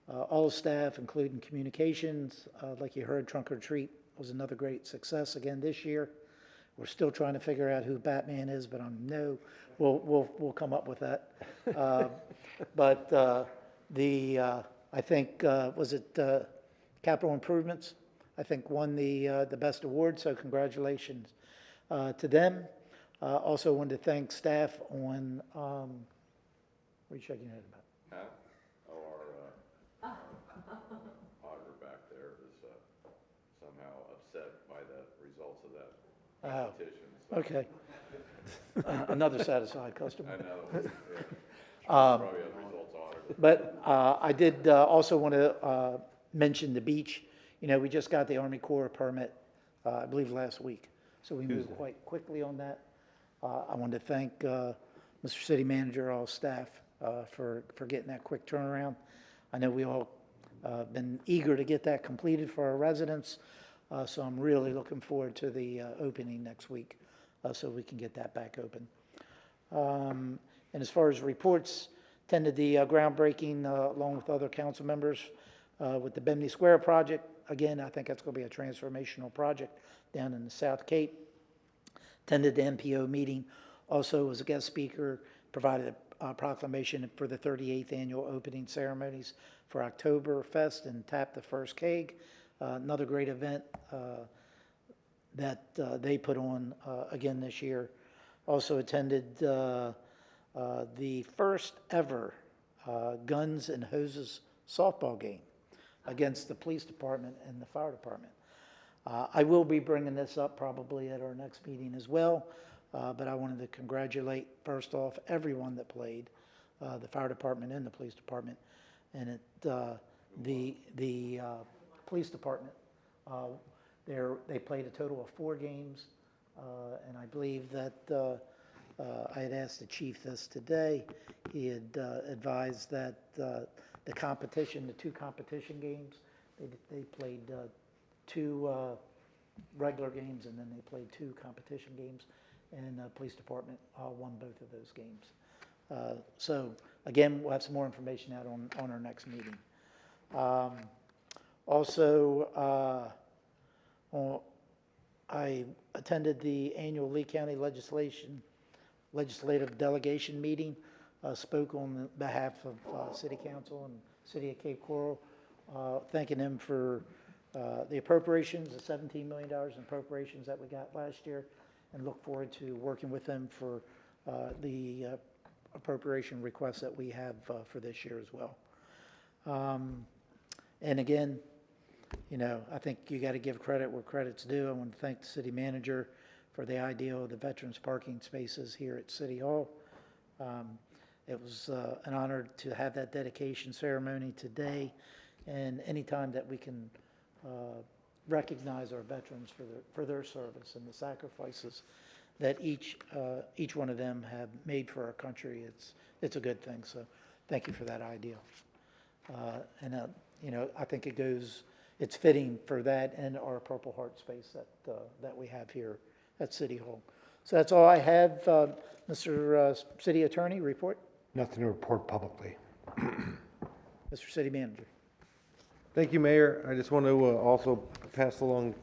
all staff, including communications. Like you heard, Trunk or Treat was another great success again this year. We're still trying to figure out who Batman is, but we'll come up with that. But I think was it Capital Improvements? I think won the best award. So congratulations to them. Also wanted to thank staff on. What are you shaking your head about? Our auditor back there is somehow upset by the results of that competition. So. Okay. Another satisfied customer. I know. Yeah. Probably a results auditor. But I did also want to mention the beach. You know, we just got the Army Corps permit, I believe last week. So we moved quite quickly on that. I wanted to thank Mr. City Manager, all staff, for getting that quick turnaround. I know we all been eager to get that completed for our residents. So I'm really looking forward to the opening next week so we can get that back open. And as far as reports, attended the groundbreaking along with other council members with the Bemney Square project. Again, I think that's going to be a transformational project down in the South Cape. Attended the MPO meeting. Also was a guest speaker, provided a proclamation for the 38th annual opening ceremonies for Oktoberfest and tapped the first keg. Another great event that they put on again this year. Also attended the first ever Guns and Hoses softball game against the police department and the fire department. I will be bringing this up probably at our next meeting as well, but I wanted to congratulate first off everyone that played, the fire department and the police department, and the police department. They played a total of 4 games, and I believe that I had asked the chief this today. He had advised that the 2 competition games, they played 2 regular games, and then they played 2 competition games, and the police department won both of those games. So again, we'll have some more information out on our next meeting. Also, I attended the annual Lee County legislative delegation meeting, spoke on behalf of City Council and City of Cape Coral, thanking them for the appropriations, the $17 million in appropriations that we got last year, and look forward to working with them for the appropriation requests that we have for this year as well. And again, you know, I think you got to give credit where credit's due. I want to thank the city manager for the idea of the veterans parking spaces here at City Hall. It was an honor to have that dedication ceremony today, and anytime that we can recognize our veterans for their service and the sacrifices that each one of them have made for our country, it's a good thing. So thank you for that idea. You know, I think it's fitting for that and our Purple Heart space that we have here at City Hall. So that's all I have. Mr. City Attorney, report. Nothing to report publicly. Mr. City Manager. Thank you, Mayor. I just want to also pass along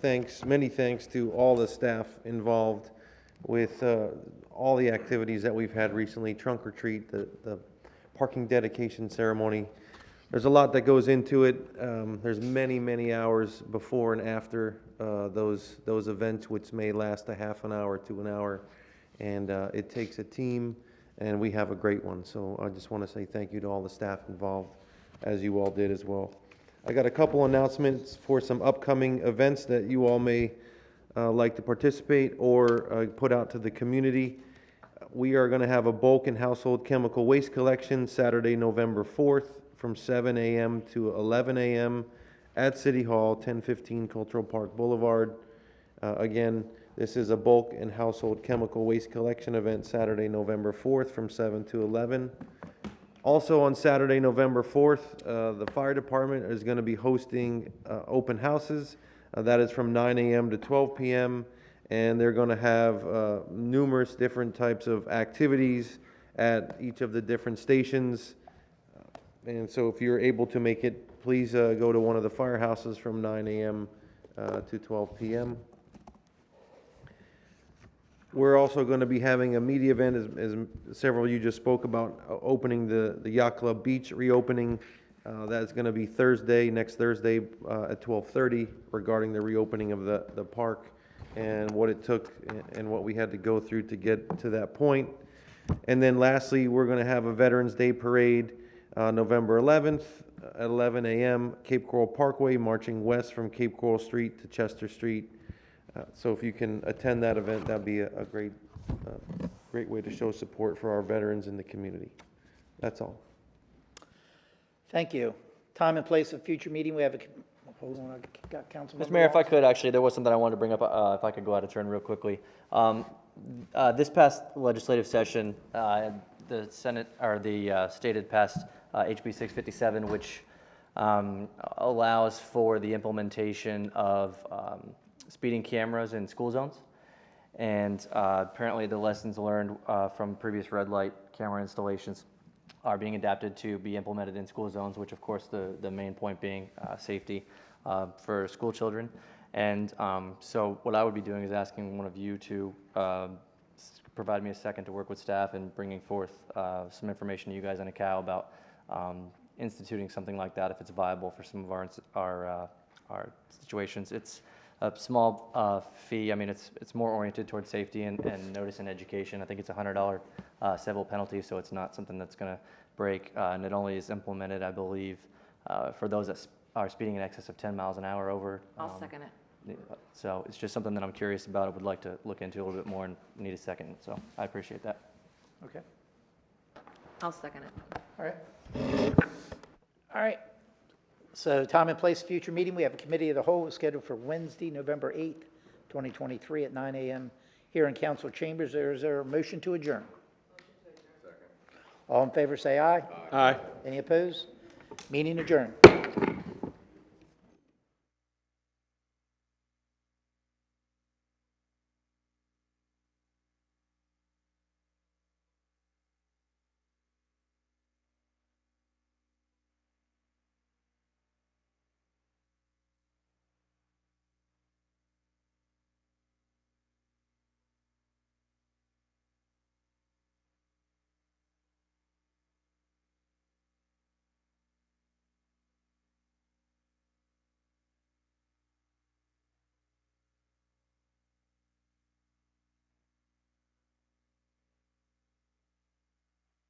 many thanks to all the staff involved with all the activities that we've had recently, trunk or treat, the parking dedication ceremony. There's a lot that goes into it. There's many, many hours before and after those events, which may last a half an hour to an hour. And it takes a team, and we have a great one. So I just want to say thank you to all the staff involved, as you all did as well. I got a couple announcements for some upcoming events that you all may like to participate or put out to the community. We are going to have a bulk and household chemical waste collection Saturday, November 4th from 7 a.m. to 11 a.m. at City Hall, 1015 Cultural Park Boulevard. Again, this is a bulk and household chemical waste collection event Saturday, November 4th from 7 to 11. Also on Saturday, November 4th, the fire department is going to be hosting open houses. That is from 9 a.m. to 12 p.m. And they're going to have numerous different types of activities at each of the different stations. And so if you're able to make it, please go to one of the firehouses from 9 a.m. To 12 p.m. We're also going to be having a media event, as several of you just spoke about, opening the Yacht Club Beach, reopening. That's going to be next Thursday at 12:30, regarding the reopening of the park and what it took and what we had to go through to get to that point. And then lastly, we're going to have a Veterans Day Parade November 11th at 11 a.m. Cape Coral Parkway, marching west from Cape Coral Street to Chester Street. So if you can attend that event, that'd be a great way to show support for our veterans in the community. That's all. Thank you. Time and place of future meeting. We have hold on, I got Councilman. Mr. Mayor, if I could, actually, there was something I wanted to bring up, if I could go out of turn real quickly. This past legislative session, the Senate, or the state had passed HB 657, which allows for the implementation of speeding cameras in school zones. And apparently the lessons learned from previous red light camera installations are being adapted to be implemented in school zones, which of course the main point being safety for school children. And so what I would be doing is asking one of you to provide me a second to work with staff and bringing forth some information to you guys on ACAO about instituting something like that if it's viable for some of our situations. It's a small fee. I mean, it's more oriented towards safety and notice and education. I think it's a $100 civil penalty, so it's not something that's going to break. And it only is implemented, I believe, for those that are speeding in excess of 10 miles an hour over. I'll second it. So it's just something that I'm curious about. I would like to look into a little bit more and need a second. So I appreciate that. Okay. I'll second it. All right. All right. So time and place of future meeting. We have a committee of the whole scheduled for Wednesday, November 8th, 2023 at 9 a.m. here in council chambers. Is there a motion to adjourn? All in favor say aye. Aye. Any opposed? Meeting adjourned.